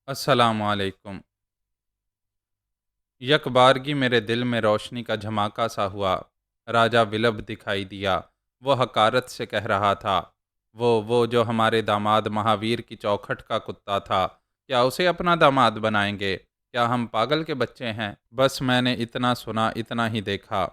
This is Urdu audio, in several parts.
السلام علیکم۔ یک بارگی میرے دل میں روشنی کا جھماکا سا ہوا۔ راجہ ولبھ دکھائی دیا۔ وہ حقارت سے کہہ رہا تھا، وہ جو ہمارے داماد مہاویر کی چوکھٹ کا کتا تھا، کیا اسے اپنا داماد بنائیں گے؟ کیا ہم پاگل کے بچے ہیں؟ بس میں نے اتنا سنا، اتنا ہی دیکھا۔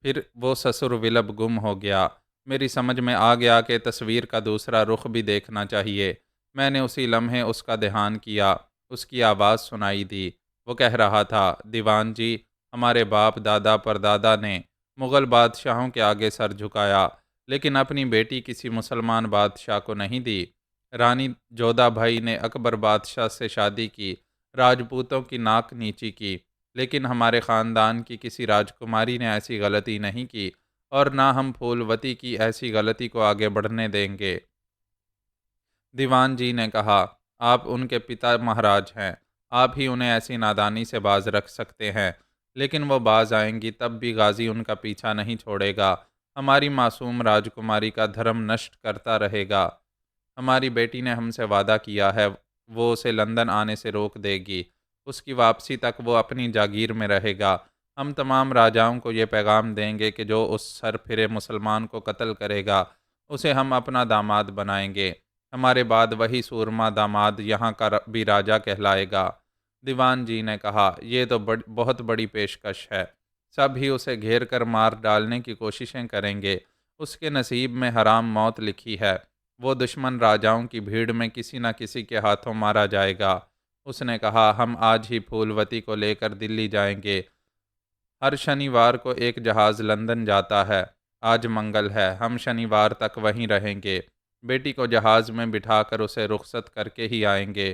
پھر وہ سسر ولبھ گم ہو گیا۔ میری سمجھ میں آ گیا کہ تصویر کا دوسرا رخ بھی دیکھنا چاہیے۔ میں نے اسی لمحے اس کا دھیان کیا۔ اس کی آواز سنائی دی۔ وہ کہہ رہا تھا، دیوان جی، ہمارے باپ دادا پردادا نے مغل بادشاہوں کے آگے سر جھکایا، لیکن اپنی بیٹی کسی مسلمان بادشاہ کو نہیں دی۔ رانی جودھا بھائی نے اکبر بادشاہ سے شادی کی، راجپوتوں کی ناک نیچی کی، لیکن ہمارے خاندان کی کسی راجکماری نے ایسی غلطی نہیں کی، اور نہ ہم پھولوتی کی ایسی غلطی کو آگے بڑھنے دیں گے۔ دیوان جی نے کہا، آپ ان کے پتا مہاراج ہیں، آپ ہی انہیں ایسی نادانی سے باز رکھ سکتے ہیں، لیکن وہ باز آئیں گی تب بھی غازی ان کا پیچھا نہیں چھوڑے گا، ہماری معصوم راجکماری کا دھرم نشٹ کرتا رہے گا۔ ہماری بیٹی نے ہم سے وعدہ کیا ہے، وہ اسے لندن آنے سے روک دے گی، اس کی واپسی تک وہ اپنی جاگیر میں رہے گا۔ ہم تمام راجاؤں کو یہ پیغام دیں گے کہ جو اس سر پھرے مسلمان کو قتل کرے گا، اسے ہم اپنا داماد بنائیں گے۔ ہمارے بعد وہی سورما داماد یہاں کا بھی راجہ کہلائے گا۔ دیوان جی نے کہا، یہ تو بہت بڑی پیشکش ہے۔ سب ہی اسے گھیر کر مار ڈالنے کی کوششیں کریں گے۔ اس کے نصیب میں حرام موت لکھی ہے۔ وہ دشمن راجاؤں کی بھیڑ میں کسی نہ کسی کے ہاتھوں مارا جائے گا۔ اس نے کہا، ہم آج ہی پھولوتی کو لے کر دلی جائیں گے۔ ہر شنیوار کو ایک جہاز لندن جاتا ہے۔ آج منگل ہے، ہم شنیوار تک وہیں رہیں گے۔ بیٹی کو جہاز میں بٹھا کر اسے رخصت کر کے ہی آئیں گے۔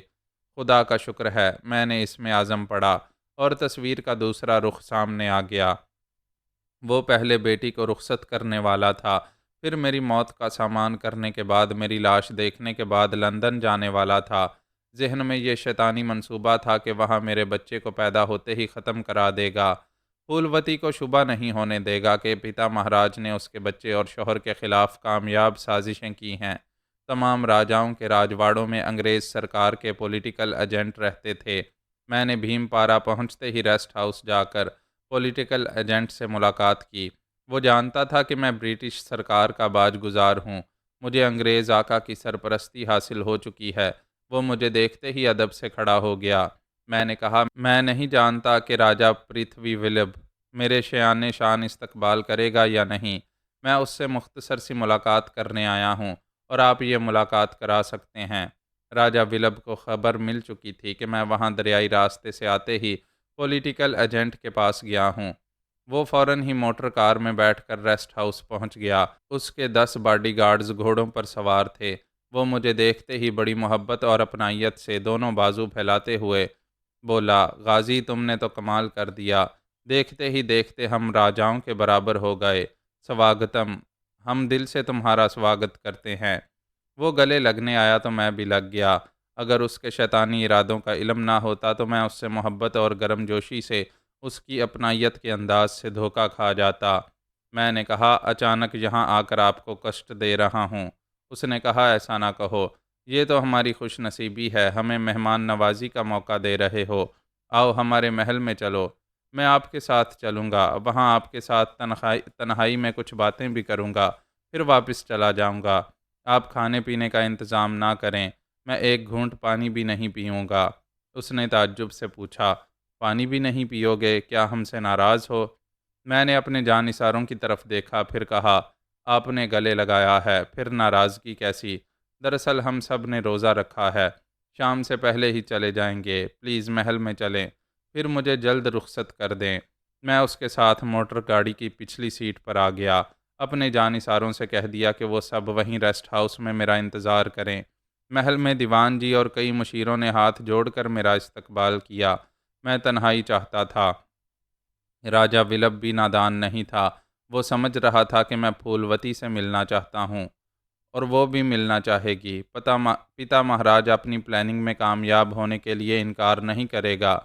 خدا کا شکر ہے، میں نے اس میں عزم پڑا، اور تصویر کا دوسرا رخ سامنے آ گیا۔ وہ پہلے بیٹی کو رخصت کرنے والا تھا، پھر میری موت کا سامان کرنے کے بعد، میری لاش دیکھنے کے بعد لندن جانے والا تھا۔ ذہن میں یہ شیطانی منصوبہ تھا کہ وہاں میرے بچے کو پیدا ہوتے ہی ختم کرا دے گا۔ پھولوتی کو شبہ نہیں ہونے دے گا کہ پتا مہاراج نے اس کے بچے اور شوہر کے خلاف کامیاب سازشیں کی ہیں۔ تمام راجاؤں کے راجواڑوں میں انگریز سرکار کے پولیٹیکل ایجنٹ رہتے تھے۔ میں نے بھیم پارا پہنچتے ہی ریسٹ ہاؤس جا کر پولیٹیکل ایجنٹ سے ملاقات کی۔ وہ جانتا تھا کہ میں برٹش سرکار کا باج گزار ہوں، مجھے انگریز آقا کی سرپرستی حاصل ہو چکی ہے۔ وہ مجھے دیکھتے ہی ادب سے کھڑا ہو گیا۔ میں نے کہا، میں نہیں جانتا کہ راجہ پرتھوی ولبھ میرے شایان شان استقبال کرے گا یا نہیں۔ میں اس سے مختصر سی ملاقات کرنے آیا ہوں، اور آپ یہ ملاقات کرا سکتے ہیں۔ راجہ ولبھ کو خبر مل چکی تھی کہ میں وہاں دریائی راستے سے آتے ہی پولیٹیکل ایجنٹ کے پاس گیا ہوں۔ وہ فوراً ہی موٹر کار میں بیٹھ کر ریسٹ ہاؤس پہنچ گیا۔ اس کے 10 باڈی گارڈز گھوڑوں پر سوار تھے۔ وہ مجھے دیکھتے ہی بڑی محبت اور اپنائیت سے دونوں بازو پھیلاتے ہوئے بولا، غازی، تم نے تو کمال کر دیا۔ دیکھتے ہی دیکھتے ہم راجاؤں کے برابر ہو گئے۔ سواگتم، ہم دل سے تمہارا سواگت کرتے ہیں۔ وہ گلے لگنے آیا تو میں بھی لگ گیا۔ اگر اس کے شیطانی ارادوں کا علم نہ ہوتا تو میں اس سے محبت اور گرم جوشی سے اس کی اپنائیت کے انداز سے دھوکہ کھا جاتا۔ میں نے کہا، اچانک یہاں آ کر آپ کو کشٹ دے رہا ہوں۔ اس نے کہا، ایسا نہ کہو، یہ تو ہماری خوش نصیبی ہے، ہمیں مہمان نوازی کا موقع دے رہے ہو۔ آؤ ہمارے محل میں چلو، میں آپ کے ساتھ چلوں گا، وہاں آپ کے ساتھ تنہائی میں کچھ باتیں بھی کروں گا، پھر واپس چلا جاؤں گا۔ آپ کھانے پینے کا انتظام نہ کریں، میں ایک گھونٹ پانی بھی نہیں پیوں گا۔ اس نے تعجب سے پوچھا، پانی بھی نہیں پیو گے؟ کیا ہم سے ناراض ہو؟ میں نے اپنے جانثاروں کی طرف دیکھا، پھر کہا، آپ نے گلے لگایا ہے، پھر ناراضگی کیسی؟ دراصل ہم سب نے روزہ رکھا ہے، شام سے پہلے ہی چلے جائیں گے، پلیز محل میں چلیں، پھر مجھے جلد رخصت کر دیں۔ میں اس کے ساتھ موٹر گاڑی کی پچھلی سیٹ پر آ گیا، اپنے جانثاروں سے کہہ دیا کہ وہ سب وہیں ریسٹ ہاؤس میں میرا انتظار کریں۔ محل میں دیوان جی اور کئی مشیروں نے ہاتھ جوڑ کر میرا استقبال کیا۔ میں تنہائی چاہتا تھا۔ راجہ ولبھ بھی نادان نہیں تھا، وہ سمجھ رہا تھا کہ میں پھولوتی سے ملنا چاہتا ہوں، اور وہ بھی ملنا چاہے گی۔ پتا مہاراج اپنی پلاننگ میں کامیاب ہونے کے لیے انکار نہیں کرے گا۔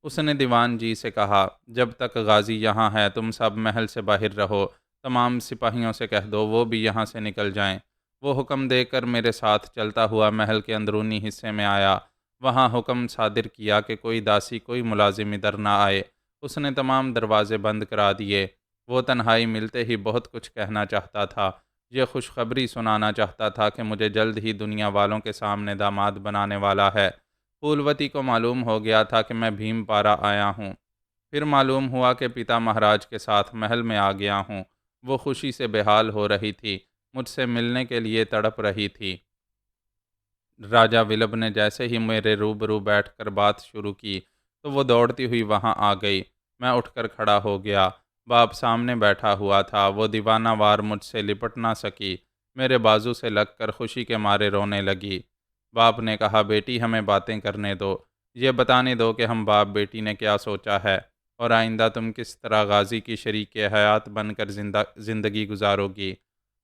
اس نے دیوان جی سے کہا، جب تک غازی یہاں ہے تم سب محل سے باہر رہو، تمام سپاہیوں سے کہہ دو وہ بھی یہاں سے نکل جائیں۔ وہ حکم دے کر میرے ساتھ چلتا ہوا محل کے اندرونی حصے میں آیا۔ وہاں حکم صادر کیا کہ کوئی داسی کوئی ملازم ادھر نہ آئے۔ اس نے تمام دروازے بند کرا دیے۔ وہ تنہائی ملتے ہی بہت کچھ کہنا چاہتا تھا۔ یہ خوشخبری سنانا چاہتا تھا کہ مجھے جلد ہی دنیا والوں کے سامنے داماد بنانے والا ہے۔ پھولوتی کو معلوم ہو گیا تھا کہ میں بھیم پارا آیا ہوں۔ پھر معلوم ہوا کہ پتا مہاراج کے ساتھ محل میں آ گیا ہوں۔ وہ خوشی سے بحال ہو رہی تھی، مجھ سے ملنے کے لیے تڑپ رہی تھی۔ راجہ ولبھ نے جیسے ہی میرے روبرو بیٹھ کر بات شروع کی تو وہ دوڑتی ہوئی وہاں آ گئی۔ میں اٹھ کر کھڑا ہو گیا۔ باپ سامنے بیٹھا ہوا تھا۔ وہ دیوانہ وار مجھ سے لپٹ نہ سکی، میرے بازو سے لگ کر خوشی کے مارے رونے لگی۔ باپ نے کہا، بیٹی ہمیں باتیں کرنے دو، یہ بتانے دو کہ ہم باپ بیٹی نے کیا سوچا ہے اور آئندہ تم کس طرح غازی کی شریک حیات بن کر زندگی گزارو گی۔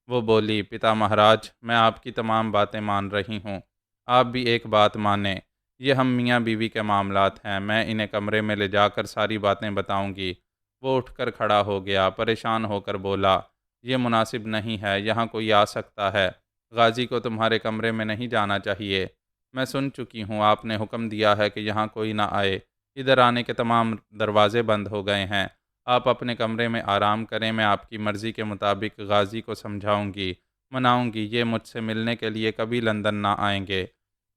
وہ بولی، پتا مہاراج، میں آپ کی تمام باتیں مان رہی ہوں، آپ بھی ایک بات مانیں۔ یہ ہم میاں بیوی کے معاملات ہیں، میں انہیں کمرے میں لے جا کر ساری باتیں بتاؤں گی۔ وہ اٹھ کر کھڑا ہو گیا، پریشان ہو کر بولا، یہ مناسب نہیں ہے، یہاں کوئی آ سکتا ہے، غازی کو تمہارے کمرے میں نہیں جانا چاہیے۔ میں سن چکی ہوں، آپ نے حکم دیا ہے کہ یہاں کوئی نہ آئے، ادھر آنے کے تمام دروازے بند ہو گئے ہیں۔ آپ اپنے کمرے میں آرام کریں، میں آپ کی مرضی کے مطابق غازی کو سمجھاؤں گی، مناؤں گی، یہ مجھ سے ملنے کے لیے کبھی لندن نہ آئیں گے۔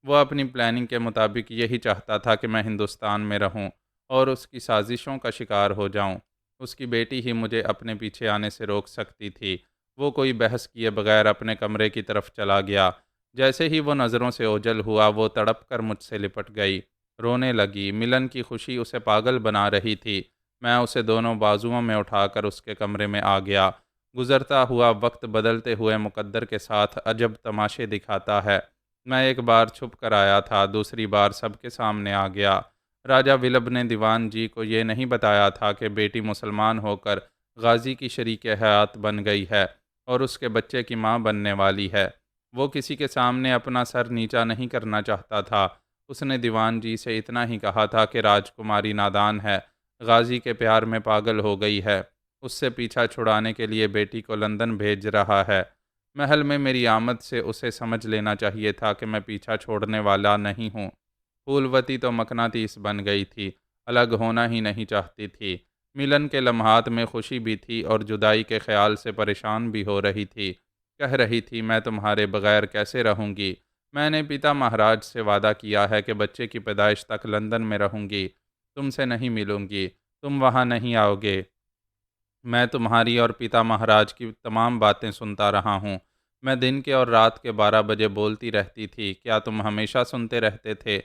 وہ اپنی پلاننگ کے مطابق یہی چاہتا تھا کہ میں ہندوستان میں رہوں اور اس کی سازشوں کا شکار ہو جاؤں۔ اس کی بیٹی ہی مجھے اپنے پیچھے آنے سے روک سکتی تھی۔ وہ کوئی بحث کیے بغیر اپنے کمرے کی طرف چلا گیا۔ جیسے ہی وہ نظروں سے اوجھل ہوا، وہ تڑپ کر مجھ سے لپٹ گئی، رونے لگی۔ ملن کی خوشی اسے پاگل بنا رہی تھی۔ میں اسے دونوں بازوؤں میں اٹھا کر اس کے کمرے میں آ گیا۔ گزرتا ہوا وقت بدلتے ہوئے مقدر کے ساتھ عجب تماشے دکھاتا ہے۔ میں ایک بار چھپ کر آیا تھا، دوسری بار سب کے سامنے آ گیا۔ راجہ ولبھ نے دیوان جی کو یہ نہیں بتایا تھا کہ بیٹی مسلمان ہو کر غازی کی شریک حیات بن گئی ہے اور اس کے بچے کی ماں بننے والی ہے۔ وہ کسی کے سامنے اپنا سر نیچا نہیں کرنا چاہتا تھا۔ اس نے دیوان جی سے اتنا ہی کہا تھا کہ راجکماری نادان ہے، غازی کے پیار میں پاگل ہو گئی ہے، اس سے پیچھا چھڑانے کے لیے بیٹی کو لندن بھیج رہا ہے۔ محل میں میری آمد سے اسے سمجھ لینا چاہیے تھا کہ میں پیچھا چھوڑنے والا نہیں ہوں۔ پھولوتی تو مقناطیس بن گئی تھی، الگ ہونا ہی نہیں چاہتی تھی۔ ملن کے لمحات میں خوشی بھی تھی اور جدائی کے خیال سے پریشان بھی ہو رہی تھی۔ کہہ رہی تھی، میں تمہارے بغیر کیسے رہوں گی؟ میں نے پتا مہاراج سے وعدہ کیا ہے کہ بچے کی پیدائش تک لندن میں رہوں گی، تم سے نہیں ملوں گی، تم وہاں نہیں آؤ گے۔ میں تمہاری اور پتا مہاراج کی تمام باتیں سنتا رہا ہوں۔ میں دن کے اور رات کے 12 بجے بولتی رہتی تھی، کیا تم ہمیشہ سنتے رہتے تھے؟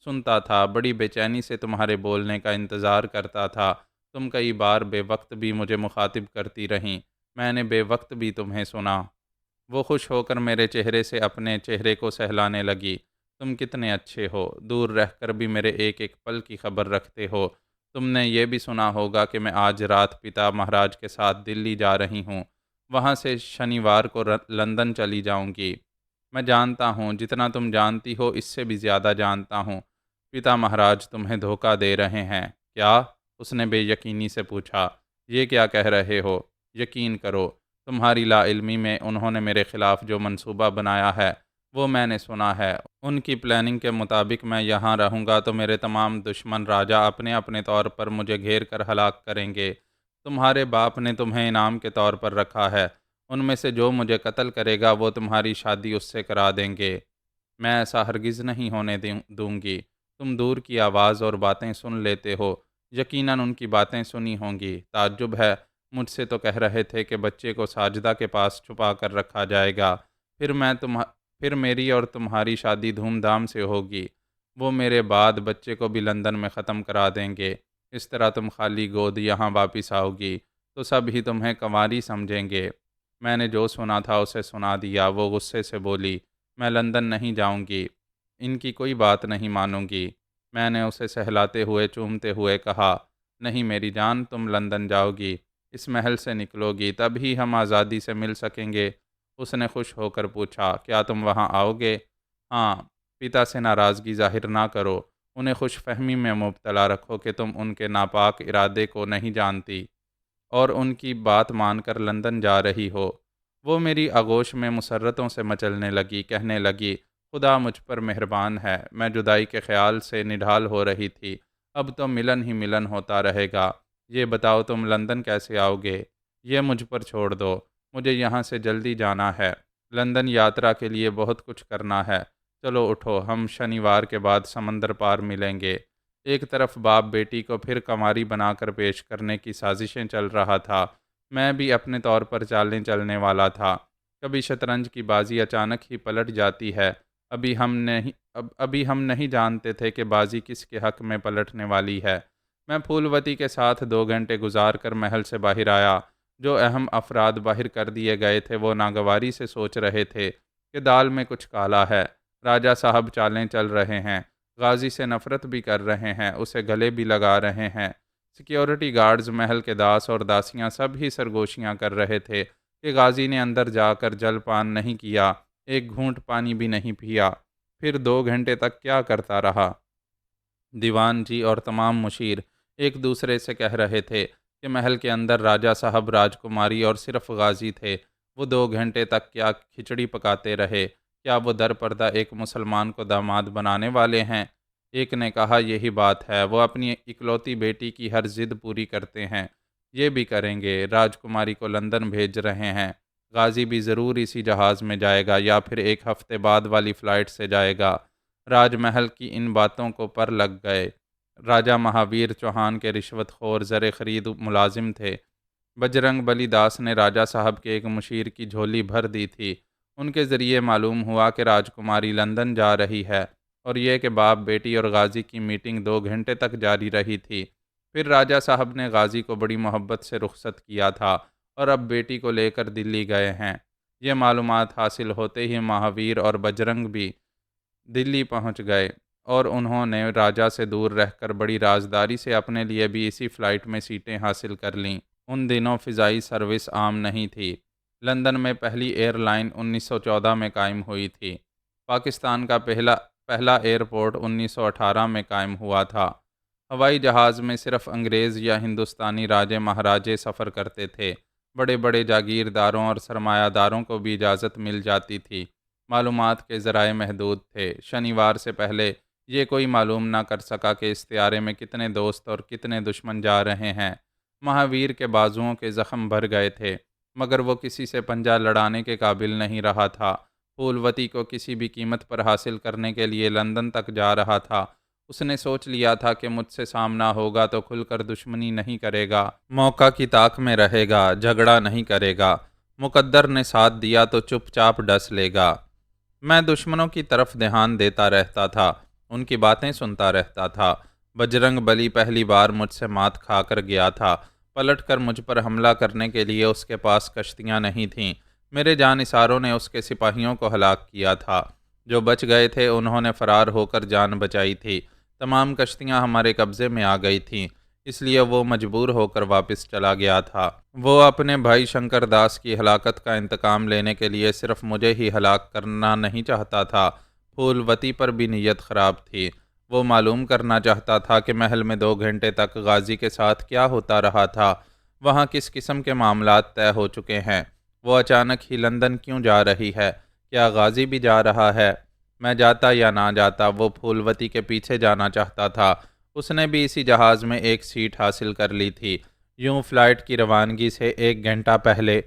سنتا تھا، بڑی بے چینی سے تمہارے بولنے کا انتظار کرتا تھا۔ تم کئی بار بے وقت بھی مجھے مخاطب کرتی رہیں، میں نے بے وقت بھی تمہیں سنا۔ وہ خوش ہو کر میرے چہرے سے اپنے چہرے کو سہلانے لگی۔ تم کتنے اچھے ہو، دور رہ کر بھی میرے ایک ایک پل کی خبر رکھتے ہو۔ تم نے یہ بھی سنا ہوگا کہ میں آج رات پتا مہاراج کے ساتھ دلی جا رہی ہوں، وہاں سے شنیوار کو لندن چلی جاؤں گی۔ میں جانتا ہوں، جتنا تم جانتی ہو اس سے بھی زیادہ جانتا ہوں، پتا مہاراج تمہیں دھوکہ دے رہے ہیں۔ کیا؟ اس نے بے یقینی سے پوچھا۔ یہ کیا کہہ رہے ہو؟ یقین کرو، تمہاری لا علمی میں انہوں نے میرے خلاف جو منصوبہ بنایا ہے وہ میں نے سنا ہے۔ ان کی پلاننگ کے مطابق میں یہاں رہوں گا تو میرے تمام دشمن راجہ اپنے اپنے طور پر مجھے گھیر کر ہلاک کریں گے۔ تمہارے باپ نے تمہیں انعام کے طور پر رکھا ہے، ان میں سے جو مجھے قتل کرے گا وہ تمہاری شادی اس سے کرا دیں گے۔ میں ایسا ہرگز نہیں ہونے دوں گی۔ تم دور کی آواز اور باتیں سن لیتے ہو، یقیناً ان کی باتیں سنی ہوں گی۔ تعجب ہے، مجھ سے تو کہہ رہے تھے کہ بچے کو ساجدہ کے پاس چھپا کر رکھا جائے گا، پھر میری اور تمہاری شادی دھوم دھام سے ہوگی۔ وہ میرے بعد بچے کو بھی لندن میں ختم کرا دیں گے۔ اس طرح تم خالی گود یہاں واپس آؤ گی تو سب ہی تمہیں کنواری سمجھیں گے۔ میں نے جو سنا تھا اسے سنا دیا۔ وہ غصے سے بولی، میں لندن نہیں جاؤں گی، ان کی کوئی بات نہیں مانوں گی۔ میں نے اسے سہلاتے ہوئے چومتے ہوئے کہا، نہیں میری جان، تم لندن جاؤ گی، اس محل سے نکلو گی، تب ہی ہم آزادی سے مل سکیں گے۔ اس نے خوش ہو کر پوچھا، کیا تم وہاں آؤ گے؟ ہاں۔ پتا سے ناراضگی ظاہر نہ کرو، انہیں خوش فہمی میں مبتلا رکھو کہ تم ان کے ناپاک ارادے کو نہیں جانتی اور ان کی بات مان کر لندن جا رہی ہو۔ وہ میری آغوش میں مسرتوں سے مچلنے لگی، کہنے لگی، خدا مجھ پر مہربان ہے، میں جدائی کے خیال سے نڈھال ہو رہی تھی، اب تو ملن ہی ملن ہوتا رہے گا۔ یہ بتاؤ تم لندن کیسے آؤ گے؟ یہ مجھ پر چھوڑ دو، مجھے یہاں سے جلدی جانا ہے، لندن یاترا کے لیے بہت کچھ کرنا ہے۔ چلو اٹھو، ہم شنیوار کے بعد سمندر پار ملیں گے۔ ایک طرف باپ بیٹی کو پھر کنواری بنا کر پیش کرنے کی سازشیں چل رہا تھا، میں بھی اپنے طور پر چالیں چلنے والا تھا۔ کبھی شطرنج کی بازی اچانک ہی پلٹ جاتی ہے، ابھی ہم نہیں جانتے تھے کہ بازی کس کے حق میں پلٹنے والی ہے۔ میں پھولوتی کے ساتھ 2 گھنٹے گزار کر محل سے باہر آیا۔ جو اہم افراد باہر کر دیے گئے تھے وہ ناگواری سے سوچ رہے تھے کہ دال میں کچھ کالا ہے۔ راجہ صاحب چالیں چل رہے ہیں، غازی سے نفرت بھی کر رہے ہیں، اسے گلے بھی لگا رہے ہیں۔ سیکیورٹی گارڈز، محل کے داس اور داسیاں سب ہی سرگوشیاں کر رہے تھے کہ غازی نے اندر جا کر جل پان نہیں کیا، ایک گھونٹ پانی بھی نہیں پیا۔ پھر 2 گھنٹے تک کیا کرتا رہا؟ دیوان جی اور تمام مشیر ایک دوسرے سے کہہ رہے تھے کہ محل کے اندر راجہ صاحب، راجکماری اور صرف غازی تھے۔ وہ 2 گھنٹے تک کیا کھچڑی پکاتے رہے؟ کیا وہ در پردہ ایک مسلمان کو داماد بنانے والے ہیں؟ ایک نے کہا یہی بات ہے، وہ اپنی اکلوتی بیٹی کی ہر ضد پوری کرتے ہیں، یہ بھی کریں گے۔ راجکماری کو لندن بھیج رہے ہیں، غازی بھی ضرور اسی جہاز میں جائے گا یا پھر 1 ہفتے بعد والی فلائٹ سے جائے گا۔ راج محل کی ان باتوں کو پر لگ گئے۔ راجہ مہاویر چوہان کے رشوت خور زر خرید ملازم تھے۔ بجرنگ بلی داس نے راجہ صاحب کے ایک مشیر کی جھولی بھر دی تھی۔ ان کے ذریعے معلوم ہوا کہ راجکماری لندن جا رہی ہے، اور یہ کہ باپ بیٹی اور غازی کی میٹنگ 2 گھنٹے تک جاری رہی تھی۔ پھر راجہ صاحب نے غازی کو بڑی محبت سے رخصت کیا تھا اور اب بیٹی کو لے کر دلی گئے ہیں۔ یہ معلومات حاصل ہوتے ہی مہاویر اور بجرنگ بھی دلی پہنچ گئے، اور انہوں نے راجہ سے دور رہ کر بڑی رازداری سے اپنے لیے بھی اسی فلائٹ میں سیٹیں حاصل کر لیں۔ ان دنوں فضائی سروس عام نہیں تھی۔ لندن میں پہلی ایئر لائن 1914 میں قائم ہوئی تھی۔ پاکستان کا پہلا ایئرپورٹ 1918 میں قائم ہوا تھا۔ ہوائی جہاز میں صرف انگریز یا ہندوستانی راجے مہاراجے سفر کرتے تھے۔ بڑے بڑے جاگیرداروں اور سرمایہ داروں کو بھی اجازت مل جاتی تھی۔ معلومات کے ذرائع محدود تھے۔ شنیوار سے پہلے یہ کوئی معلوم نہ کر سکا کہ اس طیارے میں کتنے دوست اور کتنے دشمن جا رہے ہیں۔ مہاویر کے بازوؤں کے زخم بھر گئے تھے، مگر وہ کسی سے پنجہ لڑانے کے قابل نہیں رہا تھا۔ پھولوتی کو کسی بھی قیمت پر حاصل کرنے کے لیے لندن تک جا رہا تھا۔ اس نے سوچ لیا تھا کہ مجھ سے سامنا ہوگا تو کھل کر دشمنی نہیں کرے گا، موقع کی طاق میں رہے گا، جھگڑا نہیں کرے گا، مقدر نے ساتھ دیا تو چپ چاپ ڈس لے گا۔ میں دشمنوں کی طرف دھیان دیتا رہتا تھا، ان کی باتیں سنتا رہتا تھا۔ بجرنگ بلی پہلی بار مجھ سے مات کھا کر گیا تھا۔ پلٹ کر مجھ پر حملہ کرنے کے لیے اس کے پاس کشتیاں نہیں تھیں۔ میرے جانثاروں نے اس کے سپاہیوں کو ہلاک کیا تھا۔ جو بچ گئے تھے انہوں نے فرار ہو کر جان بچائی تھی۔ تمام کشتیاں ہمارے قبضے میں آ گئی تھیں، اس لیے وہ مجبور ہو کر واپس چلا گیا تھا۔ وہ اپنے بھائی شنکر داس کی ہلاکت کا انتقام لینے کے لیے صرف مجھے ہی ہلاک کرنا نہیں چاہتا تھا، پھولوتی پر بھی نیت خراب تھی۔ وہ معلوم کرنا چاہتا تھا کہ محل میں 2 گھنٹے تک غازی کے ساتھ کیا ہوتا رہا تھا، وہاں کس قسم کے معاملات طے ہو چکے ہیں۔ وہ اچانک ہی لندن کیوں جا رہی ہے؟ کیا غازی بھی جا رہا ہے؟ میں جاتا یا نہ جاتا، وہ پھولوتی کے پیچھے جانا چاہتا تھا۔ اس نے بھی اسی جہاز میں ایک سیٹ حاصل کر لی تھی۔ یوں فلائٹ کی روانگی سے 1 گھنٹہ پہلے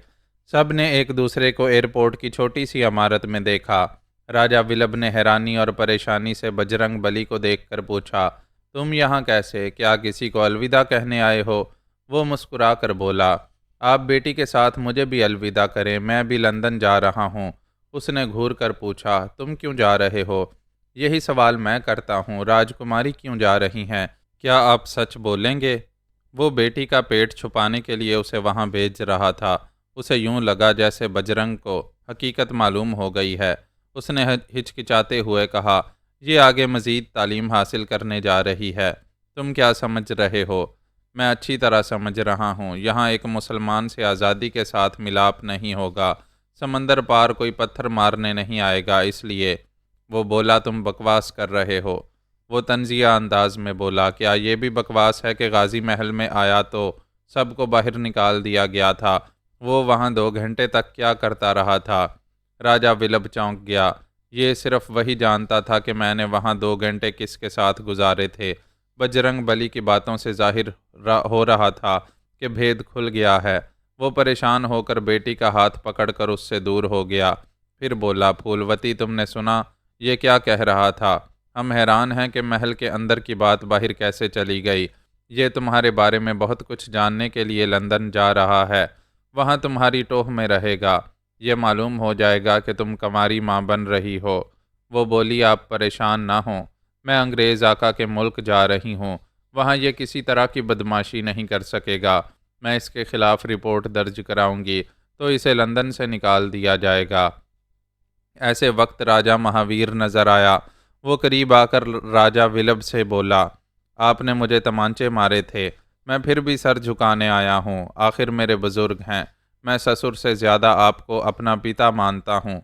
سب نے ایک دوسرے کو ایئرپورٹ کی چھوٹی سی عمارت میں دیکھا۔ راجہ ولبھ نے حیرانی اور پریشانی سے بجرنگ بلی کو دیکھ کر پوچھا، تم یہاں کیسے؟ کیا کسی کو الوداع کہنے آئے ہو؟ وہ مسکرا کر بولا، آپ بیٹی کے ساتھ مجھے بھی الوداع کریں، میں بھی لندن جا رہا ہوں۔ اس نے گھور کر پوچھا، تم کیوں جا رہے ہو؟ یہی سوال میں کرتا ہوں، راجکماری کیوں جا رہی ہیں؟ کیا آپ سچ بولیں گے؟ وہ بیٹی کا پیٹ چھپانے کے لیے اسے وہاں بھیج رہا تھا۔ اسے یوں لگا جیسے بجرنگ کو حقیقت معلوم ہو گئی ہے۔ اس نے ہچکچاتے ہوئے کہا، یہ آگے مزید تعلیم حاصل کرنے جا رہی ہے۔ تم کیا سمجھ رہے ہو؟ میں اچھی طرح سمجھ رہا ہوں، یہاں ایک مسلمان سے آزادی کے ساتھ ملاپ نہیں ہوگا، سمندر پار کوئی پتھر مارنے نہیں آئے گا، اس لیے۔ وہ بولا، تم بکواس کر رہے ہو۔ وہ طنزیہ انداز میں بولا، کیا یہ بھی بکواس ہے کہ غازی محل میں آیا تو سب کو باہر نکال دیا گیا تھا؟ وہ وہاں 2 گھنٹے تک کیا کرتا رہا تھا؟ راجہ ولبھ چونک گیا۔ یہ صرف وہی جانتا تھا کہ میں نے وہاں 2 گھنٹے کس کے ساتھ گزارے تھے۔ بجرنگ بلی کی باتوں سے ظاہر ہو رہا تھا کہ بھید کھل گیا ہے۔ وہ پریشان ہو کر بیٹی کا ہاتھ پکڑ کر اس سے دور ہو گیا۔ پھر بولا، پھولوتی، تم نے سنا یہ کیا کہہ رہا تھا؟ ہم حیران ہیں کہ محل کے اندر کی بات باہر کیسے چلی گئی۔ یہ تمہارے بارے میں بہت کچھ جاننے کے لیے لندن جا رہا ہے۔ وہاں تمہاری ٹوہ میں رہے گا۔ یہ معلوم ہو جائے گا کہ تم کماری ماں بن رہی ہو۔ وہ بولی، آپ پریشان نہ ہوں، میں انگریز آقا کے ملک جا رہی ہوں، وہاں یہ کسی طرح کی بدماشی نہیں کر سکے گا۔ میں اس کے خلاف رپورٹ درج کراؤں گی تو اسے لندن سے نکال دیا جائے گا۔ ایسے وقت راجہ مہاویر نظر آیا۔ وہ قریب آ کر راجہ ولبھ سے بولا، آپ نے مجھے تمانچے مارے تھے، میں پھر بھی سر جھکانے آیا ہوں، آخر میرے بزرگ ہیں، میں سسر سے زیادہ آپ کو اپنا پتا مانتا ہوں۔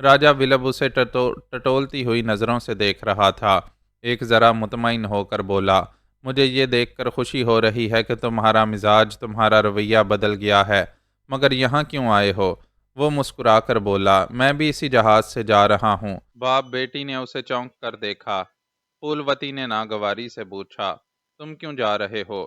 راجہ ولبھ اسے ٹٹولتی ہوئی نظروں سے دیکھ رہا تھا۔ ایک ذرا مطمئن ہو کر بولا، مجھے یہ دیکھ کر خوشی ہو رہی ہے کہ تمہارا مزاج، تمہارا رویہ بدل گیا ہے، مگر یہاں کیوں آئے ہو؟ وہ مسکرا کر بولا، میں بھی اسی جہاز سے جا رہا ہوں۔ باپ بیٹی نے اسے چونک کر دیکھا۔ پھولوتی نے ناگواری سے پوچھا، تم کیوں جا رہے ہو؟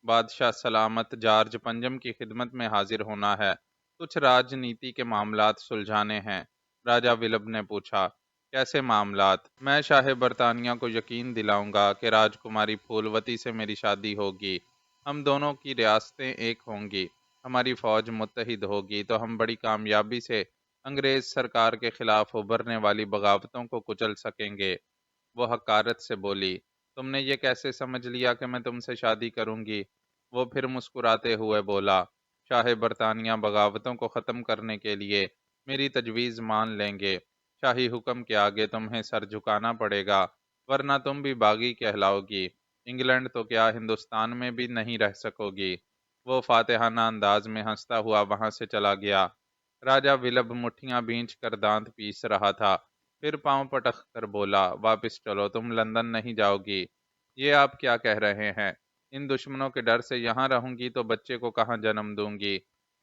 بادشاہ سلامت جارج پنجم کی خدمت میں حاضر ہونا ہے، کچھ راجنیتی کے معاملات سلجھانے ہیں۔ راجہ ولبھ نے پوچھا، کیسے معاملات؟ میں شاہ برطانیہ کو یقین دلاؤں گا کہ راجکماری پھولوتی سے میری شادی ہوگی، ہم دونوں کی ریاستیں ایک ہوں گی، ہماری فوج متحد ہوگی تو ہم بڑی کامیابی سے انگریز سرکار کے خلاف ابھرنے والی بغاوتوں کو کچل سکیں گے۔ وہ حقارت سے بولی، تم نے یہ کیسے سمجھ لیا کہ میں تم سے شادی کروں گی؟ وہ پھر مسکراتے ہوئے بولا، شاہ برطانیہ بغاوتوں کو ختم کرنے کے لیے میری تجویز مان لیں گے، شاہی حکم کے آگے تمہیں سر جھکانا پڑے گا، ورنہ تم بھی باغی کہلاؤ گی، انگلینڈ تو کیا ہندوستان میں بھی نہیں رہ سکو گی۔ وہ فاتحانہ انداز میں ہنستا ہوا وہاں سے چلا گیا۔ راجہ ولبھ مٹھیاں بھینچ کر دانت پیس رہا تھا، پھر پاؤں پٹک کر بولا، واپس چلو، تم لندن نہیں جاؤ گی۔ یہ آپ کیا کہہ رہے ہیں؟ ان دشمنوں کے ڈر سے یہاں رہوں گی تو بچے کو کہاں جنم دوں گی؟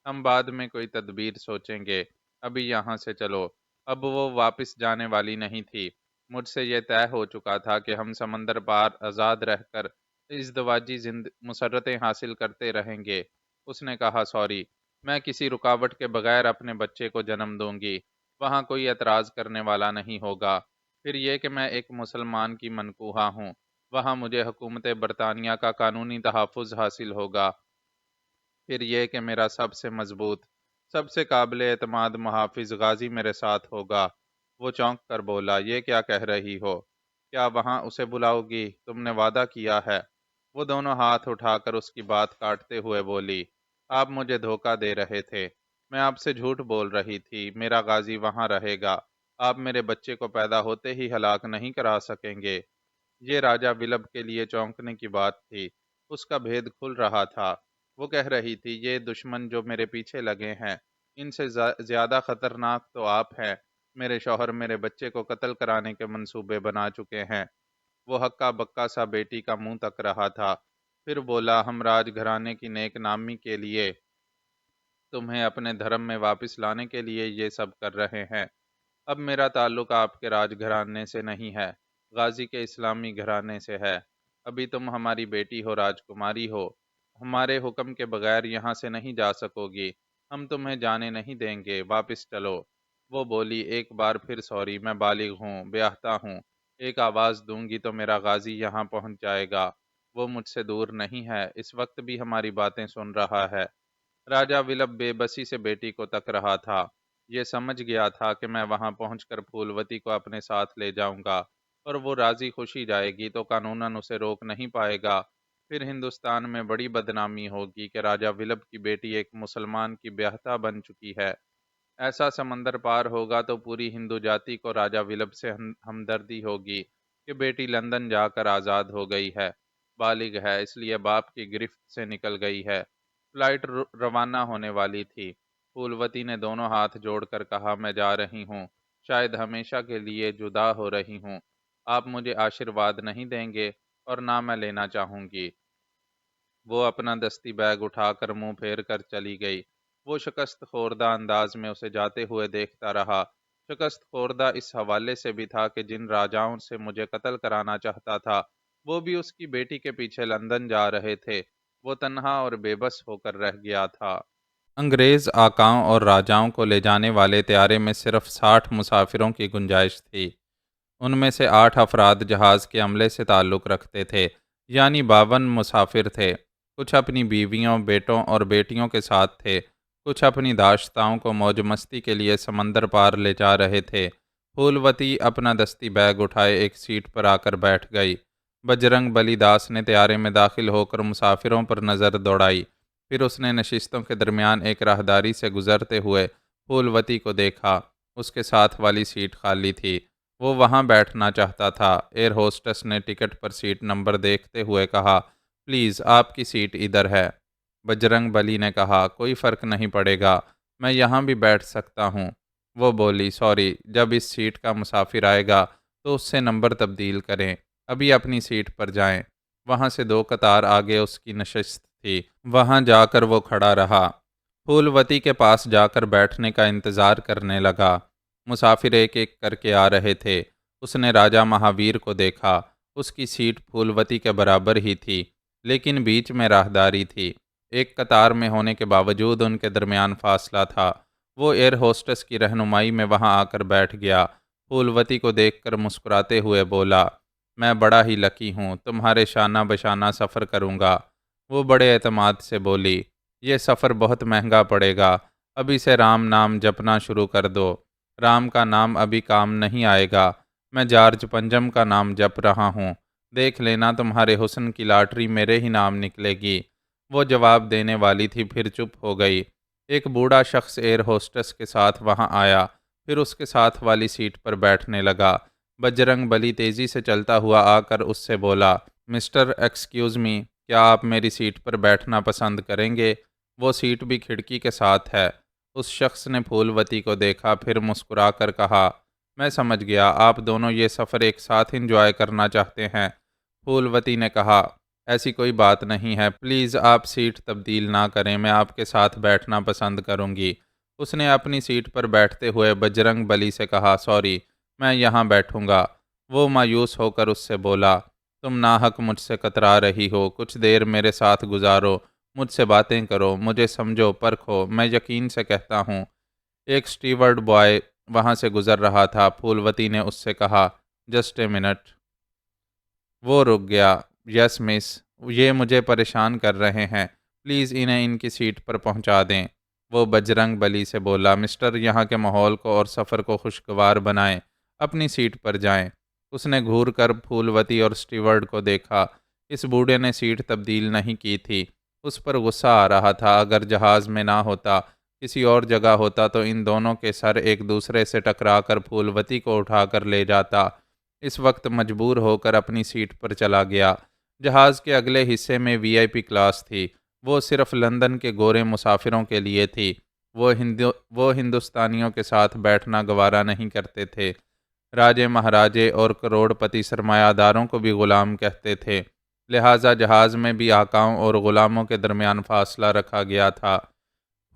ہم بعد میں کوئی تدبیر سوچیں گے، ابھی یہاں سے چلو۔ اب وہ واپس جانے والی نہیں تھی۔ مجھ سے یہ طے ہو چکا تھا کہ ہم سمندر پار آزاد رہ کر ازدواجی مسرتیں حاصل کرتے رہیں گے۔ اس نے کہا، سوری، میں کسی رکاوٹ کے بغیر اپنے بچے کو جنم دوں گی، وہاں کوئی اعتراض کرنے والا نہیں ہوگا۔ پھر یہ کہ میں ایک مسلمان کی منکوحہ ہوں، وہاں مجھے حکومت برطانیہ کا قانونی تحفظ حاصل ہوگا۔ پھر یہ کہ میرا سب سے مضبوط، سب سے قابل اعتماد محافظ غازی میرے ساتھ ہوگا۔ وہ چونک کر بولا، یہ کیا کہہ رہی ہو؟ کیا وہاں اسے بلاؤ گی؟ تم نے وعدہ کیا ہے۔ وہ دونوں ہاتھ اٹھا کر اس کی بات کاٹتے ہوئے بولی، آپ مجھے دھوکہ دے رہے تھے، میں آپ سے جھوٹ بول رہی تھی، میرا غازی وہاں رہے گا، آپ میرے بچے کو پیدا ہوتے ہی ہلاک نہیں کرا سکیں گے۔ یہ راجہ ولبھ کے لیے چونکنے کی بات تھی، اس کا بھید کھل رہا تھا۔ وہ کہہ رہی تھی، یہ دشمن جو میرے پیچھے لگے ہیں، ان سے زیادہ خطرناک تو آپ ہیں، میرے شوہر میرے بچے کو قتل کرانے کے منصوبے بنا چکے ہیں۔ وہ ہکا بکا سا بیٹی کا منہ تک رہا تھا، پھر بولا، ہم راج گھرانے کی نیک نامی کے لیے، تمہیں اپنے دھرم میں واپس لانے کے لیے یہ سب کر رہے ہیں۔ اب میرا تعلق آپ کے راج گھرانے سے نہیں ہے، غازی کے اسلامی گھرانے سے ہے۔ ابھی تم ہماری بیٹی ہو، راجکماری ہو، ہمارے حکم کے بغیر یہاں سے نہیں جا سکو گی، ہم تمہیں جانے نہیں دیں گے، واپس چلو۔ وہ بولی، ایک بار پھر سوری، میں بالغ ہوں، بیاہتا ہوں، ایک آواز دوں گی تو میرا غازی یہاں پہنچ جائے گا، وہ مجھ سے دور نہیں ہے، اس وقت بھی ہماری باتیں سن رہا ہے۔ راجہ ولبھ بے بسی سے بیٹی کو تک رہا تھا۔ یہ سمجھ گیا تھا کہ میں وہاں پہنچ کر پھولوتی کو اپنے ساتھ لے جاؤں گا اور وہ راضی خوشی جائے گی تو قانوناً اسے روک نہیں پائے گا۔ پھر ہندوستان میں بڑی بدنامی ہوگی کہ راجہ ولبھ کی بیٹی ایک مسلمان کی بیاہتا بن چکی ہے۔ ایسا سمندر پار ہوگا تو پوری ہندو جاتی کو راجہ ولبھ سے ہمدردی ہوگی کہ بیٹی لندن جا کر آزاد ہو گئی ہے، بالغ ہے، اس لیے باپ کی گرفت سے نکل گئی ہے۔ فلائٹ روانہ ہونے والی تھی۔ پھولوتی نے دونوں ہاتھ جوڑ کر کہا، میں جا رہی ہوں، شاید ہمیشہ کے لیے جدا ہو رہی ہوں، آپ مجھے آشیرواد نہیں دیں گے اور نہ میں لینا چاہوں گی۔ وہ اپنا دستی بیگ اٹھا کر منہ پھیر کر چلی گئی۔ وہ شکست خوردہ انداز میں اسے جاتے ہوئے دیکھتا رہا۔ شکست خوردہ اس حوالے سے بھی تھا کہ جن راجاؤں سے مجھے قتل کرانا چاہتا تھا وہ بھی اس کی بیٹی کے پیچھے لندن جا رہے تھے۔ وہ تنہا اور بے بس ہو کر رہ گیا تھا۔ انگریز آقاؤں اور راجاؤں کو لے جانے والے طیارے میں صرف 60 مسافروں کی گنجائش تھی۔ ان میں سے 8 افراد جہاز کے عملے سے تعلق رکھتے تھے، یعنی 52 مسافر تھے۔ کچھ اپنی بیویوں، بیٹوں اور بیٹیوں کے ساتھ تھے، کچھ اپنی داشتاؤں کو موج مستی کے لیے سمندر پار لے جا رہے تھے۔ پھولوتی اپنا دستی بیگ اٹھائے ایک سیٹ پر آ کر بیٹھ گئی۔ بجرنگ بلی داس نے طیارے میں داخل ہو کر مسافروں پر نظر دوڑائی، پھر اس نے نشستوں کے درمیان ایک راہداری سے گزرتے ہوئے پھولوتی کو دیکھا۔ اس کے ساتھ والی سیٹ خالی تھی، وہ وہاں بیٹھنا چاہتا تھا۔ ایئر ہوسٹس نے ٹکٹ پر سیٹ نمبر دیکھتے ہوئے کہا، پلیز آپ کی سیٹ ادھر ہے۔ بجرنگ بلی نے کہا، کوئی فرق نہیں پڑے گا، میں یہاں بھی بیٹھ سکتا ہوں۔ وہ بولی، سوری، جب اس سیٹ کا مسافر آئے گا تو اس سے نمبر تبدیل کریں، ابھی اپنی سیٹ پر جائیں۔ وہاں سے 2 قطار آگے اس کی نشست تھی، وہاں جا کر وہ کھڑا رہا۔ پھولوتی کے پاس جا کر بیٹھنے کا انتظار کرنے لگا۔ مسافر ایک ایک کر کے آ رہے تھے۔ اس نے راجا مہاویر کو دیکھا، اس کی سیٹ پھولوتی کے برابر ہی تھی، لیکن بیچ میں راہداری تھی۔ ایک قطار میں ہونے کے باوجود ان کے درمیان فاصلہ تھا۔ وہ ایئر ہوسٹس کی رہنمائی میں وہاں آ کر بیٹھ گیا۔ پھولوتی کو دیکھ کر مسکراتے ہوئے بولا، میں بڑا ہی لکی ہوں، تمہارے شانہ بشانہ سفر کروں گا۔ وہ بڑے اعتماد سے بولی، یہ سفر بہت مہنگا پڑے گا، اب اسے رام نام جپنا شروع کر دو۔ رام کا نام ابھی کام نہیں آئے گا، میں جارج پنجم کا نام جپ رہا ہوں، دیکھ لینا تمہارے حسن کی لاٹری میرے ہی نام نکلے گی۔ وہ جواب دینے والی تھی، پھر چپ ہو گئی۔ ایک بوڑھا شخص ایئر ہوسٹس کے ساتھ وہاں آیا، پھر اس کے ساتھ والی سیٹ پر بیٹھنے لگا۔ بجرنگ بلی تیزی سے چلتا ہوا آ کر اس سے بولا، مسٹر ایکسکیوز می، کیا آپ میری سیٹ پر بیٹھنا پسند کریں گے؟ وہ سیٹ بھی کھڑکی کے ساتھ ہے۔ اس شخص نے پھولوتی کو دیکھا، پھر مسکرا کر کہا، میں سمجھ گیا، آپ دونوں یہ سفر ایک ساتھ انجوائے کرنا چاہتے ہیں۔ پھولوتی نے کہا، ایسی کوئی بات نہیں ہے، پلیز آپ سیٹ تبدیل نہ کریں، میں آپ کے ساتھ بیٹھنا پسند کروں گی۔ اس نے اپنی سیٹ پر بیٹھتے ہوئے بجرنگ بلی سے کہا، سوری، میں یہاں بیٹھوں گا۔ وہ مایوس ہو کر اس سے بولا، تم ناحق مجھ سے کترا رہی ہو، کچھ دیر میرے ساتھ گزارو، مجھ سے باتیں کرو، مجھے سمجھو، پرکھو، میں یقین سے کہتا ہوں۔ ایک سٹیورڈ بوائے وہاں سے گزر رہا تھا۔ پھولوتی نے اس سے کہا، جسٹ اے منٹ۔ وہ رک گیا۔ یس مس، یہ مجھے پریشان کر رہے ہیں، پلیز انہیں ان کی سیٹ پر پہنچا دیں۔ وہ بجرنگ بلی سے بولا، مسٹر، یہاں کے ماحول کو اور سفر کو خوشگوار بنائیں، اپنی سیٹ پر جائیں۔ اس نے گھور کر پھولوتی اور سٹیورڈ کو دیکھا۔ اس بوڑھے نے سیٹ تبدیل نہیں کی تھی۔ اس پر غصہ آ رہا تھا۔ اگر جہاز میں نہ ہوتا، کسی اور جگہ ہوتا تو ان دونوں کے سر ایک دوسرے سے ٹکرا کر پھولوتی کو اٹھا کر لے جاتا۔ اس وقت مجبور ہو کر اپنی سیٹ پر چلا گیا۔ جہاز کے اگلے حصے میں وی آئی پی کلاس تھی۔ وہ صرف لندن کے گورے مسافروں کے لیے تھی۔ وہ ہندوستانیوں کے ساتھ بیٹھنا گوارا نہیں کرتے تھے۔ راجے مہاراجے اور کروڑ پتی سرمایہ داروں کو بھی غلام کہتے تھے، لہٰذا جہاز میں بھی آقاؤں اور غلاموں کے درمیان فاصلہ رکھا گیا تھا۔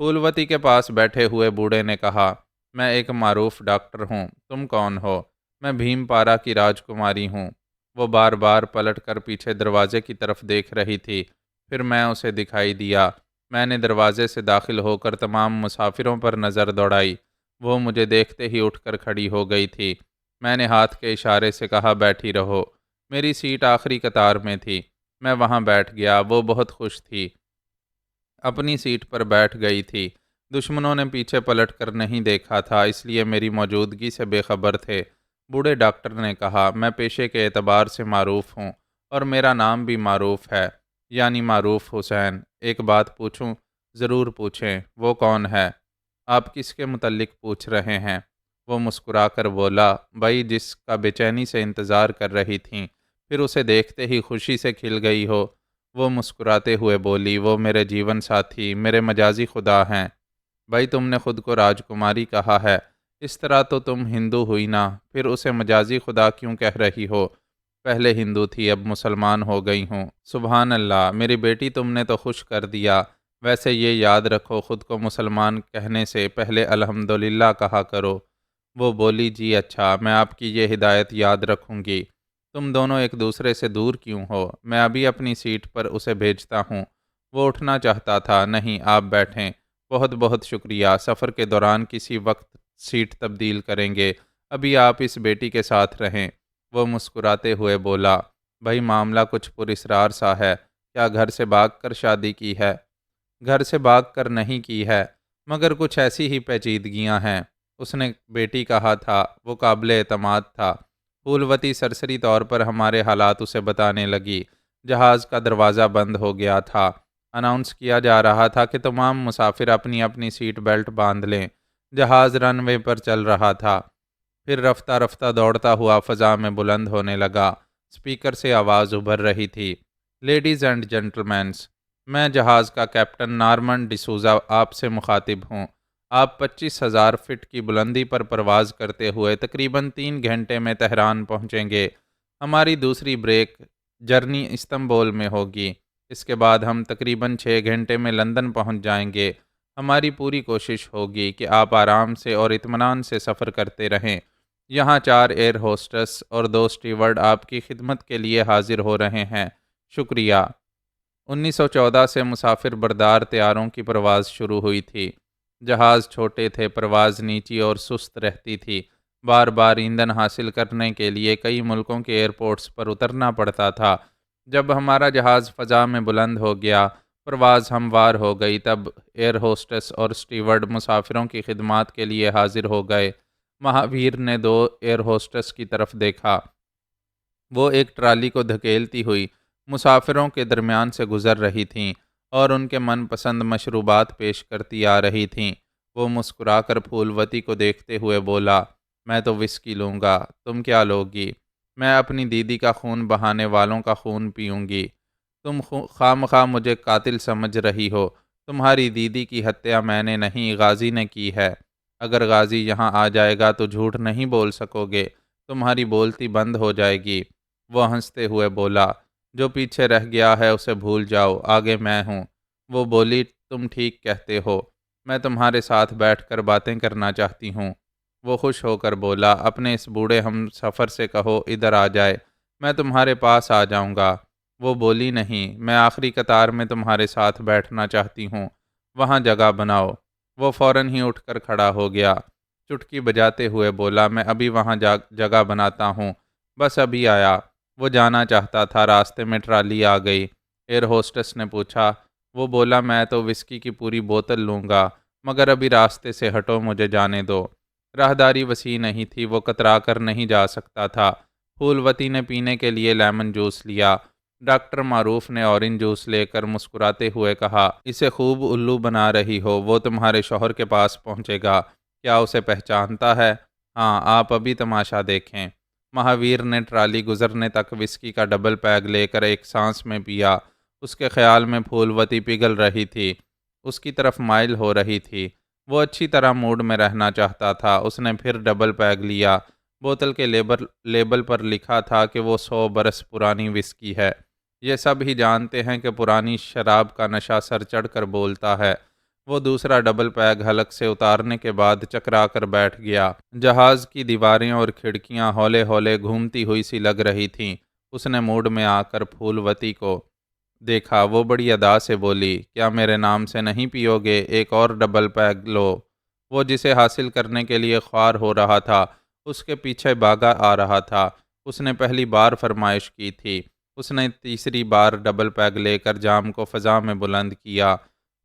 پھولوتی کے پاس بیٹھے ہوئے بوڑھے نے کہا، میں ایک معروف ڈاکٹر ہوں، تم کون ہو؟ میں بھیم پارا کی راجکماری ہوں۔ وہ بار بار پلٹ کر پیچھے دروازے کی طرف دیکھ رہی تھی، پھر میں اسے دکھائی دیا۔ میں نے دروازے سے داخل ہو کر تمام مسافروں پر نظر دوڑائی۔ وہ مجھے دیکھتے ہی اٹھ کر کھڑی ہو گئی تھی۔ میں نے ہاتھ کے اشارے سے کہا، بیٹھی رہو۔ میری سیٹ آخری قطار میں تھی، میں وہاں بیٹھ گیا۔ وہ بہت خوش تھی، اپنی سیٹ پر بیٹھ گئی تھی۔ دشمنوں نے پیچھے پلٹ کر نہیں دیکھا تھا، اس لیے میری موجودگی سے بے خبر تھے۔ بوڑھے ڈاکٹر نے کہا، میں پیشے کے اعتبار سے معروف ہوں اور میرا نام بھی معروف ہے، یعنی معروف حسین۔ ایک بات پوچھوں؟ ضرور پوچھیں۔ وہ کون ہے؟ آپ کس کے متعلق پوچھ رہے ہیں؟ وہ مسکرا کر بولا، بھائی جس کا بے چینی سے انتظار کر رہی تھیں، پھر اسے دیکھتے ہی خوشی سے کھل گئی ہو۔ وہ مسکراتے ہوئے بولی، وہ میرے جیون ساتھی، میرے مجازی خدا ہیں۔ بھائی تم نے خود کو راجکماری کہا ہے، اس طرح تو تم ہندو ہوئی نا، پھر اسے مجازی خدا کیوں کہہ رہی ہو؟ پہلے ہندو تھی، اب مسلمان ہو گئی ہوں۔ سبحان اللہ، میری بیٹی تم نے تو خوش کر دیا۔ ویسے یہ یاد رکھو، خود کو مسلمان کہنے سے پہلے الحمدللہ کہا کرو۔ وہ بولی جی اچھا، میں آپ کی یہ ہدایت یاد رکھوں گی۔ تم دونوں ایک دوسرے سے دور کیوں ہو؟ میں ابھی اپنی سیٹ پر اسے بھیجتا ہوں۔ وہ اٹھنا چاہتا تھا۔ نہیں، آپ بیٹھیں۔ بہت بہت شکریہ۔ سفر کے دوران کسی وقت سیٹ تبدیل کریں گے۔ ابھی آپ اس بیٹی کے ساتھ رہیں۔ وہ مسکراتے ہوئے بولا، بھائی معاملہ کچھ پراسرار سا ہے۔ کیا گھر سے بھاگ کر شادی کی ہے؟ گھر سے بھاگ کر نہیں کی ہے، مگر کچھ ایسی ہی پیچیدگیاں ہیں۔ اس نے بیٹی کہا تھا۔ وہ قابل اعتماد تھا۔ پھولوتی سرسری طور پر ہمارے حالات اسے بتانے لگی۔ جہاز کا دروازہ بند ہو گیا تھا۔ اناؤنس کیا جا رہا تھا کہ تمام مسافر اپنی اپنی سیٹ بیلٹ باندھ لیں۔ جہاز رن وے پر چل رہا تھا، پھر رفتہ رفتہ دوڑتا ہوا فضا میں بلند ہونے لگا۔ اسپیکر سے آواز ابھر رہی تھی، لیڈیز اینڈ جینٹلمینس، میں جہاز کا کیپٹن نارمن ڈسوزا آپ سے مخاطب ہوں۔ آپ 25,000 فٹ کی بلندی پر پرواز کرتے ہوئے تقریباً 3 گھنٹے میں تہران پہنچیں گے۔ ہماری دوسری بریک جرنی استنبول میں ہوگی۔ اس کے بعد ہم تقریباً 6 گھنٹے میں لندن پہنچ جائیں گے۔ ہماری پوری کوشش ہوگی کہ آپ آرام سے اور اطمینان سے سفر کرتے رہیں۔ یہاں 4 ایئر ہوسٹس اور 2 اسٹیورڈ آپ کی خدمت کے لیے حاضر ہو رہے ہیں۔ شکریہ۔ 1914 سے مسافر بردار طیاروں کی پرواز شروع ہوئی تھی۔ جہاز چھوٹے تھے، پرواز نیچی اور سست رہتی تھی۔ بار بار ایندھن حاصل کرنے کے لیے کئی ملکوں کے ایئرپورٹس پر اترنا پڑتا تھا۔ جب ہمارا جہاز فضا میں بلند ہو گیا، پرواز ہموار ہو گئی، تب ایئر ہوسٹس اور اسٹیورڈ مسافروں کی خدمات کے لیے حاضر ہو گئے۔ مہاویر نے 2 ایئر ہوسٹس کی طرف دیکھا۔ وہ ایک ٹرالی کو دھکیلتی ہوئی مسافروں کے درمیان سے گزر رہی تھیں اور ان کے من پسند مشروبات پیش کرتی آ رہی تھیں۔ وہ مسکرا کر پھولوتی کو دیکھتے ہوئے بولا، میں تو وسکی لوں گا، تم کیا لوگی؟ میں اپنی دیدی کا خون بہانے والوں کا خون پیوں گی۔ تم خواہ مجھے قاتل سمجھ رہی ہو۔ تمہاری دیدی کی ہتیا میں نے نہیں، غازی نے کی ہے۔ اگر غازی یہاں آ جائے گا تو جھوٹ نہیں بول سکو گے، تمہاری بولتی بند ہو جائے گی۔ وہ ہنستے ہوئے بولا، جو پیچھے رہ گیا ہے اسے بھول جاؤ، آگے میں ہوں۔ وہ بولی، تم ٹھیک کہتے ہو، میں تمہارے ساتھ بیٹھ کر باتیں کرنا چاہتی ہوں۔ وہ خوش ہو کر بولا، اپنے اس بوڑھے ہم سفر سے کہو ادھر آ جائے، میں تمہارے پاس آ جاؤں گا۔ وہ بولی، نہیں، میں آخری قطار میں تمہارے ساتھ بیٹھنا چاہتی ہوں، وہاں جگہ بناؤ۔ وہ فوراً ہی اٹھ کر کھڑا ہو گیا، چٹکی بجاتے ہوئے بولا، میں ابھی وہاں جگہ بناتا ہوں، بس ابھی آیا۔ وہ جانا چاہتا تھا، راستے میں ٹرالی آ گئی۔ ایئر ہوسٹس نے پوچھا۔ وہ بولا، میں تو وسکی کی پوری بوتل لوں گا، مگر ابھی راستے سے ہٹو، مجھے جانے دو۔ راہداری وسیع نہیں تھی، وہ کترا کر نہیں جا سکتا تھا۔ پھولوتی نے پینے کے لیے لیمن جوس لیا۔ ڈاکٹر معروف نے اورنج جوس لے کر مسکراتے ہوئے کہا، اسے خوب الو بنا رہی ہو، وہ تمہارے شوہر کے پاس پہنچے گا، کیا اسے پہچانتا ہے؟ ہاں، آپ ابھی تماشا دیکھیں۔ مہاویر نے ٹرالی گزرنے تک وسکی کا ڈبل پیگ لے کر ایک سانس میں پیا۔ اس کے خیال میں پھولوتی پگھل رہی تھی، اس کی طرف مائل ہو رہی تھی۔ وہ اچھی طرح موڈ میں رہنا چاہتا تھا۔ اس نے پھر ڈبل پیگ لیا۔ بوتل کے لیبل پر لکھا تھا کہ وہ 100 برس پرانی وسکی ہے۔ یہ سب ہی جانتے ہیں کہ پرانی شراب کا نشہ سر چڑھ کر بولتا ہے۔ وہ دوسرا ڈبل پیگ حلق سے اتارنے کے بعد چکرا کر بیٹھ گیا۔ جہاز کی دیواریں اور کھڑکیاں ہولے ہولے گھومتی ہوئی سی لگ رہی تھیں۔ اس نے موڈ میں آ کر پھولوتی کو دیکھا۔ وہ بڑی ادا سے بولی، کیا میرے نام سے نہیں پیو گے؟ ایک اور ڈبل پیگ لو۔ وہ جسے حاصل کرنے کے لیے خوار ہو رہا تھا، اس کے پیچھے بھاگا آ رہا تھا۔ اس نے پہلی بار فرمائش کی تھی۔ اس نے تیسری بار ڈبل پیگ لے کر جام کو فضا میں بلند کیا،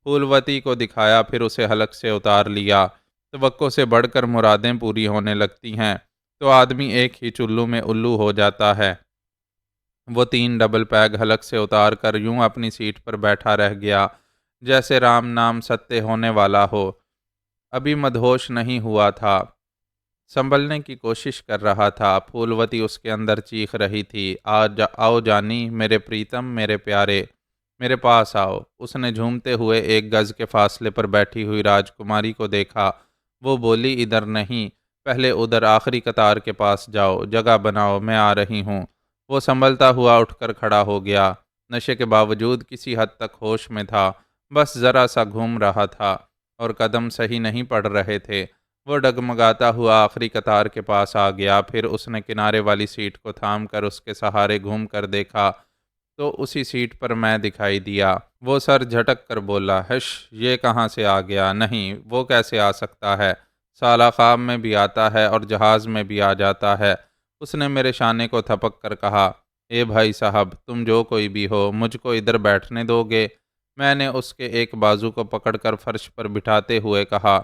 پھولوتی کو دکھایا، پھر اسے حلق سے اتار لیا۔ توقع سے بڑھ کر مرادیں پوری ہونے لگتی ہیں تو آدمی ایک ہی چلو میں الو ہو جاتا ہے۔ وہ 3 ڈبل پیگ حلق سے اتار کر یوں اپنی سیٹ پر بیٹھا رہ گیا جیسے رام نام ستیہ ہونے والا ہو۔ ابھی مدہوش نہیں ہوا تھا، سنبھلنے کی کوشش کر رہا تھا۔ پھولوتی اس کے اندر چیخ رہی تھی، آؤ جانی، میرے پریتم، میرے پیارے، میرے پاس آؤ۔ اس نے جھومتے ہوئے 1 گز کے فاصلے پر بیٹھی ہوئی راجکماری کو دیکھا۔ وہ بولی، ادھر نہیں، پہلے ادھر آخری قطار کے پاس جاؤ، جگہ بناؤ، میں آ رہی ہوں۔ وہ سنبھلتا ہوا اٹھ کر کھڑا ہو گیا۔ نشے کے باوجود کسی حد تک ہوش میں تھا، بس ذرا سا گھوم رہا تھا اور قدم صحیح نہیں پڑ رہے تھے۔ وہ ڈگمگاتا ہوا آخری قطار کے پاس آ گیا، پھر اس نے کنارے والی سیٹ کو تھام کر اس کے سہارے گھوم کر دیکھا تو اسی سیٹ پر میں دکھائی دیا۔ وہ سر جھٹک کر بولا، ہش، یہ کہاں سے آ گیا؟ نہیں، وہ کیسے آ سکتا ہے؟ سالہ خواب میں بھی آتا ہے اور جہاز میں بھی آ جاتا ہے۔ اس نے میرے شانے کو تھپک کر کہا، اے بھائی صاحب، تم جو کوئی بھی ہو، مجھ کو ادھر بیٹھنے دو گے؟ میں نے اس کے ایک بازو کو پکڑ کر فرش پر بٹھاتے ہوئے کہا،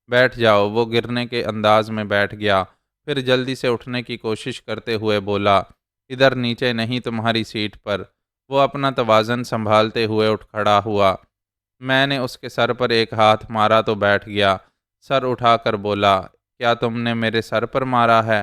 بیٹھ جاؤ۔ وہ گرنے کے انداز میں بیٹھ گیا، پھر جلدی سے اٹھنے کی کوشش کرتے ہوئے بولا، ادھر نیچے نہیں، تمہاری سیٹ پر۔ وہ اپنا توازن سنبھالتے ہوئے اٹھ کھڑا ہوا۔ میں نے اس کے سر پر ایک ہاتھ مارا تو بیٹھ گیا۔ سر اٹھا کر بولا، کیا تم نے میرے سر پر مارا ہے؟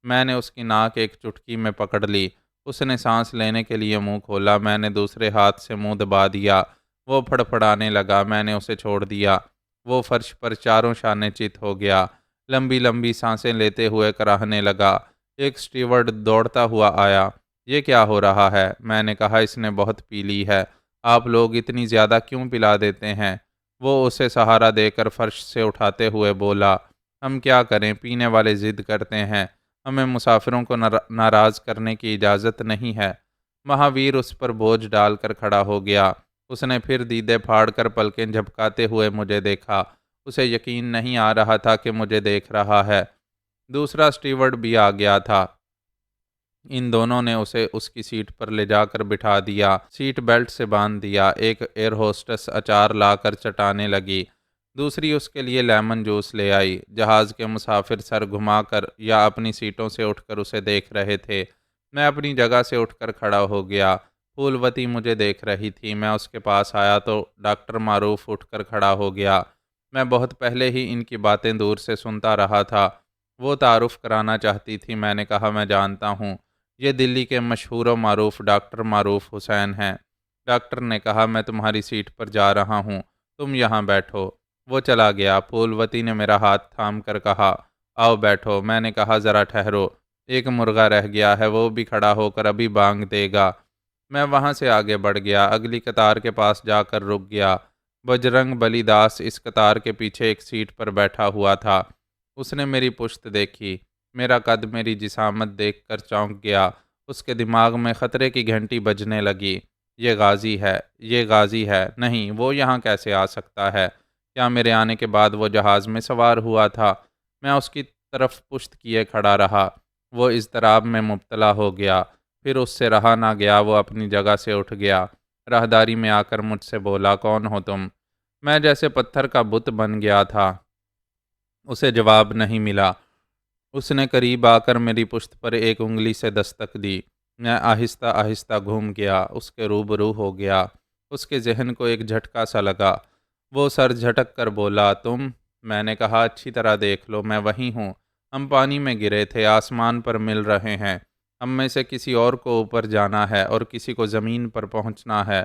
میں نے اس کی ناک ایک چٹکی میں پکڑ لی۔ اس نے سانس لینے کے لیے منہ کھولا۔ میں نے دوسرے ہاتھ سے منہ دبا دیا۔ وہ پھڑپھڑانے لگا۔ میں نے اسے چھوڑ دیا۔ وہ فرش پر چاروں شانے چت ہو گیا۔ لمبی لمبی سانسیں لیتے ہوئے کراہنے لگا۔ ایک اسٹیورڈ دوڑتا ہوا آیا۔ یہ کیا ہو رہا ہے؟ میں نے کہا، اس نے بہت پی لی ہے۔ آپ لوگ اتنی زیادہ کیوں پلا دیتے ہیں؟ وہ اسے سہارا دے کر فرش سے اٹھاتے ہوئے بولا، ہم کیا کریں، پینے والے ضد کرتے ہیں، ہمیں مسافروں کو ناراض کرنے کی اجازت نہیں ہے۔ مہاویر اس پر بوجھ ڈال کر کھڑا ہو گیا۔ اس نے پھر دیدے پھاڑ کر پلکیں جھپکاتے ہوئے مجھے دیکھا۔ اسے یقین نہیں آ رہا تھا کہ مجھے دیکھ رہا ہے۔ دوسرا اسٹیورڈ بھی آ گیا تھا۔ ان دونوں نے اسے اس کی سیٹ پر لے جا کر بٹھا دیا، سیٹ بیلٹ سے باندھ دیا۔ ایک ایئر ہوسٹس اچار لا کر چٹانے لگی، دوسری اس کے لیے لیمن جوس لے آئی۔ جہاز کے مسافر سر گھما کر یا اپنی سیٹوں سے اٹھ کر اسے دیکھ رہے تھے۔ میں اپنی جگہ سے اٹھ کر کھڑا ہو گیا۔ پھولوتی مجھے دیکھ رہی تھی۔ میں اس کے پاس آیا تو ڈاکٹر معروف اٹھ کر کھڑا ہو گیا۔ میں بہت پہلے ہی ان کی باتیں دور سے سنتا رہا تھا۔ وہ تعارف کرانا چاہتی تھی۔ میں نے کہا، میں جانتا ہوں، یہ دلی کے مشہور و معروف ڈاکٹر معروف حسین ہیں۔ ڈاکٹر نے کہا، میں تمہاری سیٹ پر جا رہا ہوں، تم یہاں بیٹھو۔ وہ چلا گیا۔ پھولوتی نے میرا ہاتھ تھام کر کہا، آؤ بیٹھو۔ میں نے کہا، ذرا ٹھہرو، ایک مرغا رہ گیا ہے، وہ بھی کھڑا ہو کر ابھی بانگ دے گا۔ میں وہاں سے آگے بڑھ گیا، اگلی قطار کے پاس جا کر رک گیا۔ بجرنگ بلی داس اس قطار کے پیچھے ایک سیٹ پر بیٹھا ہوا تھا۔ اس نے میری پشت دیکھی، میرا قد، میری جسامت دیکھ کر چونک گیا۔ اس کے دماغ میں خطرے کی گھنٹی بجنے لگی۔ یہ غازی ہے، یہ غازی ہے، نہیں، وہ یہاں کیسے آ سکتا ہے؟ کیا میرے آنے کے بعد وہ جہاز میں سوار ہوا تھا؟ میں اس کی طرف پشت کیے کھڑا رہا۔ وہ اضطراب میں مبتلا ہو گیا، پھر اس سے رہا نہ گیا، وہ اپنی جگہ سے اٹھ گیا۔ راہداری میں آ کر مجھ سے بولا، کون ہو تم؟ میں جیسے پتھر کا بت بن گیا تھا۔ اسے جواب نہیں ملا۔ اس نے قریب آ کر میری پشت پر ایک انگلی سے دستک دی۔ میں آہستہ آہستہ گھوم گیا، اس کے روبرو ہو گیا۔ اس کے ذہن کو ایک جھٹکا سا لگا۔ وہ سر جھٹک کر بولا، تم؟ میں نے کہا، اچھی طرح دیکھ لو، میں وہی ہوں۔ ہم پانی میں گرے تھے، آسمان پر مل رہے ہیں۔ ہم میں سے کسی اور کو اوپر جانا ہے اور کسی کو زمین پر پہنچنا ہے۔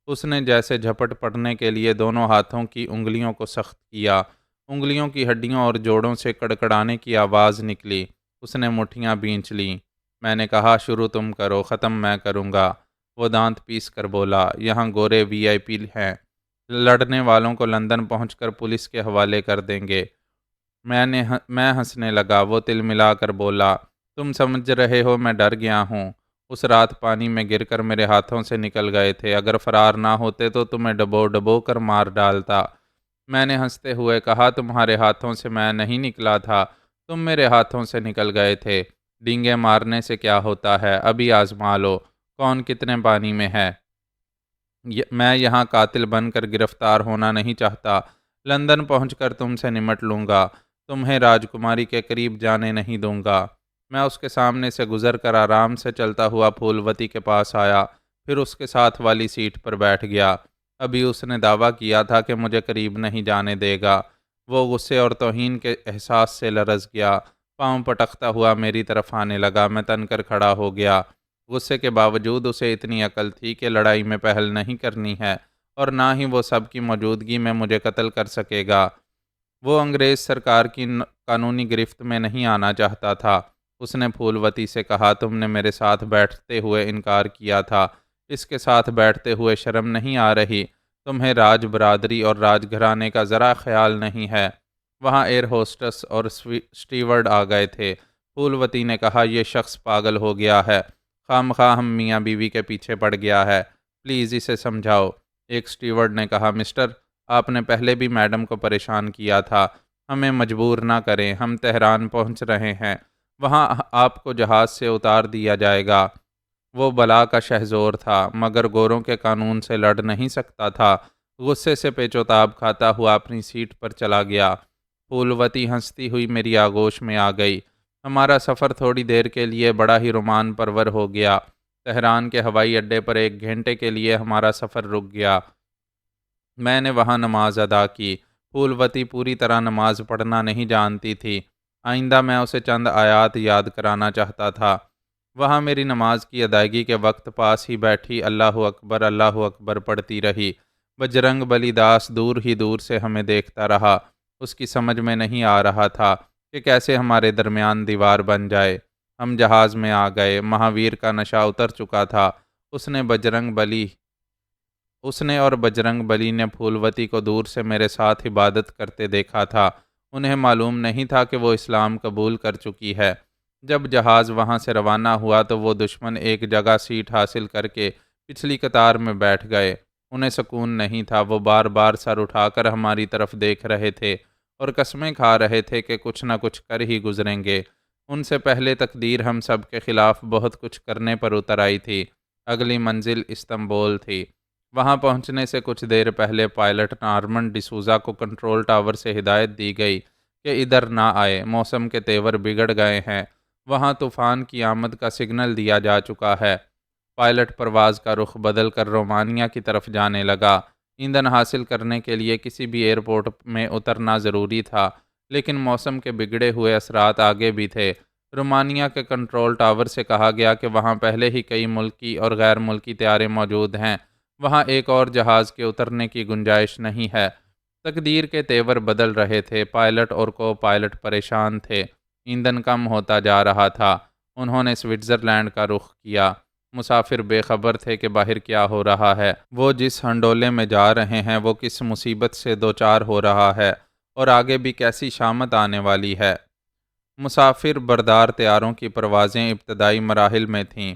اس نے جیسے جھپٹ پڑنے کے لیے دونوں ہاتھوں کی انگلیوں کو سخت کیا۔ انگلیوں کی ہڈیوں اور جوڑوں سے کڑکڑانے کی آواز نکلی۔ اس نے مٹھیاں بھینچ لیں۔ میں نے کہا، شروع تم کرو، ختم میں کروں گا۔ وہ دانت پیس کر بولا، یہاں گورے VIP ہیں، لڑنے والوں کو لندن پہنچ کر پولیس کے حوالے کر دیں گے۔ میں ہنسنے لگا۔ وہ تل ملا کر بولا، تم سمجھ رہے ہو میں ڈر گیا ہوں؟ اس رات پانی میں گر کر میرے ہاتھوں سے نکل گئے تھے، اگر فرار نہ ہوتے تو تمہیں ڈبو ڈبو کر مار ڈالتا۔ میں نے ہنستے ہوئے کہا، تمہارے ہاتھوں سے میں نہیں نکلا تھا، تم میرے ہاتھوں سے نکل گئے تھے۔ ڈینگے مارنے سے کیا ہوتا ہے، ابھی آزما لو، کون کتنے پانی میں ہے۔ میں یہاں قاتل بن کر گرفتار ہونا نہیں چاہتا۔ لندن پہنچ کر تم سے نمٹ لوں گا، تمہیں راجکماری کے قریب جانے نہیں دوں گا۔ میں اس کے سامنے سے گزر کر آرام سے چلتا ہوا پھولوتی کے پاس آیا، پھر اس کے ساتھ والی سیٹ پر بیٹھ گیا۔ ابھی اس نے دعویٰ کیا تھا کہ مجھے قریب نہیں جانے دے گا۔ وہ غصے اور توہین کے احساس سے لرز گیا، پاؤں پٹکتا ہوا میری طرف آنے لگا۔ میں تن کر کھڑا ہو گیا۔ غصے کے باوجود اسے اتنی عقل تھی کہ لڑائی میں پہل نہیں کرنی ہے، اور نہ ہی وہ سب کی موجودگی میں مجھے قتل کر سکے گا۔ وہ انگریز سرکار کی قانونی گرفت میں نہیں آنا چاہتا تھا۔ اس نے پھولوتی سے کہا، تم نے میرے ساتھ بیٹھتے ہوئے انکار کیا تھا، اس کے ساتھ بیٹھتے ہوئے شرم نہیں آ رہی؟ تمہیں راج برادری اور راج گھرانے کا ذرا خیال نہیں ہے؟ وہاں ایئر ہوسٹس اور سٹیورڈ آ گئے تھے۔ پھولوتی نے کہا، یہ شخص پاگل ہو گیا ہے، خواہ مخواہ ہم میاں بیوی کے پیچھے پڑ گیا ہے، پلیز اسے سمجھاؤ۔ ایک سٹیورڈ نے کہا، مسٹر، آپ نے پہلے بھی میڈم کو پریشان کیا تھا، ہمیں مجبور نہ کریں، ہم تہران پہنچ رہے ہیں، وہاں آپ کو جہاز سے اتار دیا جائے گا۔ وہ بلا کا شہزور تھا، مگر گوروں کے قانون سے لڑ نہیں سکتا تھا۔ غصے سے پیچ و تاب کھاتا ہوا اپنی سیٹ پر چلا گیا۔ پھولوتی ہنستی ہوئی میری آغوش میں آ گئی۔ ہمارا سفر تھوڑی دیر کے لیے بڑا ہی رومان پرور ہو گیا۔ تہران کے ہوائی اڈے پر 1 گھنٹے کے لیے ہمارا سفر رک گیا۔ میں نے وہاں نماز ادا کی۔ پھولوتی پوری طرح نماز پڑھنا نہیں جانتی تھی۔ آئندہ میں اسے چند آیات یاد کرانا چاہتا تھا۔ وہاں میری نماز کی ادائیگی کے وقت پاس ہی بیٹھی اللہ اکبر پڑھتی رہی۔ بجرنگ بلی داس دور ہی دور سے ہمیں دیکھتا رہا۔ اس کی سمجھ میں نہیں آ رہا تھا کہ کیسے ہمارے درمیان دیوار بن جائے۔ ہم جہاز میں آ گئے۔ مہاویر کا نشہ اتر چکا تھا۔ اس نے اور بجرنگ بلی نے پھولوتی کو دور سے میرے ساتھ عبادت کرتے دیکھا تھا۔ انہیں معلوم نہیں تھا کہ وہ اسلام قبول کر چکی ہے۔ جب جہاز وہاں سے روانہ ہوا تو وہ دشمن ایک جگہ سیٹ حاصل کر کے پچھلی قطار میں بیٹھ گئے۔ انہیں سکون نہیں تھا۔ وہ بار بار سر اٹھا کر ہماری طرف دیکھ رہے تھے اور قسمیں کھا رہے تھے کہ کچھ نہ کچھ کر ہی گزریں گے۔ ان سے پہلے تقدیر ہم سب کے خلاف بہت کچھ کرنے پر اتر آئی تھی۔ اگلی منزل استنبول تھی۔ وہاں پہنچنے سے کچھ دیر پہلے پائلٹ نارمن ڈسوزا کو کنٹرول ٹاور سے ہدایت دی گئی کہ ادھر نہ آئے، موسم کے تیور بگڑ گئے ہیں، وہاں طوفان کی آمد کا سگنل دیا جا چکا ہے۔ پائلٹ پرواز کا رخ بدل کر رومانیہ کی طرف جانے لگا۔ ایندھن حاصل کرنے کے لیے کسی بھی ایئرپورٹ میں اترنا ضروری تھا، لیکن موسم کے بگڑے ہوئے اثرات آگے بھی تھے۔ رومانیہ کے کنٹرول ٹاور سے کہا گیا کہ وہاں پہلے ہی کئی ملکی اور غیر ملکی طیارے موجود ہیں، وہاں ایک اور جہاز کے اترنے کی گنجائش نہیں ہے۔ تقدیر کے تیور بدل رہے تھے۔ پائلٹ اور کو پائلٹ پریشان تھے۔ ایندھن کم ہوتا جا رہا تھا۔ انہوں نے سوئٹزرلینڈ کا رخ کیا۔ مسافر بے خبر تھے کہ باہر کیا ہو رہا ہے، وہ جس ہنڈولے میں جا رہے ہیں وہ کس مصیبت سے دوچار ہو رہا ہے اور آگے بھی کیسی شامت آنے والی ہے۔ مسافر بردار طیاروں کی پروازیں ابتدائی مراحل میں تھیں۔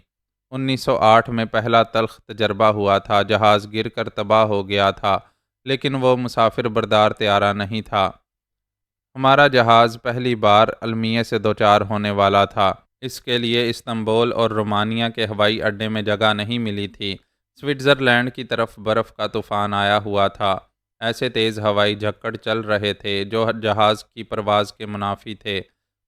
1908 میں پہلا تلخ تجربہ ہوا تھا، جہاز گر کر تباہ ہو گیا تھا، لیکن وہ مسافر بردار طیارہ نہیں تھا۔ ہمارا جہاز پہلی بار المیے سے دوچار ہونے والا تھا۔ اس کے لیے استنبول اور رومانیہ کے ہوائی اڈے میں جگہ نہیں ملی تھی۔ سوئٹزرلینڈ کی طرف برف کا طوفان آیا ہوا تھا۔ ایسے تیز ہوائی جھکڑ چل رہے تھے جو جہاز کی پرواز کے منافی تھے۔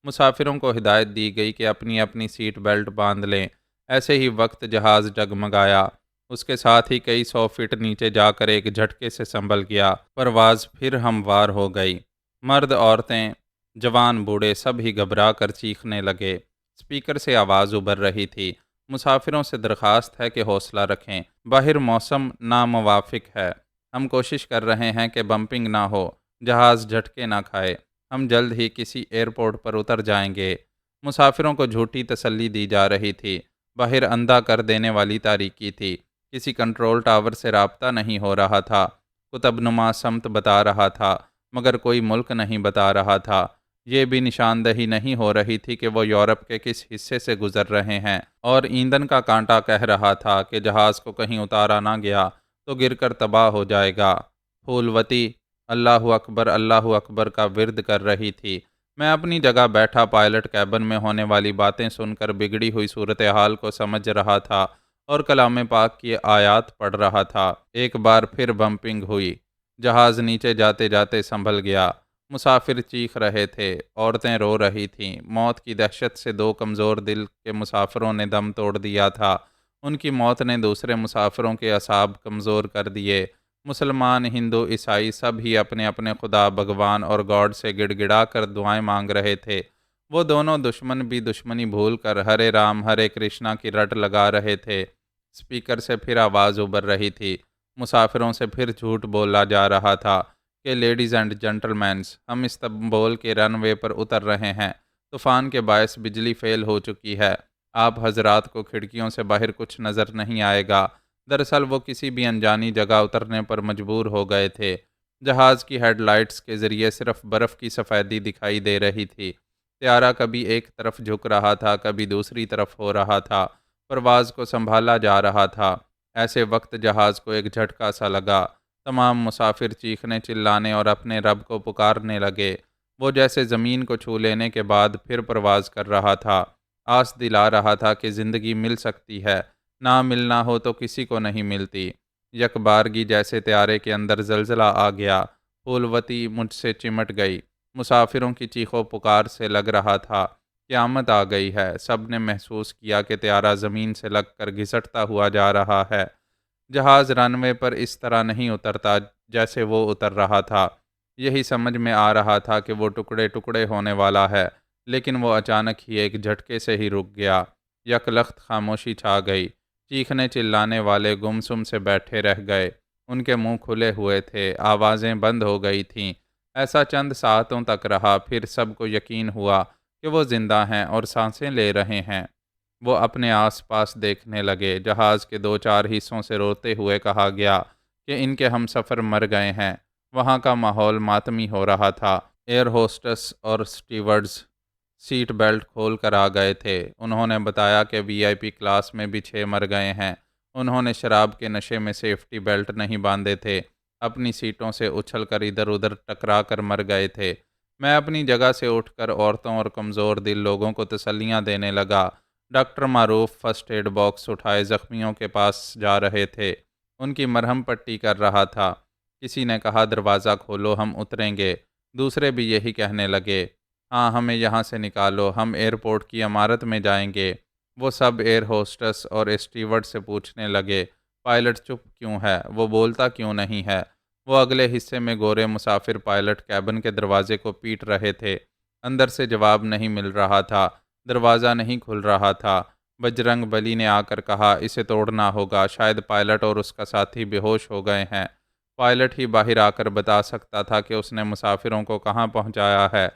مسافروں کو ہدایت دی گئی کہ اپنی اپنی سیٹ بیلٹ باندھ لیں۔ ایسے ہی وقت جہاز ڈگمگایا۔ اس کے ساتھ ہی کئی 100 فٹ نیچے جا کر ایک جھٹکے سے سنبھل گیا۔ پرواز پھر ہموار ہو گئی۔ مرد، عورتیں، جوان، بوڑھے سب ہی گھبرا کر چیخنے لگے۔ اسپیکر سے آواز ابھر رہی تھی، مسافروں سے درخواست ہے کہ حوصلہ رکھیں، باہر موسم ناموافق ہے، ہم کوشش کر رہے ہیں کہ بمپنگ نہ ہو، جہاز جھٹکے نہ کھائے، ہم جلد ہی کسی ایئرپورٹ پر اتر جائیں گے۔ مسافروں کو جھوٹی تسلی دی جا رہی تھی۔ باہر اندھا کر دینے والی تاریکی تھی۔ کسی کنٹرول ٹاور سے رابطہ نہیں ہو رہا تھا۔ قطب نما سمت بتا رہا تھا، مگر کوئی ملک نہیں بتا رہا تھا۔ یہ بھی نشاندہی نہیں ہو رہی تھی کہ وہ یورپ کے کس حصے سے گزر رہے ہیں، اور ایندھن کا کانٹا کہہ رہا تھا کہ جہاز کو کہیں اتارا نہ گیا تو گر کر تباہ ہو جائے گا۔ پھولوتی اللہ اکبر کا ورد کر رہی تھی۔ میں اپنی جگہ بیٹھا پائلٹ کیبن میں ہونے والی باتیں سن کر بگڑی ہوئی صورتحال کو سمجھ رہا تھا اور کلام پاک کی آیات پڑھ رہا تھا۔ ایک بار پھر بمپنگ ہوئی۔ جہاز نیچے جاتے جاتے سنبھل گیا۔ مسافر چیخ رہے تھے، عورتیں رو رہی تھیں۔ موت کی دہشت سے 2 کمزور دل کے مسافروں نے دم توڑ دیا تھا۔ ان کی موت نے دوسرے مسافروں کے اعصاب کمزور کر دیے۔ مسلمان، ہندو، عیسائی سب ہی اپنے اپنے خدا، بھگوان اور گاڈ سے گڑ گڑا کر دعائیں مانگ رہے تھے۔ وہ دونوں دشمن بھی دشمنی بھول کر ہرے رام ہرے کرشنا کی رٹ لگا رہے تھے۔ اسپیکر سے پھر آواز ابھر رہی تھی۔ مسافروں سے پھر جھوٹ بولا جا رہا تھا کہ لیڈیز اینڈ جنٹلمینز، ہم استنبول کے رن وے پر اتر رہے ہیں۔ طوفان کے باعث بجلی فیل ہو چکی ہے۔ آپ حضرات کو کھڑکیوں سے باہر کچھ نظر نہیں آئے گا۔ دراصل وہ کسی بھی انجانی جگہ اترنے پر مجبور ہو گئے تھے۔ جہاز کی ہیڈ لائٹس کے ذریعے صرف برف کی سفیدی دکھائی دے رہی تھی۔ طیارہ کبھی ایک طرف جھک رہا تھا، کبھی دوسری طرف ہو رہا تھا، پرواز کو سنبھالا جا رہا تھا۔ ایسے وقت جہاز کو ایک جھٹکا سا لگا۔ تمام مسافر چیخنے، چلانے اور اپنے رب کو پکارنے لگے۔ وہ جیسے زمین کو چھو لینے کے بعد پھر پرواز کر رہا تھا، آس دلا رہا تھا کہ زندگی مل سکتی ہے، نہ ملنا ہو تو کسی کو نہیں ملتی۔ یک بارگی جیسے طیارے کے اندر زلزلہ آ گیا، پھولوتی مجھ سے چمٹ گئی۔ مسافروں کی چیخو پکار سے لگ رہا تھا قیامت آ گئی ہے۔ سب نے محسوس کیا کہ طیارہ زمین سے لگ کر گھسٹتا ہوا جا رہا ہے۔ جہاز رن وے پر اس طرح نہیں اترتا جیسے وہ اتر رہا تھا۔ یہی سمجھ میں آ رہا تھا کہ وہ ٹکڑے ٹکڑے ہونے والا ہے، لیکن وہ اچانک ہی ایک جھٹکے سے ہی رک گیا۔ یک لخت خاموشی چھا گئی۔ چیخنے چلانے والے گمسم سے بیٹھے رہ گئے۔ ان کے منہ کھلے ہوئے تھے، آوازیں بند ہو گئی تھیں۔ ایسا چند ساعتوں تک رہا، پھر سب کو یقین ہوا کہ وہ زندہ ہیں اور سانسیں لے رہے ہیں۔ وہ اپنے آس پاس دیکھنے لگے۔ جہاز کے 2-4 حصوں سے روتے ہوئے کہا گیا کہ ان کے ہم سفر مر گئے ہیں۔ وہاں کا ماحول ماتمی ہو رہا تھا۔ ایئر ہوسٹس اور سٹیورڈز سیٹ بیلٹ کھول کر آ گئے تھے۔ انہوں نے بتایا کہ VIP کلاس میں بھی 6 مر گئے ہیں۔ انہوں نے شراب کے نشے میں سیفٹی بیلٹ نہیں باندھے تھے، اپنی سیٹوں سے اچھل کر ادھر ادھر ٹکرا کر مر گئے تھے۔ میں اپنی جگہ سے اٹھ کر عورتوں اور کمزور دل لوگوں کو تسلیاں دینے لگا۔ ڈاکٹر معروف فرسٹ ایڈ باکس اٹھائے زخمیوں کے پاس جا رہے تھے، ان کی مرہم پٹی کر رہا تھا۔ کسی نے کہا دروازہ کھولو، ہم اتریں گے۔ دوسرے بھی یہی کہنے لگے، ہاں ہمیں یہاں سے نکالو، ہم ایئرپورٹ کی عمارت میں جائیں گے۔ وہ سب ایئر ہوسٹس اور اسٹیورڈ سے پوچھنے لگے، پائلٹ چپ کیوں ہے؟ وہ بولتا کیوں نہیں ہے؟ وہ اگلے حصے میں گورے مسافر پائلٹ کیبن کے دروازے کو پیٹ رہے تھے۔ اندر سے جواب نہیں مل رہا تھا، دروازہ نہیں کھل رہا تھا۔ بجرنگ بلی نے آ کر کہا، اسے توڑنا ہوگا، شاید پائلٹ اور اس کا ساتھی بے ہوش ہو گئے ہیں۔ پائلٹ ہی باہر آ کر بتا سکتا تھا کہ اس نے مسافروں کو کہاں پہنچایا ہے۔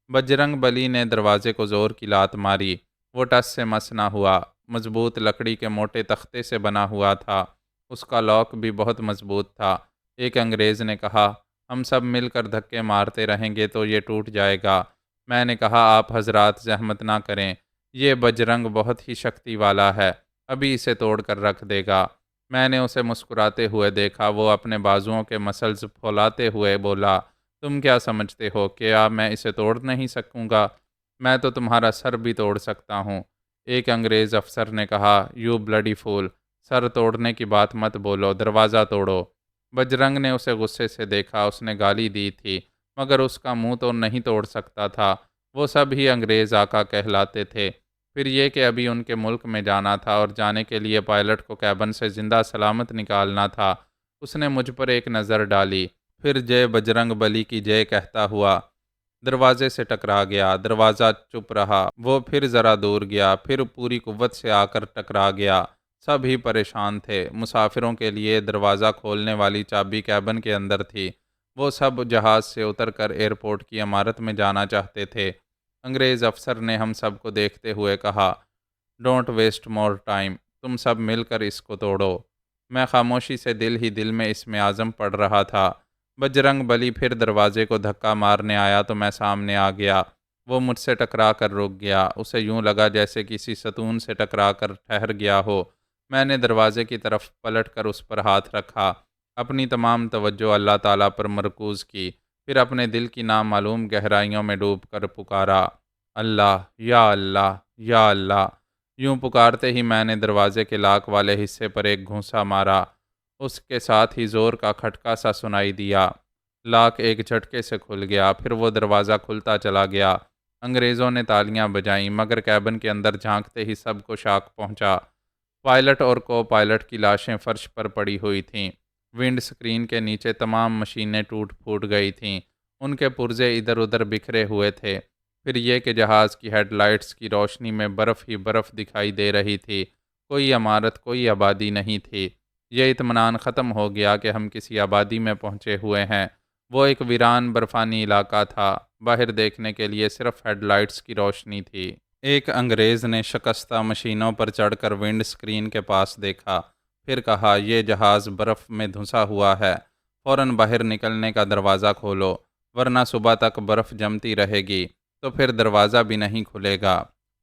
بجرنگ بلی نے دروازے کو زور کی لات ماری۔ وہ ٹس سے مس نہ ہوا۔ مضبوط لکڑی کے موٹے تختے سے بنا ہوا تھا، اس کا لاک بھی بہت مضبوط تھا۔ ایک انگریز نے کہا، ہم سب مل کر دھکے مارتے رہیں گے تو یہ ٹوٹ جائے گا۔ میں نے کہا، آپ حضرات زحمت نہ کریں، یہ بجرنگ بہت ہی شکتی والا ہے، ابھی اسے توڑ کر رکھ دے گا۔ میں نے اسے مسکراتے ہوئے دیکھا۔ وہ اپنے بازوؤں کے مسلز پھولاتے ہوئے بولا، تم کیا سمجھتے ہو کہ میں اسے توڑ نہیں سکوں گا؟ میں تو تمہارا سر بھی توڑ سکتا ہوں۔ ایک انگریز افسر نے کہا، یو بلڈی فول، سر توڑنے کی بات مت بولو، دروازہ توڑو۔ بجرنگ نے اسے غصے سے دیکھا۔ اس نے گالی دی تھی، مگر اس کا منہ تو نہیں توڑ سکتا تھا۔ وہ سب ہی انگریز آقا کہلاتے تھے۔ پھر یہ کہ ابھی ان کے ملک میں جانا تھا اور جانے کے لیے پائلٹ کو کیبن سے زندہ سلامت نکالنا تھا۔ اس نے مجھ پر ایک نظر ڈالی، پھر جے بجرنگ بلی کی جے کہتا ہوا دروازے سے ٹکرا گیا۔ دروازہ چپ رہا۔ وہ پھر ذرا دور گیا، پھر پوری قوت سے آ کر ٹکرا گیا۔ سب ہی پریشان تھے۔ مسافروں کے لیے دروازہ کھولنے والی چابی کیبن کے اندر تھی۔ وہ سب جہاز سے اتر کر ایئرپورٹ کی عمارت میں جانا چاہتے تھے۔ انگریز افسر نے ہم سب کو دیکھتے ہوئے کہا، ڈونٹ ویسٹ مور ٹائم، تم سب مل کر اس کو توڑو۔ میں خاموشی سے دل ہی دل میں اسم اعظم پڑھ رہا تھا۔ بجرنگ بلی پھر دروازے کو دھکا مارنے آیا تو میں سامنے آ گیا۔ وہ مجھ سے ٹکرا کر رک گیا۔ اسے یوں لگا جیسے کسی ستون سے ٹکرا کر ٹھہر گیا ہو۔ میں نے دروازے کی طرف پلٹ کر اس پر ہاتھ رکھا، اپنی تمام توجہ اللہ تعالیٰ پر مرکوز کی، پھر اپنے دل کی نامعلوم گہرائیوں میں ڈوب کر پکارا، اللہ، یا اللہ، یا اللہ۔ یوں پکارتے ہی میں نے دروازے کے لاک والے حصے پر ایک گھونسا مارا۔ اس کے ساتھ ہی زور کا کھٹکا سا سنائی دیا۔ لاک ایک جھٹکے سے کھل گیا، پھر وہ دروازہ کھلتا چلا گیا۔ انگریزوں نے تالیاں بجائیں، مگر کیبن کے اندر جھانکتے ہی سب کو شاک پہنچا۔ پائلٹ اور کو پائلٹ کی لاشیں فرش پر پڑی ہوئی تھیں۔ ونڈ سکرین کے نیچے تمام مشینیں ٹوٹ پھوٹ گئی تھیں، ان کے پرزے ادھر ادھر بکھرے ہوئے تھے۔ پھر یہ کہ جہاز کی ہیڈ لائٹس کی روشنی میں برف ہی برف دکھائی دے رہی تھی، کوئی عمارت، کوئی آبادی نہیں تھی۔ یہ اطمینان ختم ہو گیا کہ ہم کسی آبادی میں پہنچے ہوئے ہیں۔ وہ ایک ویران برفانی علاقہ تھا، باہر دیکھنے کے لیے صرف ہیڈ لائٹس کی روشنی تھی۔ ایک انگریز نے شکستہ مشینوں پر چڑھ کر ونڈ سکرین کے پاس دیکھا، پھر کہا، یہ جہاز برف میں دھنسا ہوا ہے، فوراً باہر نکلنے کا دروازہ کھولو، ورنہ صبح تک برف جمتی رہے گی تو پھر دروازہ بھی نہیں کھلے گا۔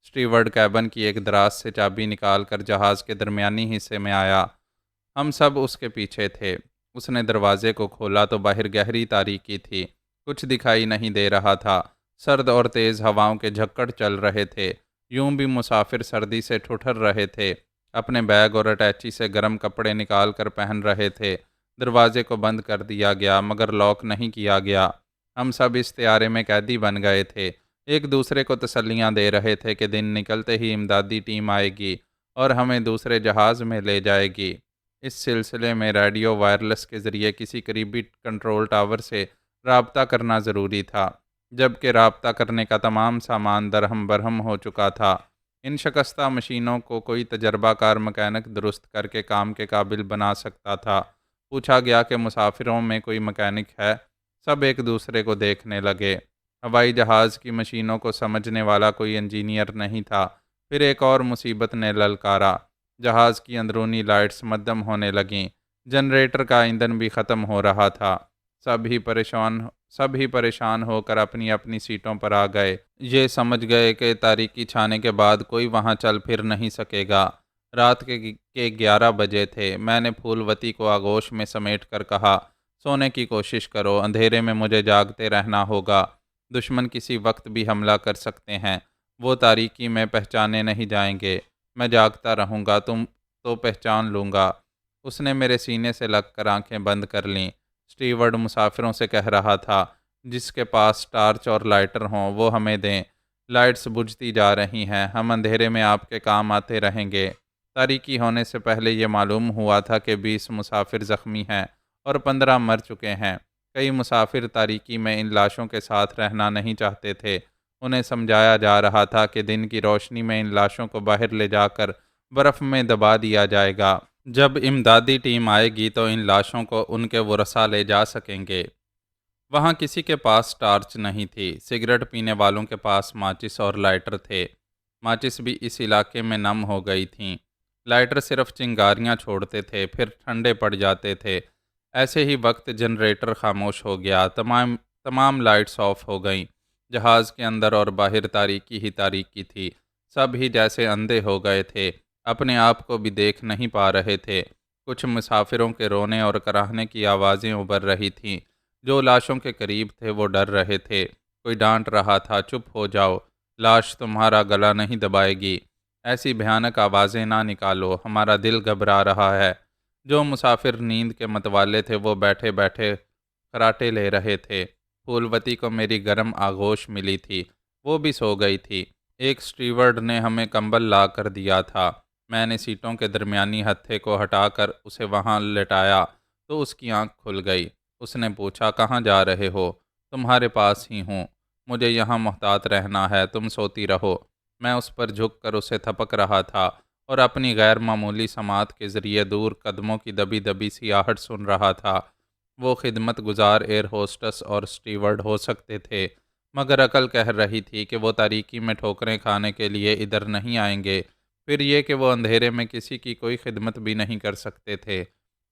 اسٹیورڈ کیبن کی ایک دراز سے چابی نکال کر جہاز کے درمیانی حصے میں آیا۔ ہم سب اس کے پیچھے تھے۔ اس نے دروازے کو کھولا تو باہر گہری تاریکی تھی، کچھ دکھائی نہیں دے رہا تھا۔ سرد اور تیز ہواؤں کے جھکڑ چل رہے تھے، یوں بھی مسافر سردی سے ٹھٹر رہے تھے، اپنے بیگ اور اٹیچی سے گرم کپڑے نکال کر پہن رہے تھے۔ دروازے کو بند کر دیا گیا مگر لاک نہیں کیا گیا۔ ہم سب اس طیارے میں قیدی بن گئے تھے، ایک دوسرے کو تسلیاں دے رہے تھے کہ دن نکلتے ہی امدادی ٹیم آئے گی اور ہمیں دوسرے جہاز میں لے جائے گی۔ اس سلسلے میں ریڈیو وائرلیس کے ذریعے کسی قریبی کنٹرول ٹاور سے رابطہ کرنا ضروری تھا، جبکہ رابطہ کرنے کا تمام سامان درہم برہم ہو چکا تھا۔ ان شکستہ مشینوں کو کوئی تجربہ کار مکینک درست کر کے کام کے قابل بنا سکتا تھا۔ پوچھا گیا کہ مسافروں میں کوئی مکینک ہے؟ سب ایک دوسرے کو دیکھنے لگے۔ ہوائی جہاز کی مشینوں کو سمجھنے والا کوئی انجینئر نہیں تھا۔ پھر ایک اور مصیبت نے للکارا۔ جہاز کی اندرونی لائٹس مدھم ہونے لگیں، جنریٹر کا ایندھن بھی ختم ہو رہا تھا۔ سب ہی پریشان ہو کر اپنی اپنی سیٹوں پر آ گئے۔ یہ سمجھ گئے کہ تاریکی چھانے کے بعد کوئی وہاں چل پھر نہیں سکے گا۔ رات کے 11 بجے تھے۔ میں نے پھولوتی کو آغوش میں سمیٹ کر کہا، سونے کی کوشش کرو، اندھیرے میں مجھے جاگتے رہنا ہوگا۔ دشمن کسی وقت بھی حملہ کر سکتے ہیں، وہ تاریکی میں پہچانے نہیں جائیں گے۔ میں جاگتا رہوں گا، تم تو پہچان لوں گا۔ اس نے میرے سینے سے لگ کر آنکھیں بند کر لیں۔ اسٹیورڈ مسافروں سے کہہ رہا تھا، جس کے پاس ٹارچ اور لائٹر ہوں وہ ہمیں دیں۔ لائٹس بجھتی جا رہی ہیں، ہم اندھیرے میں آپ کے کام آتے رہیں گے۔ تاریکی ہونے سے پہلے یہ معلوم ہوا تھا کہ 20 مسافر زخمی ہیں اور 15 مر چکے ہیں۔ کئی مسافر تاریکی میں ان لاشوں کے ساتھ رہنا نہیں چاہتے تھے۔ انہیں سمجھایا جا رہا تھا کہ دن کی روشنی میں ان لاشوں کو باہر لے جا کر برف میں دبا دیا جائے گا۔ جب امدادی ٹیم آئے گی تو ان لاشوں کو ان کے ورثاء لے جا سکیں گے۔ وہاں کسی کے پاس ٹارچ نہیں تھی۔ سگریٹ پینے والوں کے پاس ماچس اور لائٹر تھے۔ ماچس بھی اس علاقے میں نم ہو گئی تھیں۔ لائٹر صرف چنگاریاں چھوڑتے تھے، پھر ٹھنڈے پڑ جاتے تھے۔ ایسے ہی وقت جنریٹر خاموش ہو گیا، تمام لائٹس آف ہو گئیں۔ جہاز کے اندر اور باہر تاریکی ہی تاریکی تھی۔ سب ہی جیسے اندھے ہو گئے تھے، اپنے آپ کو بھی دیکھ نہیں پا رہے تھے۔ کچھ مسافروں کے رونے اور کراہنے کی آوازیں ابھر رہی تھیں۔ جو لاشوں کے قریب تھے وہ ڈر رہے تھے۔ کوئی ڈانٹ رہا تھا، چپ ہو جاؤ، لاش تمہارا گلا نہیں دبائے گی، ایسی بھیانک آوازیں نہ نکالو، ہمارا دل گھبرا رہا ہے۔ جو مسافر نیند کے متوالے تھے وہ بیٹھے بیٹھے خراٹے لے رہے تھے۔ پھولوتی کو میری گرم آغوش ملی تھی، وہ بھی سو گئی تھی۔ ایک اسٹیورڈ نے ہمیں کمبل لا کر دیا تھا۔ میں نے سیٹوں کے درمیانی ہتھے کو ہٹا کر اسے وہاں لٹایا تو اس کی آنکھ کھل گئی۔ اس نے پوچھا، کہاں جا رہے ہو؟ تمہارے پاس ہی ہوں، مجھے یہاں محتاط رہنا ہے، تم سوتی رہو۔ میں اس پر جھک کر اسے تھپک رہا تھا اور اپنی غیر معمولی سماعت کے ذریعے دور قدموں کی دبی دبی سی آہٹ سن رہا تھا۔ وہ خدمت گزار ایئر ہوسٹس اور اسٹیورڈ ہو سکتے تھے، مگر عقل کہہ رہی تھی کہ وہ تاریکی میں ٹھوکریں کھانے کے لیے ادھر نہیں آئیں گے۔ پھر یہ کہ وہ اندھیرے میں کسی کی کوئی خدمت بھی نہیں کر سکتے تھے۔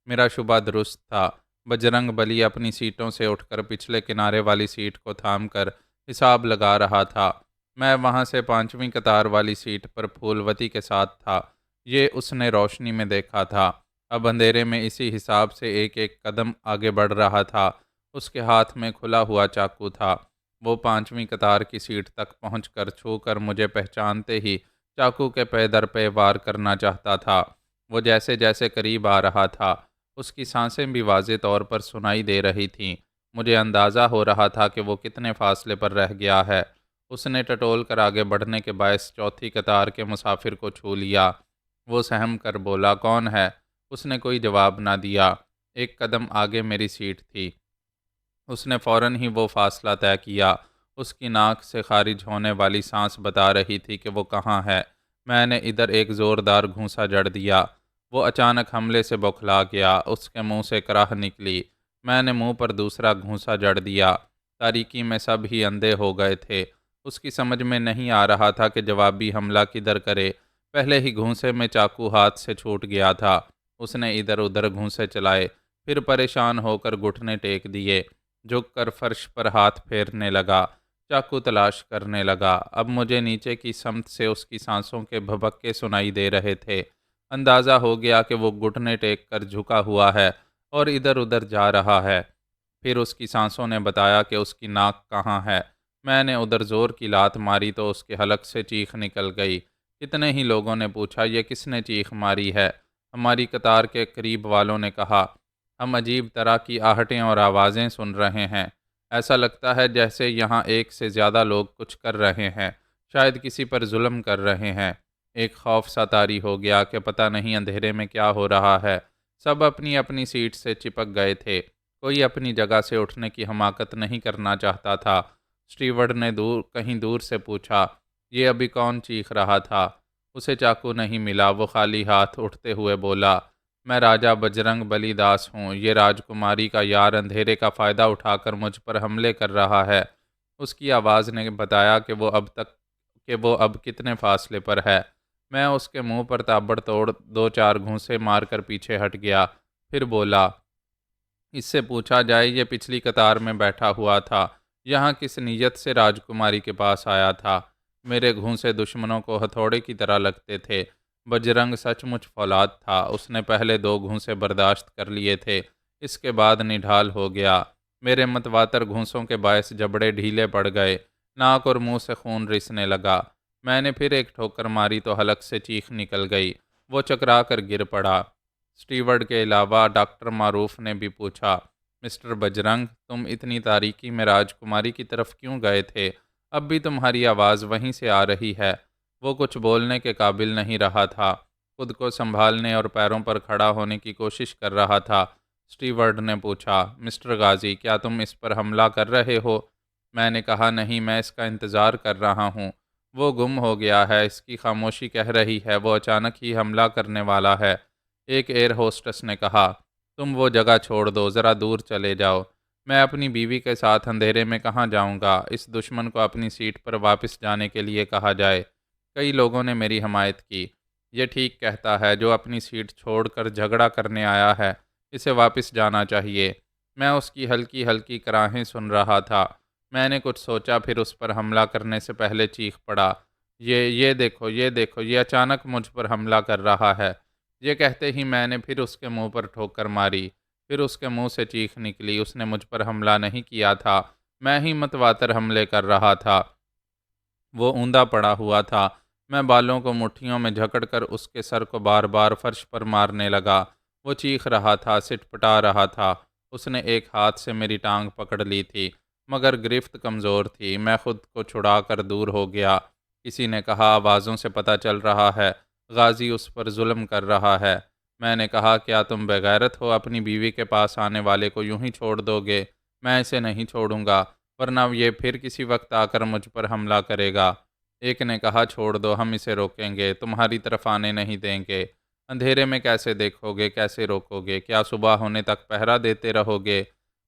میرا شبہ درست تھا۔ بجرنگ بلی اپنی سیٹوں سے اٹھ کر پچھلے کنارے والی سیٹ کو تھام کر حساب لگا رہا تھا۔ میں وہاں سے 5ویں قطار والی سیٹ پر پھولوتی کے ساتھ تھا۔ یہ اس نے روشنی میں دیکھا تھا۔ اب اندھیرے میں اسی حساب سے ایک ایک قدم آگے بڑھ رہا تھا۔ اس کے ہاتھ میں کھلا ہوا چاقو تھا۔ وہ 5ویں قطار کی سیٹ تک پہنچ کر چھو کر مجھے پہچانتے ہی چاقو کے پے در پے وار کرنا چاہتا تھا۔ وہ جیسے جیسے قریب آ رہا تھا، اس کی سانسیں بھی واضح طور پر سنائی دے رہی تھیں۔ مجھے اندازہ ہو رہا تھا کہ وہ کتنے فاصلے پر رہ گیا ہے۔ اس نے ٹٹول کر آگے بڑھنے کے باعث 4تھی قطار کے مسافر کو چھو لیا۔ وہ سہم کر بولا، کون ہے؟ اس نے کوئی جواب نہ دیا۔ ایک قدم آگے میری سیٹ تھی۔ اس نے فوراً ہی وہ فاصلہ طے کیا۔ اس کی ناک سے خارج ہونے والی سانس بتا رہی تھی کہ وہ کہاں ہے۔ میں نے ادھر ایک زوردار گھونسا جڑ دیا۔ وہ اچانک حملے سے بوکھلا گیا، اس کے منہ سے کراہ نکلی۔ میں نے منہ پر دوسرا گھونسا جڑ دیا۔ تاریکی میں سب ہی اندھے ہو گئے تھے۔ اس کی سمجھ میں نہیں آ رہا تھا کہ جوابی حملہ کدھر کرے۔ پہلے ہی گھونسے میں چاقو ہاتھ سے چھوٹ گیا تھا۔ اس نے ادھر ادھر گھونسے چلائے، پھر پریشان ہو کر گھٹنے ٹیک دیے، جھک کر فرش پر ہاتھ پھیرنے لگا، چاقو تلاش کرنے لگا۔ اب مجھے نیچے کی سمت سے اس کی سانسوں کے بھبکے سنائی دے رہے تھے۔ اندازہ ہو گیا کہ وہ گھٹنے ٹیک کر جھکا ہوا ہے اور ادھر ادھر جا رہا ہے۔ پھر اس کی سانسوں نے بتایا کہ اس کی ناک کہاں ہے۔ میں نے ادھر زور کی لات ماری تو اس کے حلق سے چیخ نکل گئی۔ کتنے ہی لوگوں نے پوچھا یہ کس نے چیخ ماری ہے؟ ہماری قطار کے قریب والوں نے کہا ہم عجیب طرح کی آہٹیں اور آوازیں سن رہے ہیں، ایسا لگتا ہے جیسے یہاں ایک سے زیادہ لوگ کچھ کر رہے ہیں، شاید کسی پر ظلم کر رہے ہیں۔ ایک خوف سا طاری ہو گیا کہ پتہ نہیں اندھیرے میں کیا ہو رہا ہے۔ سب اپنی اپنی سیٹ سے چپک گئے تھے، کوئی اپنی جگہ سے اٹھنے کی حماقت نہیں کرنا چاہتا تھا۔ اسٹیورڈ نے کہیں دور سے پوچھا یہ ابھی کون چیخ رہا تھا؟ اسے چاقو نہیں ملا، وہ خالی ہاتھ اٹھتے ہوئے بولا میں راجا بجرنگ بلی داس ہوں، یہ راجکماری کا یار اندھیرے کا فائدہ اٹھا کر مجھ پر حملے کر رہا ہے۔ اس کی آواز نے بتایا کہ وہ اب کتنے فاصلے پر ہے۔ میں اس کے منہ پر تابڑ توڑ 2-4 گھونسے مار کر پیچھے ہٹ گیا، پھر بولا اس سے پوچھا جائے یہ پچھلی قطار میں بیٹھا ہوا تھا، یہاں کس نیت سے راجکماری کے پاس آیا تھا؟ میرے گھونسے دشمنوں کو ہتھوڑے کی طرح لگتے تھے۔ بجرنگ سچ مچ فولاد تھا، اس نے پہلے 2 گھونسے برداشت کر لیے تھے، اس کے بعد نڈھال ہو گیا۔ میرے متواتر گھونسوں کے باعث جبڑے ڈھیلے پڑ گئے، ناک اور منہ سے خون رسنے لگا۔ میں نے پھر ایک ٹھوکر ماری تو حلق سے چیخ نکل گئی، وہ چکرا کر گر پڑا۔ اسٹیورڈ کے علاوہ ڈاکٹر معروف نے بھی پوچھا مسٹر بجرنگ تم اتنی تاریکی میں راجکماری کی طرف کیوں گئے تھے؟ اب بھی تمہاری آواز وہیں سے آ رہی ہے۔ وہ کچھ بولنے کے قابل نہیں رہا تھا، خود کو سنبھالنے اور پیروں پر کھڑا ہونے کی کوشش کر رہا تھا۔ اسٹیورڈ نے پوچھا مسٹر غازی کیا تم اس پر حملہ کر رہے ہو؟ میں نے کہا نہیں، میں اس کا انتظار کر رہا ہوں۔ وہ گم ہو گیا ہے، اس کی خاموشی کہہ رہی ہے وہ اچانک ہی حملہ کرنے والا ہے۔ ایک ایئر ہوسٹس نے کہا تم وہ جگہ چھوڑ دو، ذرا دور چلے جاؤ۔ میں اپنی بیوی کے ساتھ اندھیرے میں کہاں جاؤں گا؟ اس دشمن کو اپنی سیٹ پر واپس جانے کے لیے کہا جائے۔ کئی لوگوں نے میری حمایت کی۔ یہ ٹھیک کہتا ہے، جو اپنی سیٹ چھوڑ کر جھگڑا کرنے آیا ہے اسے واپس جانا چاہیے۔ میں اس کی ہلکی ہلکی کراہیں سن رہا تھا۔ میں نے کچھ سوچا، پھر اس پر حملہ کرنے سے پہلے چیخ پڑا یہ دیکھو یہ دیکھو، یہ اچانک مجھ پر حملہ کر رہا ہے۔ یہ کہتے ہی میں نے پھر اس کے منہ پر ٹھوکر ماری، پھر اس کے منہ سے چیخ نکلی اس نے مجھ پر حملہ نہیں کیا تھا، میں ہی متواتر حملے کر رہا تھا۔ وہ اوندا پڑا ہوا تھا۔ میں بالوں کو مٹھیوں میں جھکڑ کر اس کے سر کو بار بار فرش پر مارنے لگا۔ وہ چیخ رہا تھا، سٹ پٹا رہا تھا۔ اس نے ایک ہاتھ سے میری ٹانگ پکڑ لی تھی، مگر گرفت کمزور تھی۔ میں خود کو چھڑا کر دور ہو گیا۔ کسی نے کہا آوازوں سے پتہ چل رہا ہے غازی اس پر ظلم کر رہا ہے۔ میں نے کہا کیا تم بغیرت ہو؟ اپنی بیوی کے پاس آنے والے کو یوں ہی چھوڑ دو گے؟ میں اسے نہیں چھوڑوں گا، ورنہ یہ پھر کسی وقت آ کر مجھ پر حملہ کرے گا۔ ایک نے کہا چھوڑ دو، ہم اسے روکیں گے، تمہاری طرف آنے نہیں دیں گے۔ اندھیرے میں کیسے دیکھو گے، کیسے روکو گے؟ کیا صبح ہونے تک پہرا دیتے رہو گے؟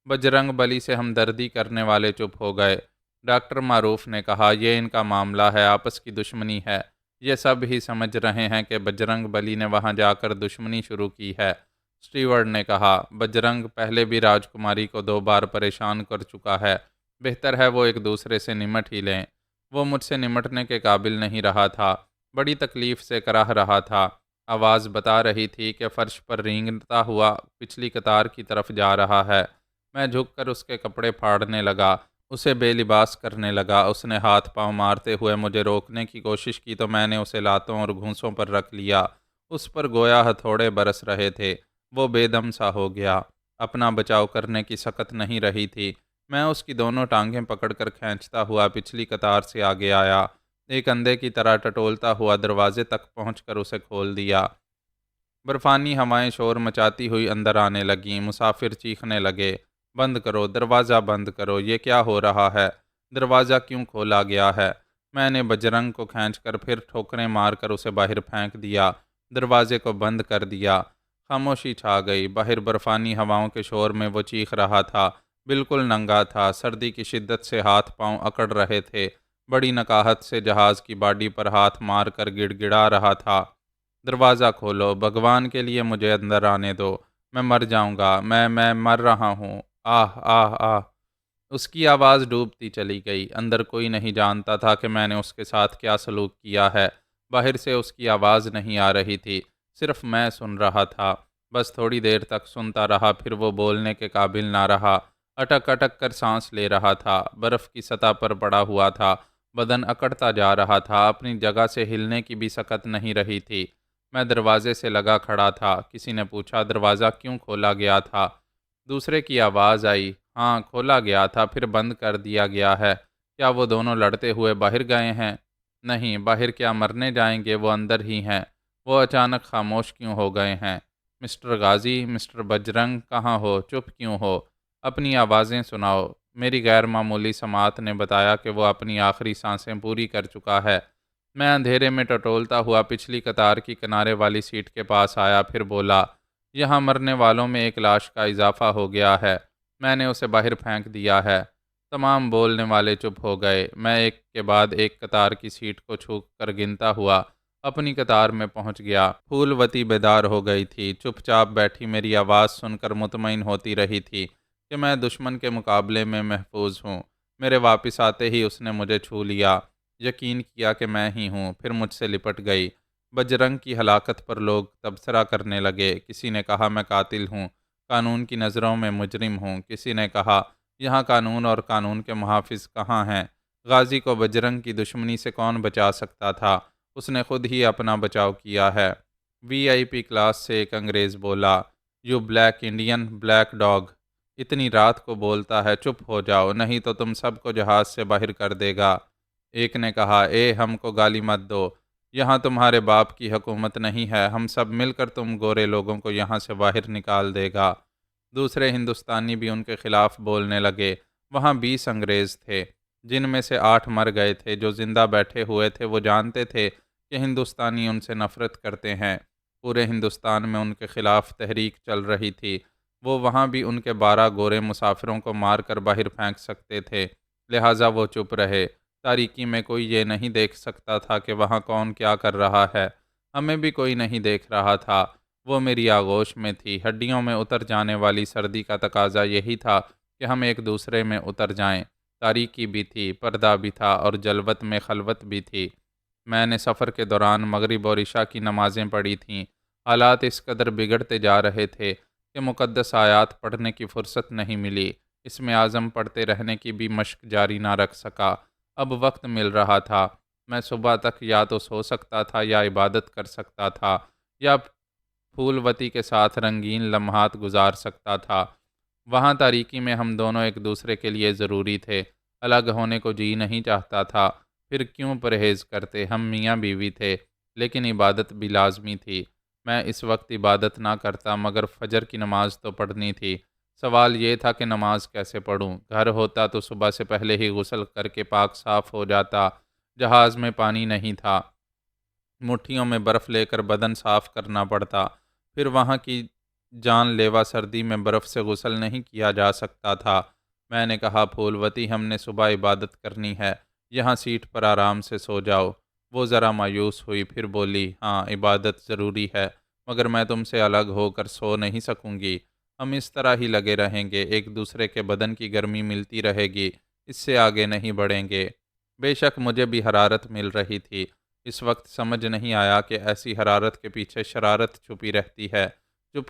بجرنگ بلی سے ہمدردی کرنے والے چپ ہو گئے۔ ڈاکٹر معروف نے کہا یہ ان کا معاملہ ہے، آپس کی دشمنی ہے۔ یہ سب ہی سمجھ رہے ہیں کہ بجرنگ بلی نے وہاں جا کر دشمنی شروع کی ہے۔ اسٹیورڈ نے کہا بجرنگ پہلے بھی راجکماری کو 2 بار پریشان کر چکا ہے، بہتر ہے وہ ایک دوسرے سے نمٹ ہی لیں۔ وہ مجھ سے نمٹنے کے قابل نہیں رہا تھا، بڑی تکلیف سے کراہ رہا تھا۔ آواز بتا رہی تھی کہ فرش پر رینگتا ہوا پچھلی قطار کی طرف جا رہا ہے۔ میں جھک کر اس کے کپڑے پھاڑنے لگا، اسے بے لباس کرنے لگا۔ اس نے ہاتھ پاؤں مارتے ہوئے مجھے روکنے کی کوشش کی تو میں نے اسے لاتوں اور گھونسوں پر رکھ لیا۔ اس پر گویا ہتھوڑے برس رہے تھے۔ وہ بے دم سا ہو گیا، اپنا بچاؤ کرنے کی سکت نہیں رہی تھی۔ میں اس کی دونوں ٹانگیں پکڑ کر کھینچتا ہوا پچھلی قطار سے آگے آیا، ایک اندھے کی طرح ٹٹولتا ہوا دروازے تک پہنچ کر اسے کھول دیا۔ برفانی ہوائیں شور مچاتی ہوئی اندر آنے لگیں، مسافر چیخنے لگے بند کرو، دروازہ بند کرو، یہ کیا ہو رہا ہے؟ دروازہ کیوں کھولا گیا ہے؟ میں نے بجرنگ کو کھینچ کر پھر ٹھوکریں مار کر اسے باہر پھینک دیا، دروازے کو بند کر دیا۔ خاموشی چھا گئی۔ باہر برفانی ہواؤں کے شور میں وہ چیخ رہا تھا، بالکل ننگا تھا، سردی کی شدت سے ہاتھ پاؤں اکڑ رہے تھے، بڑی نکاہت سے جہاز کی باڈی پر ہاتھ مار کر گڑ گڑا رہا تھا۔ دروازہ کھولو، بھگوان کے لیے مجھے اندر آنے دو۔ میں مر جاؤں گا، میں مر رہا ہوں، آہ آہ آہ۔ اس کی آواز ڈوبتی چلی گئی۔ اندر کوئی نہیں جانتا تھا کہ میں نے اس کے ساتھ کیا سلوک کیا ہے۔ باہر سے اس کی آواز نہیں آ رہی تھی، صرف میں سن رہا تھا۔ بس تھوڑی دیر تک سنتا رہا، پھر وہ بولنے کے قابل نہ رہا۔ اٹک اٹک کر سانس لے رہا تھا، برف کی سطح پر پڑا ہوا تھا، بدن اکڑتا جا رہا تھا، اپنی جگہ سے ہلنے کی بھی سکت نہیں رہی تھی۔ میں دروازے سے لگا کھڑا تھا۔ کسی نے پوچھا، دروازہ کیوں کھولا گیا تھا؟ دوسرے کی آواز آئی، ہاں کھولا گیا تھا، پھر بند کر دیا گیا ہے۔ کیا وہ دونوں لڑتے ہوئے باہر گئے ہیں؟ نہیں، باہر کیا مرنے جائیں گے، وہ اندر ہی ہیں۔ وہ اچانک خاموش کیوں ہو گئے ہیں؟ مسٹر غازی، مسٹر بجرنگ، کہاں ہو؟ چپ کیوں ہو؟ اپنی آوازیں سناؤ۔ میری غیر معمولی سماعت نے بتایا کہ وہ اپنی آخری سانسیں پوری کر چکا ہے۔ میں اندھیرے میں ٹٹولتا ہوا پچھلی قطار کی کنارے والی سیٹ کے پاس آیا، پھر بولا، یہاں مرنے والوں میں ایک لاش کا اضافہ ہو گیا ہے۔ میں نے اسے باہر پھینک دیا ہے۔ تمام بولنے والے چپ ہو گئے۔ میں ایک کے بعد ایک قطار کی سیٹ کو چھو کر گنتا ہوا اپنی قطار میں پہنچ گیا۔ پھول وتی بیدار ہو گئی تھی، چپ چاپ بیٹھی میری آواز سن کر مطمئن ہوتی رہی تھی کہ میں دشمن کے مقابلے میں محفوظ ہوں۔ میرے واپس آتے ہی اس نے مجھے چھو لیا، یقین کیا کہ میں ہی ہوں، پھر مجھ سے لپٹ گئی۔ بجرنگ کی ہلاکت پر لوگ تبصرہ کرنے لگے۔ کسی نے کہا میں قاتل ہوں، قانون کی نظروں میں مجرم ہوں۔ کسی نے کہا یہاں قانون اور قانون کے محافظ کہاں ہیں؟ غازی کو بجرنگ کی دشمنی سے کون بچا سکتا تھا؟ اس نے خود ہی اپنا بچاؤ کیا ہے۔ وی آئی پی کلاس سے ایک انگریز بولا، you black Indian, black dog, اتنی رات کو بولتا ہے، چپ ہو جاؤ نہیں تو تم سب کو جہاز سے باہر کر دے گا۔ ایک نے کہا، ہم کو گالی مت دو، یہاں تمہارے باپ کی حکومت نہیں ہے، ہم سب مل کر تم گورے لوگوں کو یہاں سے باہر نکال دے گا۔ دوسرے ہندوستانی بھی ان کے خلاف بولنے لگے۔ وہاں 20 انگریز تھے، جن میں سے 8 مر گئے تھے۔ جو زندہ بیٹھے ہوئے تھے وہ جانتے تھے کہ ہندوستانی ان سے نفرت کرتے ہیں۔ پورے ہندوستان میں ان کے خلاف تحریک چل رہی تھی۔ وہ وہاں بھی ان کے 12 گورے مسافروں کو مار کر باہر پھینک سکتے تھے، لہٰذا وہ چپ رہے۔ تاریکی میں کوئی یہ نہیں دیکھ سکتا تھا کہ وہاں کون کیا کر رہا ہے۔ ہمیں بھی کوئی نہیں دیکھ رہا تھا۔ وہ میری آغوش میں تھی۔ ہڈیوں میں اتر جانے والی سردی کا تقاضا یہی تھا کہ ہم ایک دوسرے میں اتر جائیں۔ تاریکی بھی تھی، پردہ بھی تھا، اور جلوت میں خلوت بھی تھی۔ میں نے سفر کے دوران مغرب اور عشاء کی نمازیں پڑھی تھیں۔ حالات اس قدر بگڑتے جا رہے تھے کہ مقدس آیات پڑھنے کی فرصت نہیں ملی۔ اسم اعظم پڑھتے رہنے کی بھی مشق جاری نہ رکھ سکا۔ اب وقت مل رہا تھا۔ میں صبح تک یا تو سو سکتا تھا یا عبادت کر سکتا تھا، یا پھول وتی کے ساتھ رنگین لمحات گزار سکتا تھا۔ وہاں تاریکی میں ہم دونوں ایک دوسرے کے لیے ضروری تھے۔ الگ ہونے کو جی نہیں چاہتا تھا، پھر کیوں پرہیز کرتے؟ ہم میاں بیوی تھے، لیکن عبادت بھی لازمی تھی۔ میں اس وقت عبادت نہ کرتا، مگر فجر کی نماز تو پڑھنی تھی۔ سوال یہ تھا کہ نماز کیسے پڑھوں؟ گھر ہوتا تو صبح سے پہلے ہی غسل کر کے پاک صاف ہو جاتا۔ جہاز میں پانی نہیں تھا، مٹھیوں میں برف لے کر بدن صاف کرنا پڑتا۔ پھر وہاں کی جان لیوا سردی میں برف سے غسل نہیں کیا جا سکتا تھا۔ میں نے کہا، پھولوتی، ہم نے صبح عبادت کرنی ہے، یہاں سیٹ پر آرام سے سو جاؤ۔ وہ ذرا مایوس ہوئی، پھر بولی، ہاں عبادت ضروری ہے، مگر میں تم سے الگ ہو کر سو نہیں سکوں گی۔ ہم اس طرح ہی لگے رہیں گے، ایک دوسرے کے بدن کی گرمی ملتی رہے گی، اس سے آگے نہیں بڑھیں گے۔ بے شک مجھے بھی حرارت مل رہی تھی۔ اس وقت سمجھ نہیں آیا کہ ایسی حرارت کے پیچھے شرارت چھپی رہتی ہے،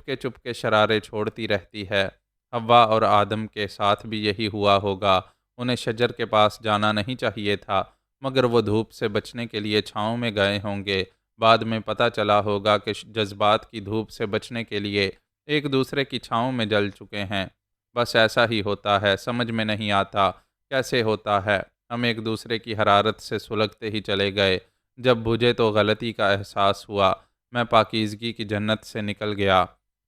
چپ کے شرارے چھوڑتی رہتی ہے۔ حوا اور آدم کے ساتھ بھی یہی ہوا ہوگا۔ انہیں شجر کے پاس جانا نہیں چاہیے تھا، مگر وہ دھوپ سے بچنے کے لیے چھاؤں میں گئے ہوں گے۔ بعد میں پتہ چلا ہوگا کہ جذبات کی دھوپ سے بچنے کے لیے ایک دوسرے کی چھاؤں میں جل چکے ہیں۔ بس ایسا ہی ہوتا ہے، سمجھ میں نہیں آتا کیسے ہوتا ہے۔ ہم ایک دوسرے کی حرارت سے سلگتے ہی چلے گئے۔ جب بجھے تو غلطی کا احساس ہوا۔ میں پاکیزگی کی جنت سے نکل گیا۔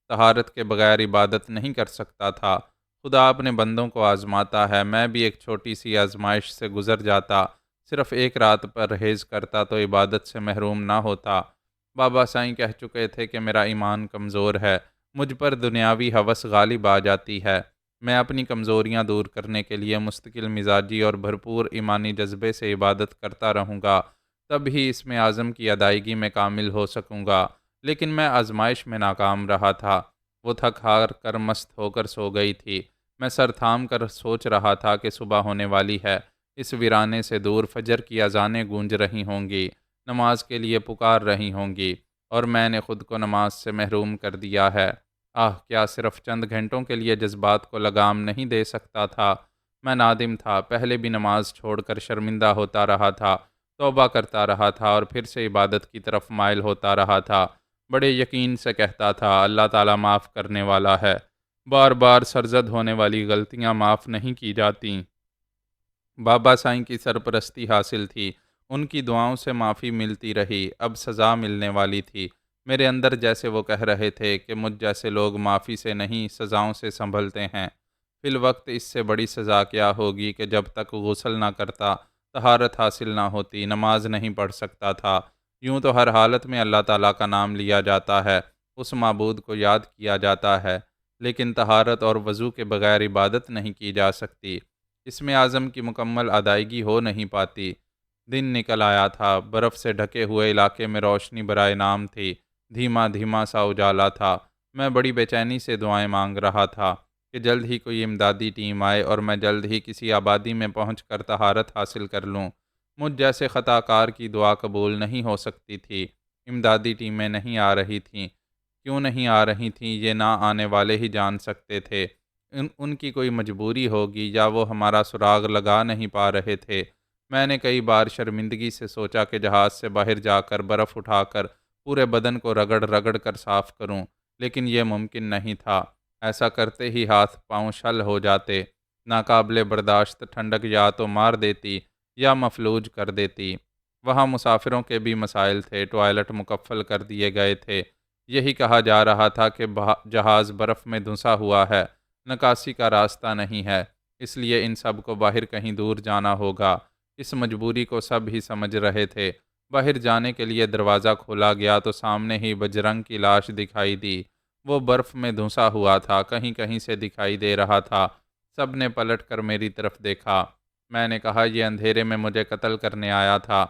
طہارت کے بغیر عبادت نہیں کر سکتا تھا۔ خدا اپنے بندوں کو آزماتا ہے۔ میں بھی ایک چھوٹی سی آزمائش سے گزر جاتا۔ صرف ایک رات پرہیز کرتا تو عبادت سے محروم نہ ہوتا۔ بابا سائیں کہہ چکے تھے کہ میرا ایمان کمزور ہے، مجھ پر دنیاوی ہوس غالب آ جاتی ہے۔ میں اپنی کمزوریاں دور کرنے کے لیے مستقل مزاجی اور بھرپور ایمانی جذبے سے عبادت کرتا رہوں گا، تب ہی اسم اعظم کی ادائیگی میں کامل ہو سکوں گا۔ لیکن میں آزمائش میں ناکام رہا تھا۔ وہ تھک ہار کر مست ہو کر سو گئی تھی۔ میں سر تھام کر سوچ رہا تھا کہ صبح ہونے والی ہے، اس ویرانے سے دور فجر کی اذانیں گونج رہی ہوں گی، نماز کے لیے پکار رہی ہوں گی، اور میں نے خود کو نماز سے محروم کر دیا ہے۔ کیا صرف چند گھنٹوں کے لیے جذبات کو لگام نہیں دے سکتا تھا؟ میں نادم تھا، پہلے بھی نماز چھوڑ کر شرمندہ ہوتا رہا تھا، توبہ کرتا رہا تھا اور پھر سے عبادت کی طرف مائل ہوتا رہا تھا۔ بڑے یقین سے کہتا تھا، اللہ تعالیٰ معاف کرنے والا ہے، بار بار سرزد ہونے والی غلطیاں معاف نہیں کی جاتیں۔ بابا سائیں کی سرپرستی حاصل تھی، ان کی دعاؤں سے معافی ملتی رہی، اب سزا ملنے والی تھی۔ میرے اندر جیسے وہ کہہ رہے تھے کہ مجھ جیسے لوگ معافی سے نہیں سزاؤں سے سنبھلتے ہیں۔ فی الوقت اس سے بڑی سزا کیا ہوگی کہ جب تک غسل نہ کرتا، طہارت حاصل نہ ہوتی، نماز نہیں پڑھ سکتا تھا۔ یوں تو ہر حالت میں اللہ تعالیٰ کا نام لیا جاتا ہے، اس معبود کو یاد کیا جاتا ہے، لیکن طہارت اور وضو کے بغیر عبادت نہیں کی جا سکتی، اسم اعظم کی مکمل ادائیگی ہو نہیں پاتی۔ دن نکل آیا تھا، برف سے ڈھکے ہوئے علاقے میں روشنی برائے نام تھی، دھیما دھیما سا اجالا تھا۔ میں بڑی بے چینی سے دعائیں مانگ رہا تھا کہ جلد ہی کوئی امدادی ٹیم آئے اور میں جلد ہی کسی آبادی میں پہنچ کر طہارت حاصل کر لوں۔ مجھ جیسے خطا کار کی دعا قبول نہیں ہو سکتی تھی۔ امدادی ٹیمیں نہیں آ رہی تھیں۔ کیوں نہیں آ رہی تھیں یہ نہ آنے والے ہی جان سکتے تھے۔ ان کی کوئی مجبوری ہوگی یا وہ ہمارا سراغ لگا نہیں پا رہے تھے۔ میں نے کئی بار شرمندگی سے سوچا کہ جہاز سے باہر جا کر برف اٹھا کر پورے بدن کو رگڑ رگڑ کر صاف کروں، لیکن یہ ممکن نہیں تھا۔ ایسا کرتے ہی ہاتھ پاؤں شل ہو جاتے، ناقابل برداشت ٹھنڈک یا تو مار دیتی یا مفلوج کر دیتی۔ وہاں مسافروں کے بھی مسائل تھے، ٹوائلٹ مکفل کر دیے گئے تھے۔ یہی کہا جا رہا تھا کہ جہاز برف میں دھنسا ہوا ہے، نکاسی کا راستہ نہیں ہے، اس لیے ان سب کو باہر کہیں دور جانا ہوگا۔ اس مجبوری کو سب ہی سمجھ رہے تھے۔ باہر جانے کے لیے دروازہ کھولا گیا تو سامنے ہی بجرنگ کی لاش دکھائی دی۔ وہ برف میں دھنسا ہوا تھا، کہیں کہیں سے دکھائی دے رہا تھا۔ سب نے پلٹ کر میری طرف دیکھا۔ میں نے کہا، یہ اندھیرے میں مجھے قتل کرنے آیا تھا۔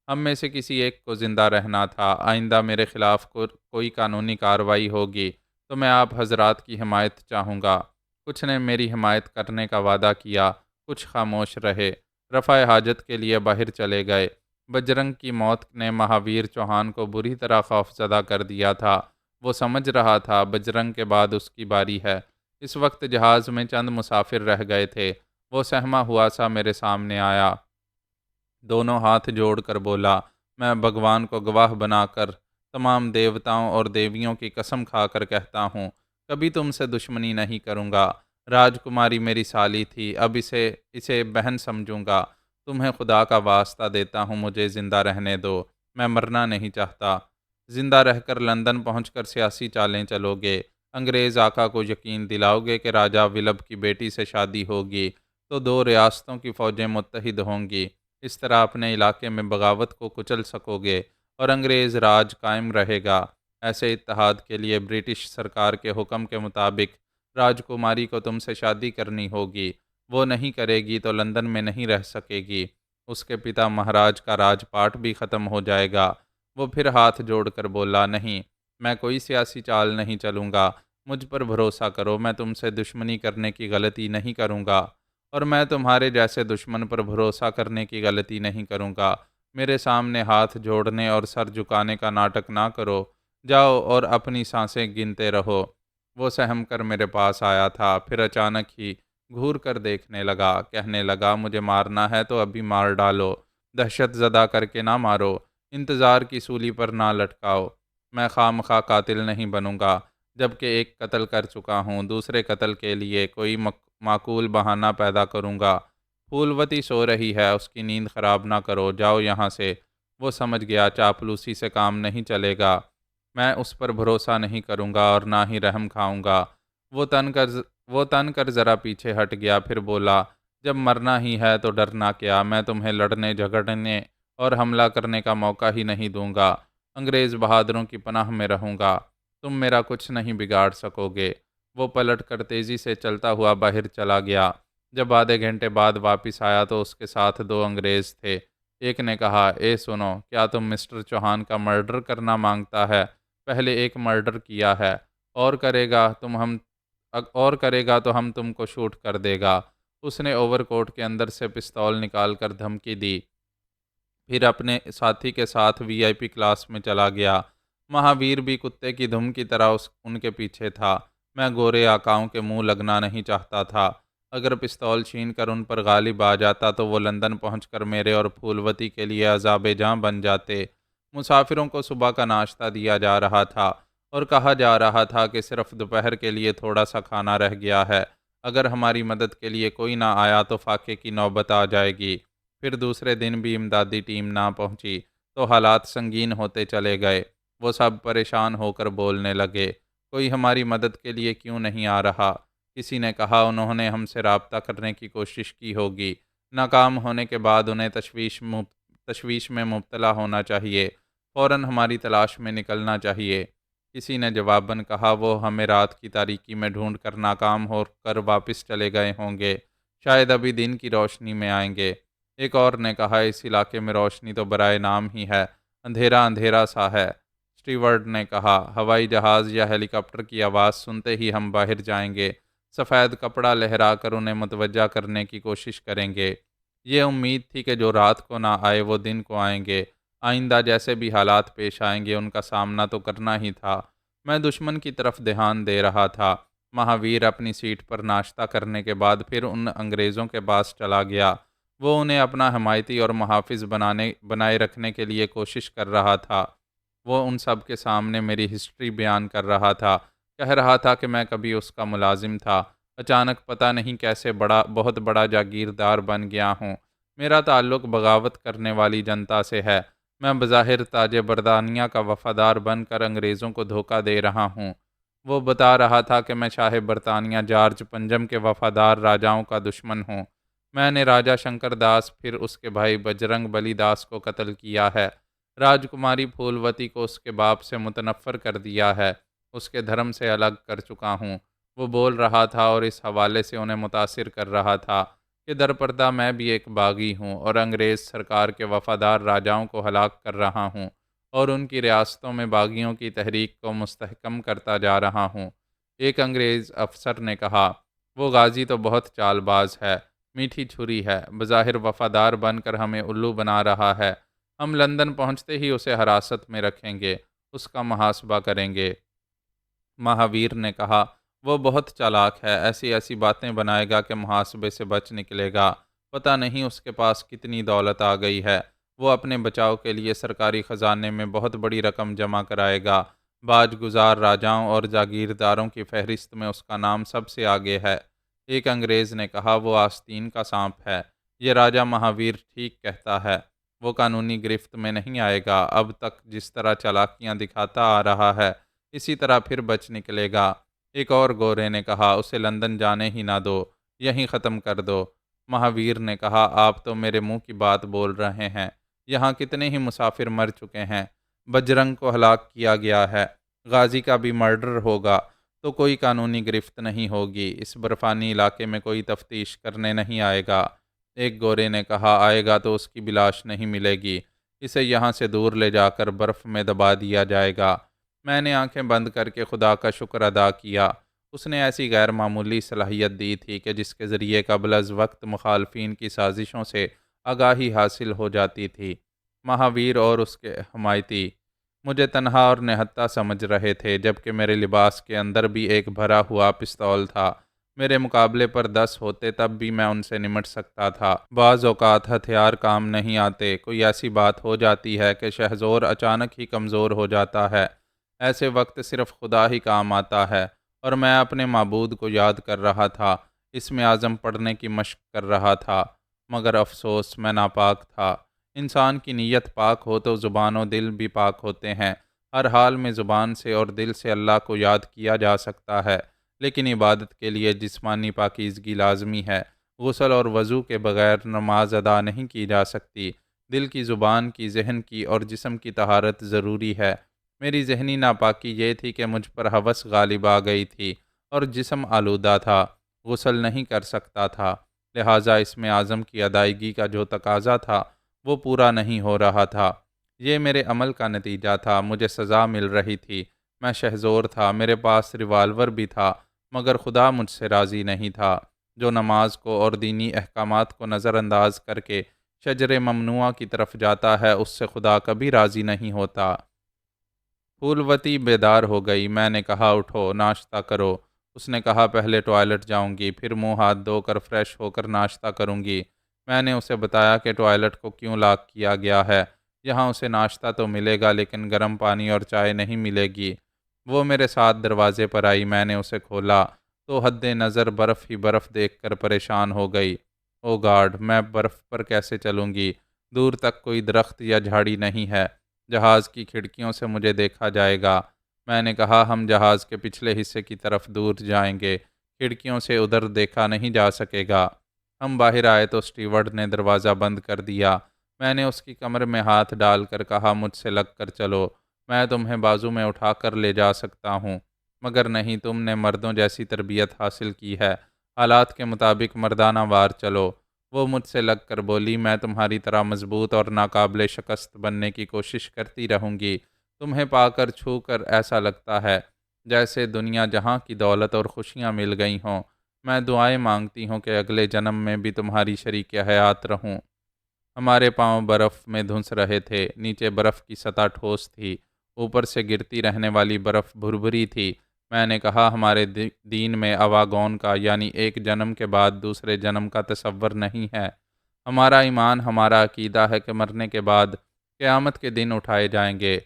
ہم میں سے کسی ایک کو زندہ رہنا تھا۔ آئندہ میرے خلاف کوئی قانونی کارروائی ہوگی تو میں آپ حضرات کی حمایت چاہوں گا۔ کچھ نے میری حمایت کرنے کا وعدہ کیا، کچھ خاموش رہے، رفع حاجت کے لیے باہر چلے گئے۔ بجرنگ کی موت نے مہاویر چوہان کو بری طرح خوفزدہ کر دیا تھا۔ وہ سمجھ رہا تھا بجرنگ کے بعد اس کی باری ہے۔ اس وقت جہاز میں چند مسافر رہ گئے تھے۔ وہ سہما ہوا سا میرے سامنے آیا، دونوں ہاتھ جوڑ کر بولا، میں بھگوان کو گواہ بنا کر، تمام دیوتاؤں اور دیویوں کی قسم کھا کر کہتا ہوں، کبھی تم سے دشمنی نہیں کروں گا۔ راجکماری میری سالی تھی، اب اسے بہن سمجھوں گا۔ تمہیں خدا کا واسطہ دیتا ہوں، مجھے زندہ رہنے دو، میں مرنا نہیں چاہتا۔ زندہ رہ کر لندن پہنچ کر سیاسی چالیں چلو گے، انگریز آقا کو یقین دلاؤ گے کہ راجہ ولبھ کی بیٹی سے شادی ہوگی تو دو ریاستوں کی فوجیں متحد ہوں گی۔ اس طرح اپنے علاقے میں بغاوت کو کچل سکو گے اور انگریز راج قائم رہے گا۔ ایسے اتحاد کے لیے برٹش سرکار کے حکم کے مطابق راجکماری کو تم سے شادی کرنی ہوگی۔ وہ نہیں کرے گی تو لندن میں نہیں رہ سکے گی۔ اس کے پتا مہاراج کا راج پاٹ بھی ختم ہو جائے گا۔ وہ پھر ہاتھ جوڑ کر بولا، نہیں، میں کوئی سیاسی چال نہیں چلوں گا۔ مجھ پر بھروسہ کرو، میں تم سے دشمنی کرنے کی غلطی نہیں کروں گا، اور میں تمہارے جیسے دشمن پر بھروسہ کرنے کی غلطی نہیں کروں گا۔ میرے سامنے ہاتھ جوڑنے اور سر جھکانے کا ناٹک نہ کرو، جاؤ اور اپنی سانسیں گنتے رہو۔ وہ سہم کر میرے پاس آیا تھا، پھر اچانک ہی گھور کر دیکھنے لگا، کہنے لگا، مجھے مارنا ہے تو ابھی مار ڈالو، دہشت زدہ کر کے نہ مارو، انتظار کی سولی پر نہ لٹکاؤ۔ میں خواہ قاتل نہیں بنوں گا، جبکہ ایک قتل کر چکا ہوں، دوسرے قتل کے لیے کوئی معقول بہانہ پیدا کروں گا۔ پھولوتی سو رہی ہے، اس کی نیند خراب نہ کرو، جاؤ یہاں سے۔ وہ سمجھ گیا چاپلوسی سے کام نہیں چلے گا، میں اس پر بھروسہ نہیں کروں گا اور نہ ہی رحم کھاؤں گا۔ وہ تن کر ذرا پیچھے ہٹ گیا، پھر بولا، جب مرنا ہی ہے تو ڈرنا کیا، میں تمہیں لڑنے جھگڑنے اور حملہ کرنے کا موقع ہی نہیں دوں گا۔ انگریز بہادروں کی پناہ میں رہوں گا، تم میرا کچھ نہیں بگاڑ سکو گے۔ وہ پلٹ کر تیزی سے چلتا ہوا باہر چلا گیا۔ جب آدھے گھنٹے بعد واپس آیا تو اس کے ساتھ دو انگریز تھے۔ ایک نے کہا، اے سنو، کیا تم مسٹر چوہان کا مرڈر کرنا مانگتا ہے؟ پہلے ایک مرڈر کیا ہے اور کرے گا تو ہم تم کو شوٹ کر دے گا۔ اس نے اوور کوٹ کے اندر سے پستول نکال کر دھمکی دی، پھر اپنے ساتھی کے ساتھ وی آئی پی کلاس میں چلا گیا۔ مہاویر بھی کتے کی دھم کی طرح ان کے پیچھے تھا۔ میں گورے آقاؤں کے منہ لگنا نہیں چاہتا تھا۔ اگر پستول چھین کر ان پر غالب آ جاتا تو وہ لندن پہنچ کر میرے اور پھولوتی کے لیے عذاب جاں بن جاتے۔ مسافروں کو صبح کا ناشتہ دیا جا رہا تھا اور کہا جا رہا تھا کہ صرف دوپہر کے لیے تھوڑا سا کھانا رہ گیا ہے۔ اگر ہماری مدد کے لیے کوئی نہ آیا تو فاقے کی نوبت آ جائے گی۔ پھر دوسرے دن بھی امدادی ٹیم نہ پہنچی تو حالات سنگین ہوتے چلے گئے۔ وہ سب پریشان ہو کر بولنے لگے، کوئی ہماری مدد کے لیے کیوں نہیں آ رہا؟ کسی نے کہا انہوں نے ہم سے رابطہ کرنے کی کوشش کی ہوگی، ناکام ہونے کے بعد انہیں تشویش میں مبتلا ہونا چاہیے، فوراً ہماری تلاش میں نکلنا چاہیے۔ کسی نے جواباً کہا وہ ہمیں رات کی تاریکی میں ڈھونڈ کر ناکام ہو کر واپس چلے گئے ہوں گے، شاید ابھی دن کی روشنی میں آئیں گے۔ ایک اور نے کہا اس علاقے میں روشنی تو برائے نام ہی ہے، اندھیرا اندھیرا سا ہے۔ اسٹیورڈ نے کہا ہوائی جہاز یا ہیلی کاپٹر کی آواز سنتے ہی ہم باہر جائیں گے، سفید کپڑا لہرا کر انہیں متوجہ کرنے کی کوشش کریں گے۔ یہ امید تھی کہ جو رات کو نہ آئے وہ دن کو آئیں گے، آئندہ جیسے بھی حالات پیش آئیں گے ان کا سامنا تو کرنا ہی تھا۔ میں دشمن کی طرف دھیان دے رہا تھا۔ مہاویر اپنی سیٹ پر ناشتہ کرنے کے بعد پھر ان انگریزوں کے پاس چلا گیا۔ وہ انہیں اپنا حمایتی اور محافظ بنائے رکھنے کے لیے کوشش کر رہا تھا۔ وہ ان سب کے سامنے میری ہسٹری بیان کر رہا تھا، کہہ رہا تھا کہ میں کبھی اس کا ملازم تھا، اچانک پتہ نہیں کیسے بہت بڑا جاگیردار بن گیا ہوں۔ میرا تعلق بغاوت کرنے والی جنتا سے ہے۔ میں بظاہر تاج برطانیہ کا وفادار بن کر انگریزوں کو دھوکہ دے رہا ہوں۔ وہ بتا رہا تھا کہ میں شاہ برطانیہ جارج پنجم کے وفادار راجاؤں کا دشمن ہوں۔ میں نے راجا شنکر داس پھر اس کے بھائی بجرنگ بلی داس کو قتل کیا ہے۔ راجکماری پھولوتی کو اس کے باپ سے متنفر کر دیا ہے، اس کے دھرم سے الگ کر چکا ہوں۔ وہ بول رہا تھا اور اس حوالے سے انہیں متاثر کر رہا تھا کہ درپردہ میں بھی ایک باغی ہوں اور انگریز سرکار کے وفادار راجاؤں کو ہلاک کر رہا ہوں اور ان کی ریاستوں میں باغیوں کی تحریک کو مستحکم کرتا جا رہا ہوں۔ ایک انگریز افسر نے کہا وہ غازی تو بہت چال باز ہے، میٹھی چھری ہے، بظاہر وفادار بن کر ہمیں الو بنا رہا ہے۔ ہم لندن پہنچتے ہی اسے حراست میں رکھیں گے، اس کا محاسبہ کریں گے۔ مہاویر نے کہا وہ بہت چالاک ہے، ایسی ایسی باتیں بنائے گا کہ محاسبے سے بچ نکلے گا۔ پتہ نہیں اس کے پاس کتنی دولت آ گئی ہے۔ وہ اپنے بچاؤ کے لیے سرکاری خزانے میں بہت بڑی رقم جمع کرائے گا۔ باج گزار راجاؤں اور جاگیرداروں کی فہرست میں اس کا نام سب سے آگے ہے۔ ایک انگریز نے کہا وہ آستین کا سانپ ہے، یہ راجہ مہاویر ٹھیک کہتا ہے، وہ قانونی گرفت میں نہیں آئے گا۔ اب تک جس طرح چالاکیاں دکھاتا آ رہا ہے اسی طرح پھر بچ نکلے گا۔ ایک اور گورے نے کہا اسے لندن جانے ہی نہ دو، یہیں ختم کر دو۔ مہاویر نے کہا آپ تو میرے منہ کی بات بول رہے ہیں، یہاں کتنے ہی مسافر مر چکے ہیں، بجرنگ کو ہلاک کیا گیا ہے، غازی کا بھی مرڈر ہوگا تو کوئی قانونی گرفت نہیں ہوگی، اس برفانی علاقے میں کوئی تفتیش کرنے نہیں آئے گا۔ ایک گورے نے کہا آئے گا تو اس کی بھی لاش نہیں ملے گی، اسے یہاں سے دور لے جا کر برف میں دبا دیا جائے گا۔ میں نے آنکھیں بند کر کے خدا کا شکر ادا کیا، اس نے ایسی غیر معمولی صلاحیت دی تھی کہ جس کے ذریعے قبل از وقت مخالفین کی سازشوں سے آگاہی حاصل ہو جاتی تھی۔ مہاویر اور اس کے حمایتی مجھے تنہا اور نہتہ سمجھ رہے تھے، جبکہ میرے لباس کے اندر بھی ایک بھرا ہوا پستول تھا۔ میرے مقابلے پر 10 ہوتے تب بھی میں ان سے نمٹ سکتا تھا۔ بعض اوقات ہتھیار کام نہیں آتے، کوئی ایسی بات ہو جاتی ہے کہ شہزور اچانک ہی کمزور ہو جاتا ہے، ایسے وقت صرف خدا ہی کام آتا ہے۔ اور میں اپنے معبود کو یاد کر رہا تھا، اسم اعظم پڑھنے کی مشق کر رہا تھا، مگر افسوس میں ناپاک تھا۔ انسان کی نیت پاک ہو تو زبان و دل بھی پاک ہوتے ہیں۔ ہر حال میں زبان سے اور دل سے اللہ کو یاد کیا جا سکتا ہے، لیکن عبادت کے لیے جسمانی پاکیزگی لازمی ہے۔ غسل اور وضو کے بغیر نماز ادا نہیں کی جا سکتی۔ دل کی، زبان کی، ذہن کی اور جسم کی طہارت ضروری ہے۔ میری ذہنی ناپاکی یہ تھی کہ مجھ پر ہوس غالب آ گئی تھی اور جسم آلودہ تھا، غسل نہیں کر سکتا تھا، لہٰذا اسم اعظم کی ادائیگی کا جو تقاضا تھا وہ پورا نہیں ہو رہا تھا۔ یہ میرے عمل کا نتیجہ تھا، مجھے سزا مل رہی تھی۔ میں شہزور تھا، میرے پاس ریوالور بھی تھا، مگر خدا مجھ سے راضی نہیں تھا۔ جو نماز کو اور دینی احکامات کو نظر انداز کر کے شجر ممنوعہ کی طرف جاتا ہے، اس سے خدا کبھی راضی نہیں ہوتا۔ پھولوتی بیدار ہو گئی۔ میں نے کہا اٹھو، ناشتہ کرو۔ اس نے کہا پہلے ٹوائلٹ جاؤں گی، پھر منہ ہاتھ دھو کر فریش ہو کر ناشتہ کروں گی۔ میں نے اسے بتایا کہ ٹوائلٹ کو کیوں لاک کیا گیا ہے۔ یہاں اسے ناشتہ تو ملے گا لیکن گرم پانی اور چائے نہیں ملے گی۔ وہ میرے ساتھ دروازے پر آئی، میں نے اسے کھولا تو حد نظر برف ہی برف دیکھ کر پریشان ہو گئی۔ او گاڈ، میں برف پر کیسے چلوں گی؟ دور تک کوئی درخت یا جھاڑی نہیں ہے۔ جہاز کی کھڑکیوں سے مجھے دیکھا جائے گا۔ میں نے کہا ہم جہاز کے پچھلے حصے کی طرف دور جائیں گے، کھڑکیوں سے ادھر دیکھا نہیں جا سکے گا۔ ہم باہر آئے تو اسٹیورڈ نے دروازہ بند کر دیا۔ میں نے اس کی کمر میں ہاتھ ڈال کر کہا مجھ سے لگ کر چلو، میں تمہیں بازو میں اٹھا کر لے جا سکتا ہوں، مگر نہیں، تم نے مردوں جیسی تربیت حاصل کی ہے، حالات کے مطابق مردانہ وار چلو۔ وہ مجھ سے لگ کر بولی میں تمہاری طرح مضبوط اور ناقابل شکست بننے کی کوشش کرتی رہوں گی۔ تمہیں پا کر چھو کر ایسا لگتا ہے جیسے دنیا جہاں کی دولت اور خوشیاں مل گئی ہوں۔ میں دعائیں مانگتی ہوں کہ اگلے جنم میں بھی تمہاری شریک حیات رہوں۔ ہمارے پاؤں برف میں دھنس رہے تھے، نیچے برف کی سطح ٹھوس تھی، اوپر سے گرتی رہنے والی برف بھربھری تھی۔ میں نے کہا ہمارے دین میں اواگون کا یعنی ایک جنم کے بعد دوسرے جنم کا تصور نہیں ہے۔ ہمارا ایمان، ہمارا عقیدہ ہے کہ مرنے کے بعد قیامت کے دن اٹھائے جائیں گے۔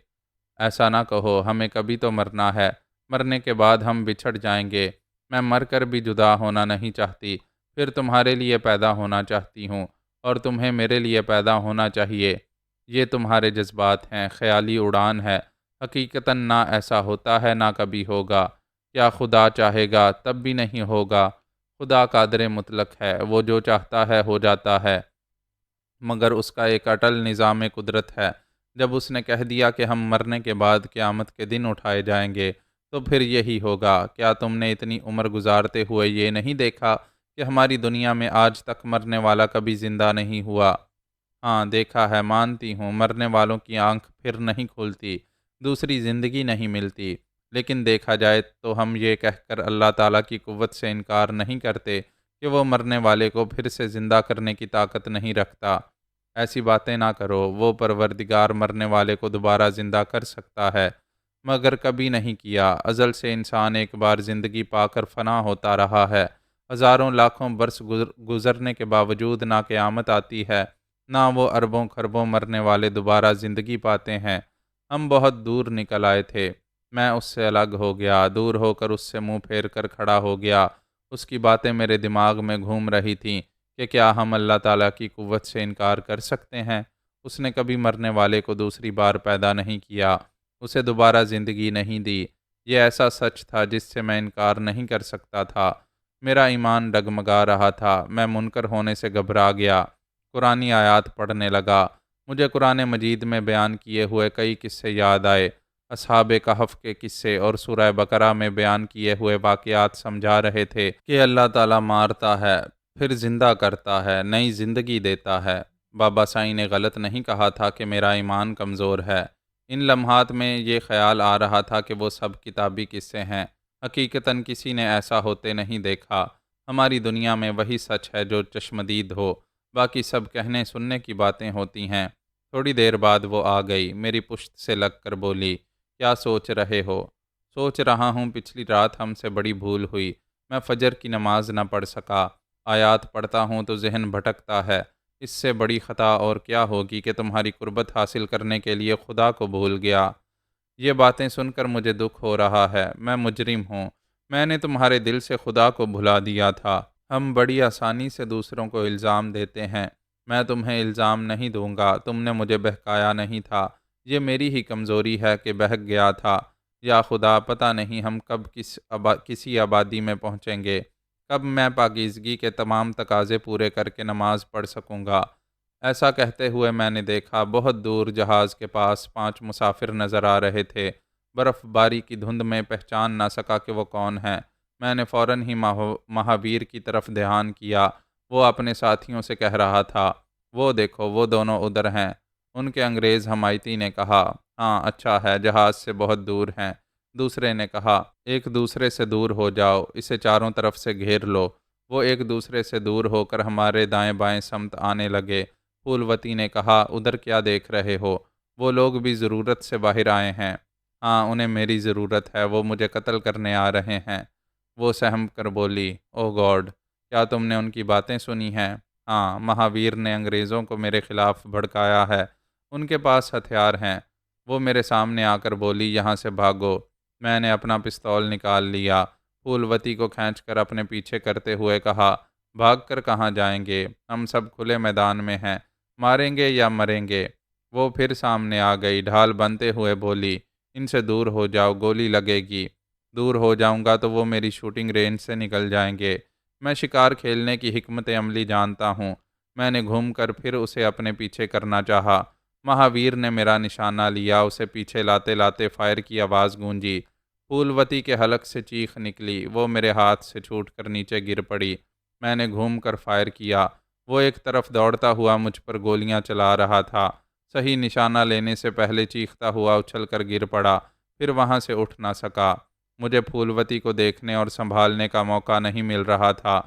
ایسا نہ کہو، ہمیں کبھی تو مرنا ہے، مرنے کے بعد ہم بچھڑ جائیں گے۔ میں مر کر بھی جدا ہونا نہیں چاہتی، پھر تمہارے لیے پیدا ہونا چاہتی ہوں اور تمہیں میرے لیے پیدا ہونا چاہیے۔ یہ تمہارے جذبات ہیں، خیالی اڑان ہے، حقیقتاً نہ ایسا ہوتا ہے نہ کبھی ہوگا۔ کیا خدا چاہے گا تب بھی نہیں ہوگا؟ خدا قادر مطلق ہے، وہ جو چاہتا ہے ہو جاتا ہے، مگر اس کا ایک اٹل نظام قدرت ہے۔ جب اس نے کہہ دیا کہ ہم مرنے کے بعد قیامت کے دن اٹھائے جائیں گے تو پھر یہی ہوگا۔ کیا تم نے اتنی عمر گزارتے ہوئے یہ نہیں دیکھا کہ ہماری دنیا میں آج تک مرنے والا کبھی زندہ نہیں ہوا؟ ہاں دیکھا ہے، مانتی ہوں، مرنے والوں کی آنکھ پھر نہیں کھلتی، دوسری زندگی نہیں ملتی، لیکن دیکھا جائے تو ہم یہ کہہ کر اللہ تعالیٰ کی قوت سے انکار نہیں کرتے کہ وہ مرنے والے کو پھر سے زندہ کرنے کی طاقت نہیں رکھتا۔ ایسی باتیں نہ کرو، وہ پروردگار مرنے والے کو دوبارہ زندہ کر سکتا ہے، مگر کبھی نہیں کیا۔ ازل سے انسان ایک بار زندگی پا کر فنا ہوتا رہا ہے، ہزاروں لاکھوں برس گزرنے کے باوجود نہ قیامت آتی ہے، نہ وہ اربوں خربوں مرنے والے دوبارہ زندگی پاتے ہیں۔ ہم بہت دور نکل آئے تھے، میں اس سے الگ ہو گیا، دور ہو کر اس سے منہ پھیر کر کھڑا ہو گیا۔ اس کی باتیں میرے دماغ میں گھوم رہی تھیں کہ کیا ہم اللہ تعالیٰ کی قوت سے انکار کر سکتے ہیں؟ اس نے کبھی مرنے والے کو دوسری بار پیدا نہیں کیا، اسے دوبارہ زندگی نہیں دی۔ یہ ایسا سچ تھا جس سے میں انکار نہیں کر سکتا تھا۔ میرا ایمان ڈگمگا رہا تھا، میں منکر ہونے سے گھبرا گیا، قرآنی آیات پڑھنے لگا۔ مجھے قرآن مجید میں بیان کیے ہوئے کئی قصے یاد آئے، اصحاب کہف کے قصے اور سورہ بقرہ میں بیان کیے ہوئے واقعات سمجھا رہے تھے کہ اللہ تعالیٰ مارتا ہے، پھر زندہ کرتا ہے، نئی زندگی دیتا ہے۔ بابا سائیں نے غلط نہیں کہا تھا کہ میرا ایمان کمزور ہے۔ ان لمحات میں یہ خیال آ رہا تھا کہ وہ سب کتابی قصے ہیں، حقیقتاً کسی نے ایسا ہوتے نہیں دیکھا۔ ہماری دنیا میں وہی سچ ہے جو چشمدید ہو، باقی سب کہنے سننے کی باتیں ہوتی ہیں۔ تھوڑی دیر بعد وہ آ گئی، میری پشت سے لگ کر بولی کیا سوچ رہے ہو؟ سوچ رہا ہوں پچھلی رات ہم سے بڑی بھول ہوئی، میں فجر کی نماز نہ پڑھ سکا، آیات پڑھتا ہوں تو ذہن بھٹکتا ہے، اس سے بڑی خطا اور کیا ہوگی کہ تمہاری قربت حاصل کرنے کے لیے خدا کو بھول گیا۔ یہ باتیں سن کر مجھے دکھ ہو رہا ہے، میں مجرم ہوں، میں نے تمہارے دل سے خدا کو بھلا دیا تھا۔ ہم بڑی آسانی سے دوسروں کو الزام دیتے ہیں، میں تمہیں الزام نہیں دوں گا، تم نے مجھے بہکایا نہیں تھا، یہ میری ہی کمزوری ہے کہ بہک گیا تھا۔ یا خدا، پتہ نہیں ہم کب کسی آبادی میں پہنچیں گے، کب میں پاکیزگی کے تمام تقاضے پورے کر کے نماز پڑھ سکوں گا۔ ایسا کہتے ہوئے میں نے دیکھا بہت دور جہاز کے پاس 5 مسافر نظر آ رہے تھے۔ برف باری کی دھند میں پہچان نہ سکا کہ وہ کون ہیں۔ میں نے فوراً ہی مہاویر کی طرف دھیان کیا، وہ اپنے ساتھیوں سے کہہ رہا تھا وہ دیکھو، وہ دونوں ادھر ہیں۔ ان کے انگریز حمایتی نے کہا ہاں اچھا ہے، جہاز سے بہت دور ہیں، دوسرے نے کہا، ایک دوسرے سے دور ہو جاؤ، اسے چاروں طرف سے گھیر لو۔ وہ ایک دوسرے سے دور ہو کر ہمارے دائیں بائیں سمت آنے لگے۔ پھولوتی نے کہا، ادھر کیا دیکھ رہے ہو؟ وہ لوگ بھی ضرورت سے باہر آئے ہیں۔ ہاں، انہیں میری ضرورت ہے، وہ مجھے قتل کرنے آ رہے ہیں۔ وہ سہم کر بولی، او گاڈ، کیا تم نے ان کی باتیں سنی ہیں؟ ہاں، مہاویر نے انگریزوں کو میرے خلاف بھڑکایا ہے، ان کے پاس ہتھیار ہیں۔ وہ میرے سامنے آ کر بولی، یہاں سے بھاگو۔ میں نے اپنا پستول نکال لیا، پھولوتی کو کھینچ کر اپنے پیچھے کرتے ہوئے کہا، بھاگ کر کہاں جائیں گے؟ ہم سب کھلے میدان میں ہیں، ماریں گے یا مریں گے؟ وہ پھر سامنے آ گئی، ڈھال بنتے ہوئے بولی، ان سے دور ہو جاؤ، گولی لگے گی۔ دور ہو جاؤں گا تو وہ میری شوٹنگ رینج سے نکل جائیں گے۔ میں شکار کھیلنے کی حکمت عملی جانتا ہوں۔ میں نے گھوم کر پھر اسے اپنے پیچھے کرنا چاہا۔ مہاویر نے میرا نشانہ لیا، اسے پیچھے لاتے لاتے فائر کی آواز گونجی۔ پھولوتی کے حلق سے چیخ نکلی، وہ میرے ہاتھ سے چھوٹ کر نیچے گر پڑی۔ میں نے گھوم کر فائر کیا۔ وہ ایک طرف دوڑتا ہوا مجھ پر گولیاں چلا رہا تھا۔ صحیح نشانہ لینے سے پہلے چیختا ہوا اچھل کر گر پڑا، پھر وہاں سے اٹھ نہ سکا۔ مجھے پھولوتی کو دیکھنے اور سنبھالنے کا موقع نہیں مل رہا تھا۔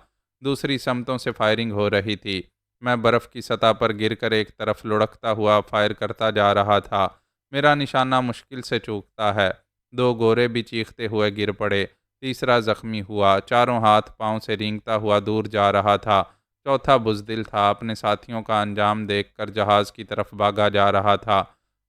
دوسری سمتوں سے فائرنگ ہو رہی تھی۔ میں برف کی سطح پر گر کر ایک طرف لڑکتا ہوا فائر کرتا جا رہا تھا۔ میرا نشانہ مشکل سے چوکتا ہے۔ دو گورے بھی چیختے ہوئے گر پڑے۔ تیسرا زخمی ہوا، چاروں ہاتھ پاؤں سے رینگتا ہوا دور جا رہا تھا۔ چوتھا بزدل تھا، اپنے ساتھیوں کا انجام دیکھ کر جہاز کی طرف بھاگا جا رہا تھا۔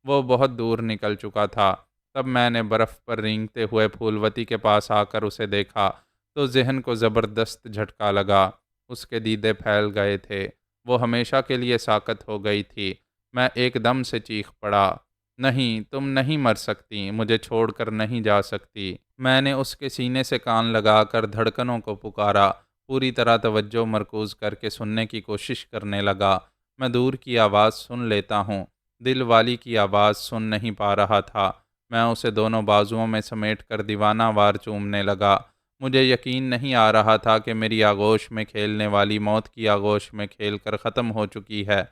وہ بہت دور نکل چکا تھا۔ تب میں نے برف پر رینگتے ہوئے پھولوتی کے پاس آ کر اسے دیکھا تو ذہن کو زبردست جھٹکا لگا۔ اس کے دیدے پھیل گئے تھے، وہ ہمیشہ کے لیے ساکت ہو گئی تھی۔ میں ایک دم سے چیخ پڑا، نہیں، تم نہیں مر سکتی، مجھے چھوڑ کر نہیں جا سکتی۔ میں نے اس کے سینے سے کان لگا کر دھڑکنوں کو پکارا، پوری طرح توجہ مرکوز کر کے سننے کی کوشش کرنے لگا۔ میں دور کی آواز سن لیتا ہوں، دل والی کی آواز سن نہیں پا رہا تھا۔ میں اسے دونوں بازوؤں میں سمیٹ کر دیوانہ وار چومنے لگا۔ مجھے یقین نہیں آ رہا تھا کہ میری آغوش میں کھیلنے والی موت کی آغوش میں کھیل کر ختم ہو چکی ہے۔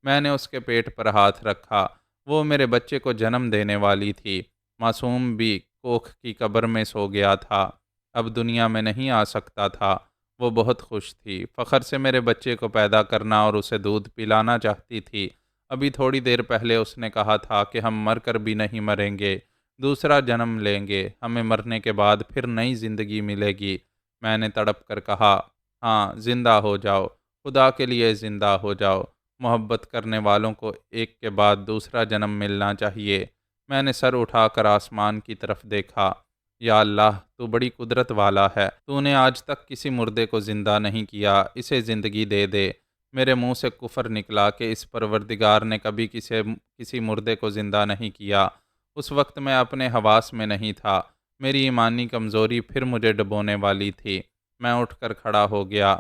میں نے اس کے پیٹ پر ہاتھ رکھا، وہ میرے بچے کو جنم دینے والی تھی۔ معصوم بھی کوکھ کی قبر میں سو گیا تھا، اب دنیا میں نہیں آ سکتا تھا۔ وہ بہت خوش تھی، فخر سے میرے بچے کو پیدا کرنا اور اسے دودھ پلانا چاہتی تھی۔ ابھی تھوڑی دیر پہلے اس نے کہا تھا کہ ہم مر کر بھی نہیں مریں گے، دوسرا جنم لیں گے، ہمیں مرنے کے بعد پھر نئی زندگی ملے گی۔ میں نے تڑپ کر کہا، ہاں، زندہ ہو جاؤ، خدا کے لیے زندہ ہو جاؤ۔ محبت کرنے والوں کو ایک کے بعد دوسرا جنم ملنا چاہیے۔ میں نے سر اٹھا کر آسمان کی طرف دیکھا۔ یا اللہ، تو بڑی قدرت والا ہے، تو نے آج تک کسی مردے کو زندہ نہیں کیا، اسے زندگی دے دے۔ میرے منہ سے کفر نکلا کہ اس پروردگار نے کبھی کسی مردے کو زندہ نہیں کیا۔ اس وقت میں اپنے حواس میں نہیں تھا، میری ایمانی کمزوری پھر مجھے ڈبونے والی تھی۔ میں اٹھ کر کھڑا ہو گیا،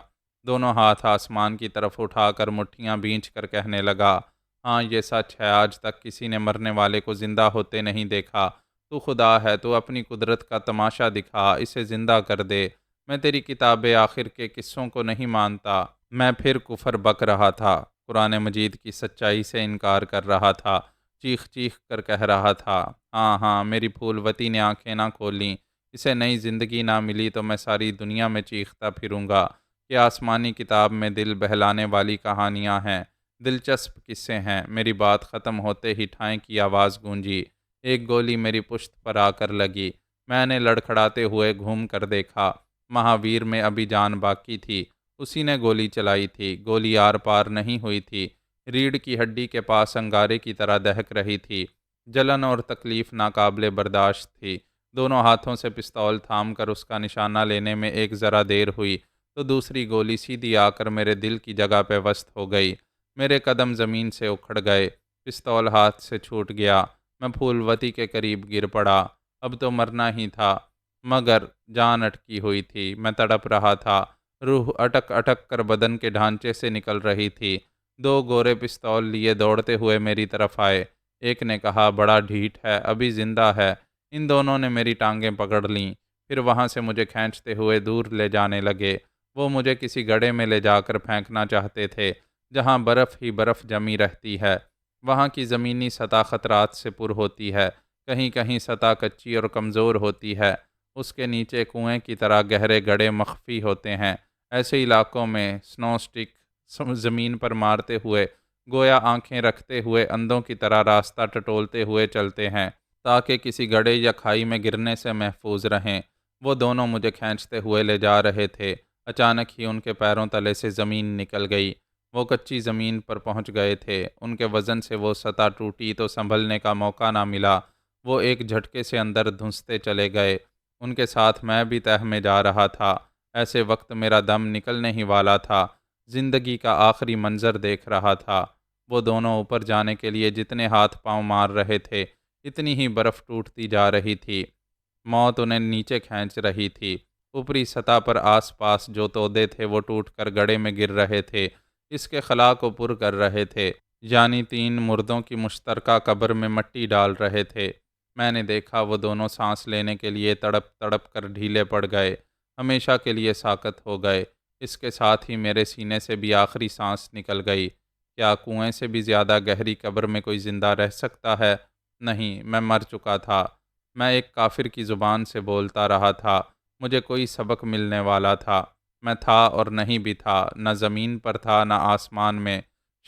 دونوں ہاتھ آسمان کی طرف اٹھا کر مٹھیاں بھینچ کر کہنے لگا، ہاں، یہ سچ ہے، آج تک کسی نے مرنے والے کو زندہ ہوتے نہیں دیکھا۔ تو خدا ہے، تو اپنی قدرت کا تماشا دکھا، اسے زندہ کر دے۔ میں تیری کتاب آخر کے قصوں کو نہیں مانتا۔ میں پھر کفر بک رہا تھا، قرآن مجید کی سچائی سے انکار کر رہا تھا، چیخ چیخ کر کہہ رہا تھا، ہاں ہاں، میری پھولوتی نے آنکھیں نہ کھولیں، اسے نئی زندگی نہ ملی تو میں ساری دنیا میں چیختا پھروں گا کہ آسمانی کتاب میں دل بہلانے والی کہانیاں ہیں، دلچسپ قصے ہیں۔ میری بات ختم ہوتے ہی ٹھائیں کی آواز گونجی، ایک گولی میری پشت پر آ کر لگی۔ میں نے لڑکھڑاتے ہوئے گھوم کر دیکھا، مہاویر میں ابھی جان باقی تھی، اسی نے گولی چلائی تھی۔ گولی آر پار نہیں ہوئی تھی، ریڑھ کی ہڈی کے پاس انگارے کی طرح دہک رہی تھی۔ جلن اور تکلیف ناقابل برداشت تھی۔ دونوں ہاتھوں سے پستول تھام کر اس کا نشانہ لینے میں ایک ذرا دیر ہوئی تو دوسری گولی سیدھی آ کر میرے دل کی جگہ پہ وسط ہو گئی۔ میرے قدم زمین سے اکھڑ گئے، پستول ہاتھ سے چھوٹ گیا۔ میں پھولوتی کے قریب گر پڑا، اب تو مرنا ہی تھا، مگر جان اٹکی ہوئی تھی۔ میں تڑپ رہا تھا، روح اٹک اٹک کر بدن کے ڈھانچے سے نکل رہی تھی۔ دو گورے پستول لیے دوڑتے ہوئے میری طرف آئے۔ ایک نے کہا، بڑا ڈھیٹ ہے، ابھی زندہ ہے۔ ان دونوں نے میری ٹانگیں پکڑ لیں، پھر وہاں سے مجھے کھینچتے ہوئے دور لے جانے لگے۔ وہ مجھے کسی گڑھے میں لے جا کر پھینکنا چاہتے تھے جہاں برف ہی برف جمی رہتی ہے۔ وہاں کی زمینی سطح خطرات سے پر ہوتی ہے، کہیں کہیں سطح کچی اور کمزور ہوتی ہے، اس کے نیچے کنویں کی طرح گہرے گڑھے مخفی ہوتے ہیں۔ ایسے علاقوں میں سنو اسٹک زمین پر مارتے ہوئے گویا آنکھیں رکھتے ہوئے اندھوں کی طرح راستہ ٹٹولتے ہوئے چلتے ہیں تاکہ کسی گڑھے یا کھائی میں گرنے سے محفوظ رہیں۔ وہ دونوں مجھے کھینچتے ہوئے لے جا رہے تھے۔ اچانک ہی ان کے پیروں تلے سے زمین نکل گئی۔ وہ کچی زمین پر پہنچ گئے تھے۔ ان کے وزن سے وہ سطح ٹوٹی تو سنبھلنے کا موقع نہ ملا۔ وہ ایک جھٹکے سے اندر دھنستے چلے گئے۔ ان کے ساتھ میں بھی تہہ میں جا رہا تھا۔ ایسے وقت میرا دم نکلنے ہی والا تھا۔ زندگی کا آخری منظر دیکھ رہا تھا۔ وہ دونوں اوپر جانے کے لیے جتنے ہاتھ پاؤں مار رہے تھے، اتنی ہی برف ٹوٹتی جا رہی تھی۔ موت انہیں نیچے کھینچ رہی تھی۔ اوپری سطح پر آس پاس جو تودے تھے وہ ٹوٹ کر گڑھے میں گر رہے تھے، اس کے خلا کو پر کر رہے تھے، یعنی 3 مردوں کی مشترکہ قبر میں مٹی ڈال رہے تھے۔ میں نے دیکھا وہ دونوں سانس لینے کے لیے تڑپ تڑپ کر ڈھیلے پڑ گئے، ہمیشہ کے لیے ساکت ہو گئے۔ اس کے ساتھ ہی میرے سینے سے بھی آخری سانس نکل گئی۔ کیا کنویں سے بھی زیادہ گہری قبر میں کوئی زندہ رہ سکتا ہے؟ نہیں، میں مر چکا تھا۔ میں ایک کافر کی زبان سے بولتا رہا تھا۔ مجھے کوئی سبق ملنے والا تھا۔ میں تھا اور نہیں بھی تھا، نہ زمین پر تھا نہ آسمان میں،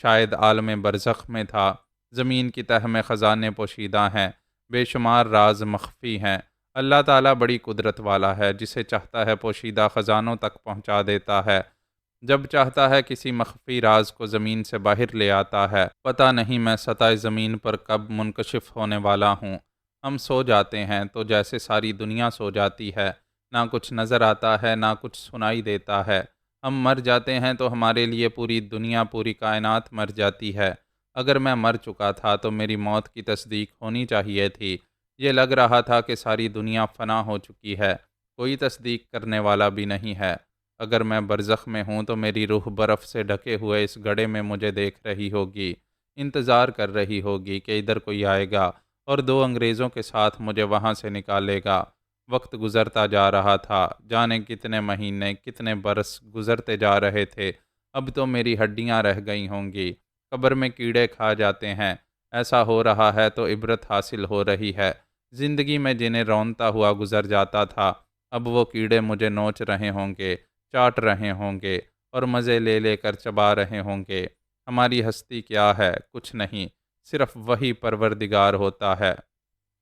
شاید عالم برزخ میں تھا۔ زمین کی تہہ میں خزانے پوشیدہ ہیں، بے شمار راز مخفی ہیں۔ اللہ تعالیٰ بڑی قدرت والا ہے، جسے چاہتا ہے پوشیدہ خزانوں تک پہنچا دیتا ہے، جب چاہتا ہے کسی مخفی راز کو زمین سے باہر لے آتا ہے۔ پتہ نہیں میں سطح زمین پر کب منکشف ہونے والا ہوں۔ ہم سو جاتے ہیں تو جیسے ساری دنیا سو جاتی ہے، نہ کچھ نظر آتا ہے نہ کچھ سنائی دیتا ہے۔ ہم مر جاتے ہیں تو ہمارے لیے پوری دنیا، پوری کائنات مر جاتی ہے۔ اگر میں مر چکا تھا تو میری موت کی تصدیق ہونی چاہیے تھی۔ یہ لگ رہا تھا کہ ساری دنیا فنا ہو چکی ہے، کوئی تصدیق کرنے والا بھی نہیں ہے۔ اگر میں برزخ میں ہوں تو میری روح برف سے ڈھکے ہوئے اس گڑھے میں مجھے دیکھ رہی ہوگی، انتظار کر رہی ہوگی کہ ادھر کوئی آئے گا اور 2 انگریزوں کے ساتھ مجھے وہاں سے نکالے گا۔ وقت گزرتا جا رہا تھا، جانے کتنے مہینے، کتنے برس گزرتے جا رہے تھے۔ اب تو میری ہڈیاں رہ گئی ہوں گی۔ قبر میں کیڑے کھا جاتے ہیں، ایسا ہو رہا ہے تو عبرت حاصل ہو رہی ہے۔ زندگی میں جنہیں رونتا ہوا گزر جاتا تھا، اب وہ کیڑے مجھے نوچ رہے ہوں گے، چاٹ رہے ہوں گے اور مزے لے لے کر چبا رہے ہوں گے۔ ہماری ہستی کیا ہے؟ کچھ نہیں، صرف وہی پروردگار ہوتا ہے۔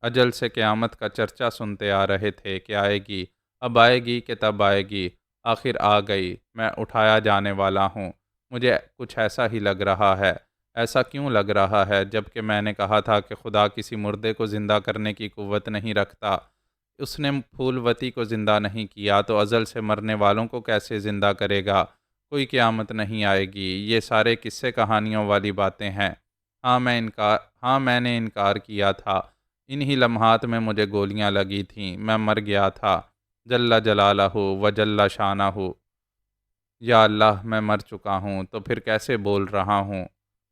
اجل سے قیامت کا چرچا سنتے آ رہے تھے کہ آئے گی، اب آئے گی کہ تب آئے گی۔ آخر آ گئی، میں اٹھایا جانے والا ہوں۔ مجھے کچھ ایسا ہی لگ رہا ہے۔ ایسا کیوں لگ رہا ہے جبکہ میں نے کہا تھا کہ خدا کسی مردے کو زندہ کرنے کی قوت نہیں رکھتا؟ اس نے پھولوتی کو زندہ نہیں کیا تو ازل سے مرنے والوں کو کیسے زندہ کرے گا؟ کوئی قیامت نہیں آئے گی، یہ سارے قصے کہانیوں والی باتیں ہیں۔ ہاں میں نے انکار کیا تھا۔ انہی لمحات میں مجھے گولیاں لگی تھیں، میں مر گیا تھا۔ جل جلالہ و جل شانہ، یا اللہ میں مر چکا ہوں تو پھر کیسے بول رہا ہوں؟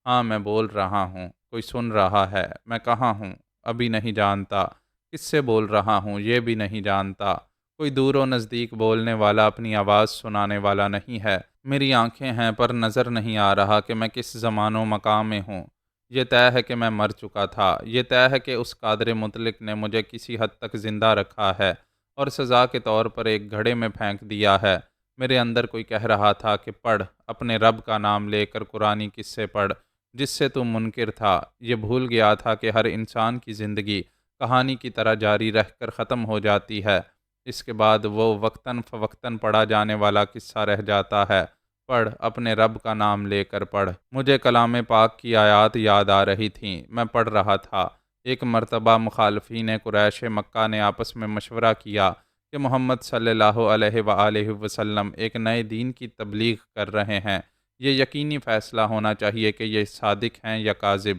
ہاں میں بول رہا ہوں، کوئی سن رہا ہے۔ میں کہاں ہوں؟ ابھی نہیں جانتا۔ کس سے بول رہا ہوں یہ بھی نہیں جانتا۔ کوئی دور و نزدیک بولنے والا اپنی آواز سنانے والا نہیں ہے۔ میری آنکھیں ہیں پر نظر نہیں آ رہا کہ میں کس زمان و مقام میں ہوں۔ یہ طے ہے کہ میں مر چکا تھا، یہ طے ہے کہ اس قادر مطلق نے مجھے کسی حد تک زندہ رکھا ہے اور سزا کے طور پر ایک گھڑے میں پھینک دیا ہے۔ میرے اندر کوئی کہہ رہا تھا کہ پڑھ، اپنے رب کا نام لے کر قرآنی قصے پڑھ جس سے تم منکر تھا۔ یہ بھول گیا تھا کہ ہر انسان کی زندگی کہانی کی طرح جاری رہ کر ختم ہو جاتی ہے، اس کے بعد وہ وقتاً فوقتاً پڑھا جانے والا قصہ رہ جاتا ہے۔ پڑھ، اپنے رب کا نام لے کر پڑھ۔ مجھے کلام پاک کی آیات یاد آ رہی تھیں، میں پڑھ رہا تھا۔ ایک مرتبہ مخالفین قریش مکہ نے آپس میں مشورہ کیا کہ محمد صلی اللہ علیہ وآلہ وسلم ایک نئے دین کی تبلیغ کر رہے ہیں، یہ یقینی فیصلہ ہونا چاہیے کہ یہ صادق ہیں یا کاذب۔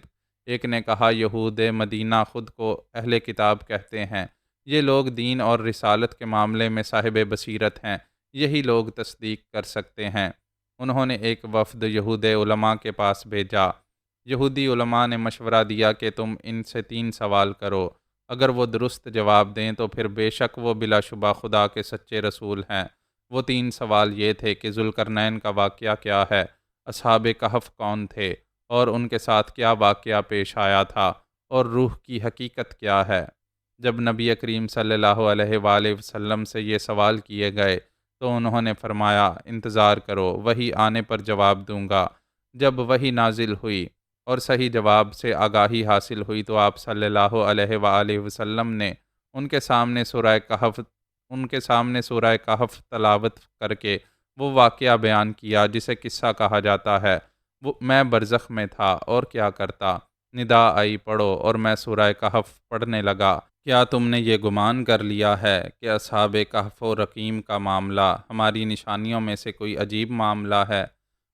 ایک نے کہا یہود مدینہ خود کو اہل کتاب کہتے ہیں، یہ لوگ دین اور رسالت کے معاملے میں صاحب بصیرت ہیں، یہی لوگ تصدیق کر سکتے ہیں۔ انہوں نے ایک وفد یہود علماء کے پاس بھیجا۔ یہودی علماء نے مشورہ دیا کہ تم ان سے 3 سوال کرو، اگر وہ درست جواب دیں تو پھر بے شک وہ بلا شبہ خدا کے سچے رسول ہیں۔ وہ 3 سوال یہ تھے کہ ذوالقرنین کا واقعہ کیا ہے، اصحاب کہف کون تھے اور ان کے ساتھ کیا واقعہ پیش آیا تھا، اور روح کی حقیقت کیا ہے۔ جب نبی کریم صلی اللہ علیہ وآلہ وسلم سے یہ سوال کیے گئے تو انہوں نے فرمایا، انتظار کرو، وحی آنے پر جواب دوں گا۔ جب وحی نازل ہوئی اور صحیح جواب سے آگاہی حاصل ہوئی تو آپ صلی اللہ علیہ وآلہ وسلم نے ان کے سامنے سورہ کہف تلاوت کر کے وہ واقعہ بیان کیا جسے قصہ کہا جاتا ہے۔ میں برزخ میں تھا اور کیا کرتا، ندا آئی پڑھو، اور میں سورہ کہف پڑھنے لگا۔ کیا تم نے یہ گمان کر لیا ہے کہ اصحاب کہف و رقیم کا معاملہ ہماری نشانیوں میں سے کوئی عجیب معاملہ ہے؟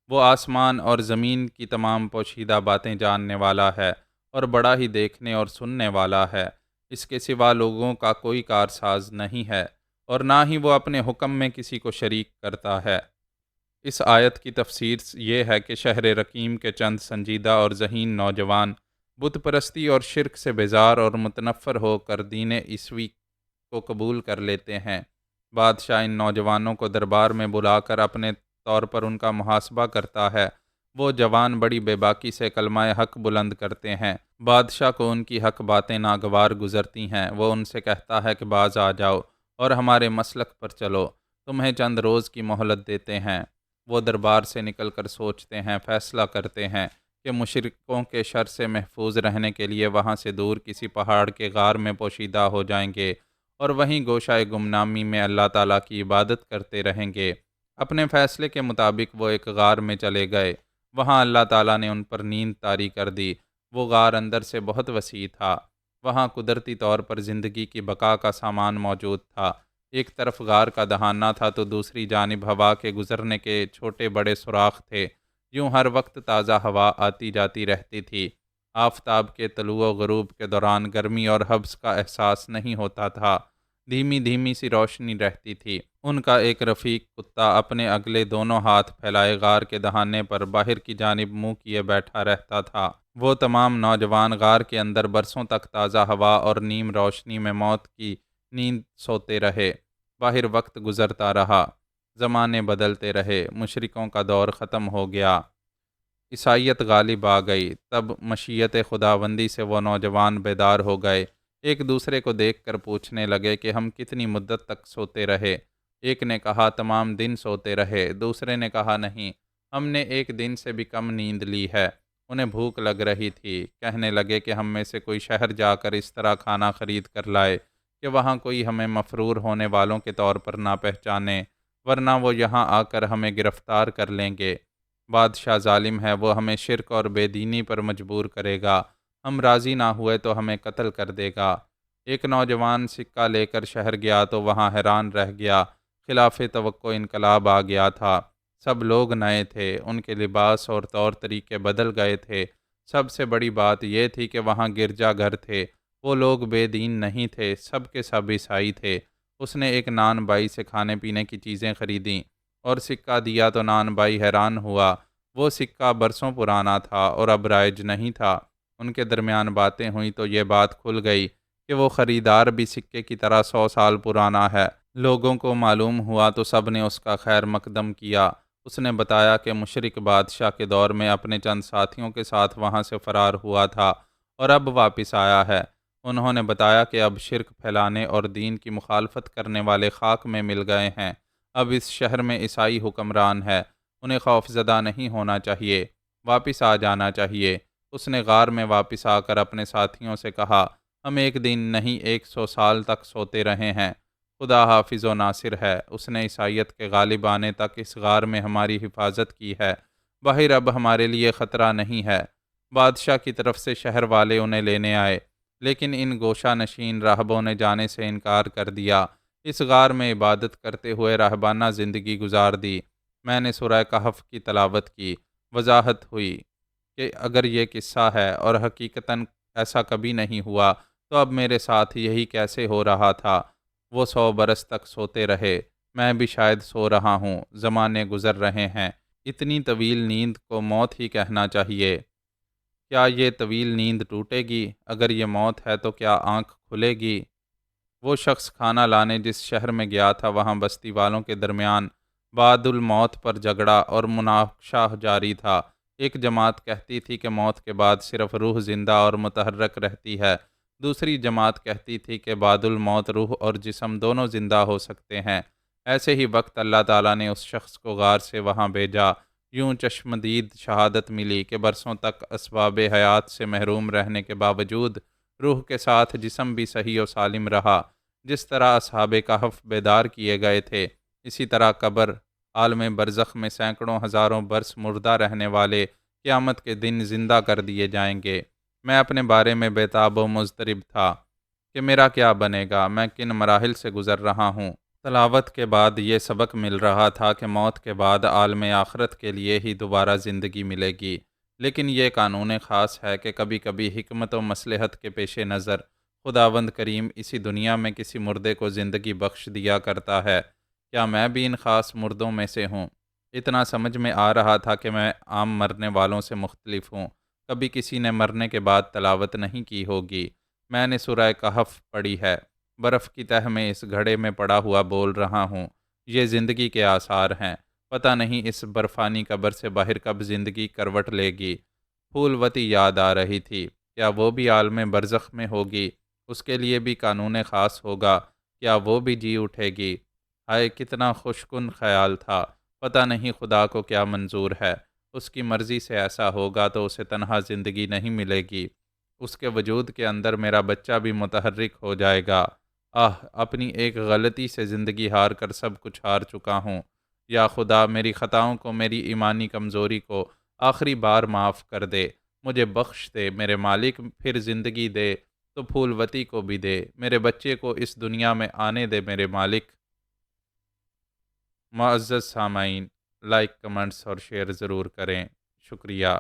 وہ آسمان اور زمین کی تمام پوشیدہ باتیں جاننے والا ہے اور بڑا ہی دیکھنے اور سننے والا ہے۔ اس کے سوا لوگوں کا کوئی کارساز نہیں ہے اور نہ ہی وہ اپنے حکم میں کسی کو شریک کرتا ہے۔ اس آیت کی تفسیر یہ ہے کہ شہر رقیم کے چند سنجیدہ اور ذہین نوجوان بت پرستی اور شرک سے بیزار اور متنفر ہو کر دین عیسوی کو قبول کر لیتے ہیں۔ بادشاہ ان نوجوانوں کو دربار میں بلا کر اپنے طور پر ان کا محاسبہ کرتا ہے۔ وہ جوان بڑی بے باکی سے کلمہ حق بلند کرتے ہیں۔ بادشاہ کو ان کی حق باتیں ناگوار گزرتی ہیں۔ وہ ان سے کہتا ہے کہ باز آ جاؤ اور ہمارے مسلک پر چلو، تمہیں چند روز کی مہلت دیتے ہیں۔ وہ دربار سے نکل کر سوچتے ہیں، فیصلہ کرتے ہیں کہ مشرکوں کے شر سے محفوظ رہنے کے لیے وہاں سے دور کسی پہاڑ کے غار میں پوشیدہ ہو جائیں گے اور وہیں گوشۂ گمنامی میں اللہ تعالیٰ کی عبادت کرتے رہیں گے۔ اپنے فیصلے کے مطابق وہ ایک غار میں چلے گئے۔ وہاں اللہ تعالیٰ نے ان پر نیند طاری کر دی۔ وہ غار اندر سے بہت وسیع تھا۔ وہاں قدرتی طور پر زندگی کی بقا کا سامان موجود تھا۔ ایک طرف غار کا دہانہ تھا تو دوسری جانب ہوا کے گزرنے کے چھوٹے بڑے سوراخ تھے۔ یوں ہر وقت تازہ ہوا آتی جاتی رہتی تھی۔ آفتاب کے طلوع و غروب کے دوران گرمی اور حبس کا احساس نہیں ہوتا تھا۔ دھیمی دھیمی سی روشنی رہتی تھی۔ ان کا ایک رفیق کتا اپنے اگلے دونوں ہاتھ پھیلائے غار کے دہانے پر باہر کی جانب منہ کیے بیٹھا رہتا تھا۔ وہ تمام نوجوان غار کے اندر برسوں تک تازہ ہوا اور نیم روشنی میں موت کی نیند سوتے رہے۔ باہر وقت گزرتا رہا، زمانے بدلتے رہے، مشرکوں کا دور ختم ہو گیا، عیسائیت غالب آ گئی۔ تب مشیت خداوندی سے وہ نوجوان بیدار ہو گئے۔ ایک دوسرے کو دیکھ کر پوچھنے لگے کہ ہم کتنی مدت تک سوتے رہے؟ ایک نے کہا تمام دن سوتے رہے۔ دوسرے نے کہا نہیں، ہم نے ایک دن سے بھی کم نیند لی ہے۔ انہیں بھوک لگ رہی تھی۔ کہنے لگے کہ ہم میں سے کوئی شہر جا کر اس طرح کھانا خرید کر لائے کہ وہاں کوئی ہمیں مفرور ہونے والوں کے طور پر نہ پہچانے، ورنہ وہ یہاں آ کر ہمیں گرفتار کر لیں گے۔ بادشاہ ظالم ہے، وہ ہمیں شرک اور بے دینی پر مجبور کرے گا۔ ہم راضی نہ ہوئے تو ہمیں قتل کر دے گا۔ ایک نوجوان سکہ لے کر شہر گیا تو وہاں حیران رہ گیا۔ خلاف توقع انقلاب آ گیا تھا۔ سب لوگ نئے تھے، ان کے لباس اور طور طریقے بدل گئے تھے۔ سب سے بڑی بات یہ تھی کہ وہاں گرجا گھر تھے۔ وہ لوگ بے دین نہیں تھے، سب کے سب عیسائی تھے۔ اس نے ایک نان بائی سے کھانے پینے کی چیزیں خریدیں اور سکہ دیا تو نان بائی حیران ہوا۔ وہ سکہ برسوں پرانا تھا اور اب رائج نہیں تھا۔ ان کے درمیان باتیں ہوئیں تو یہ بات کھل گئی کہ وہ خریدار بھی سکے کی طرح 100 سال پرانا ہے۔ لوگوں کو معلوم ہوا تو سب نے اس کا خیر مقدم کیا۔ اس نے بتایا کہ مشرک بادشاہ کے دور میں اپنے چند ساتھیوں کے ساتھ وہاں سے فرار ہوا تھا اور اب واپس آیا ہے۔ انہوں نے بتایا کہ اب شرک پھیلانے اور دین کی مخالفت کرنے والے خاک میں مل گئے ہیں۔ اب اس شہر میں عیسائی حکمران ہے، انہیں خوف زدہ نہیں ہونا چاہیے، واپس آ جانا چاہیے۔ اس نے غار میں واپس آ کر اپنے ساتھیوں سے کہا، ہم ایک دن نہیں 100 سال تک سوتے رہے ہیں، خدا حافظ و ناصر ہے۔ اس نے عیسائیت کے غالب آنے تک اس غار میں ہماری حفاظت کی ہے۔ باہر اب ہمارے لیے خطرہ نہیں ہے۔ بادشاہ کی طرف سے شہر والے انہیں لینے آئے، لیکن ان گوشہ نشین راہبوں نے جانے سے انکار کر دیا۔ اس غار میں عبادت کرتے ہوئے راہبانہ زندگی گزار دی۔ میں نے سورہ کہف کی تلاوت کی۔ وضاحت ہوئی کہ اگر یہ قصہ ہے اور حقیقتاً ایسا کبھی نہیں ہوا تو اب میرے ساتھ یہی کیسے ہو رہا تھا؟ وہ 100 برس تک سوتے رہے، میں بھی شاید سو رہا ہوں۔ زمانے گزر رہے ہیں۔ اتنی طویل نیند کو موت ہی کہنا چاہیے۔ کیا یہ طویل نیند ٹوٹے گی؟ اگر یہ موت ہے تو کیا آنکھ کھلے گی؟ وہ شخص کھانا لانے جس شہر میں گیا تھا وہاں بستی والوں کے درمیان بعد الموت پر جھگڑا اور مناقشہ جاری تھا۔ ایک جماعت کہتی تھی کہ موت کے بعد صرف روح زندہ اور متحرک رہتی ہے، دوسری جماعت کہتی تھی کہ بعد الموت روح اور جسم دونوں زندہ ہو سکتے ہیں۔ ایسے ہی وقت اللہ تعالیٰ نے اس شخص کو غار سے وہاں بھیجا، یوں چشمدید شہادت ملی کہ برسوں تک اسباب حیات سے محروم رہنے کے باوجود روح کے ساتھ جسم بھی صحیح و سالم رہا۔ جس طرح اصحاب کہف بیدار کیے گئے تھے، اسی طرح قبر، عالم برزخ میں سینکڑوں ہزاروں برس مردہ رہنے والے قیامت کے دن زندہ کر دیے جائیں گے۔ میں اپنے بارے میں بےتاب و مضطرب تھا کہ میرا کیا بنے گا، میں کن مراحل سے گزر رہا ہوں۔ تلاوت کے بعد یہ سبق مل رہا تھا کہ موت کے بعد عالم آخرت کے لیے ہی دوبارہ زندگی ملے گی، لیکن یہ قانون خاص ہے کہ کبھی کبھی حکمت و مصلحت کے پیش نظر خداوند کریم اسی دنیا میں کسی مردے کو زندگی بخش دیا کرتا ہے۔ کیا میں بھی ان خاص مردوں میں سے ہوں؟ اتنا سمجھ میں آ رہا تھا کہ میں عام مرنے والوں سے مختلف ہوں۔ کبھی کسی نے مرنے کے بعد تلاوت نہیں کی ہوگی۔ میں نے سورہ کہف پڑھی ہے، برف کی تہ میں اس گھڑے میں پڑا ہوا بول رہا ہوں، یہ زندگی کے آثار ہیں، پتہ نہیں اس برفانی قبر سے باہر کب زندگی کروٹ لے گی۔ پھولوتی یاد آ رہی تھی، کیا وہ بھی عالم برزخ میں ہوگی؟ اس کے لیے بھی قانون خاص ہوگا، کیا وہ بھی جی اٹھے گی؟ ہائے کتنا خوشکن خیال تھا، پتہ نہیں خدا کو کیا منظور ہے، اس کی مرضی سے ایسا ہوگا تو اسے تنہا زندگی نہیں ملے گی، اس کے وجود کے اندر میرا بچہ بھی متحرک ہو جائے گا۔ اپنی ایک غلطی سے زندگی ہار کر سب کچھ ہار چکا ہوں۔ یا خدا میری خطاؤں کو، میری ایمانی کمزوری کو آخری بار معاف کر دے، مجھے بخش دے میرے مالک، پھر زندگی دے تو پھولوتی کو بھی دے، میرے بچے کو اس دنیا میں آنے دے میرے مالک۔ معزز سامعین، لائک، کمنٹس اور شیئر ضرور کریں، شکریہ۔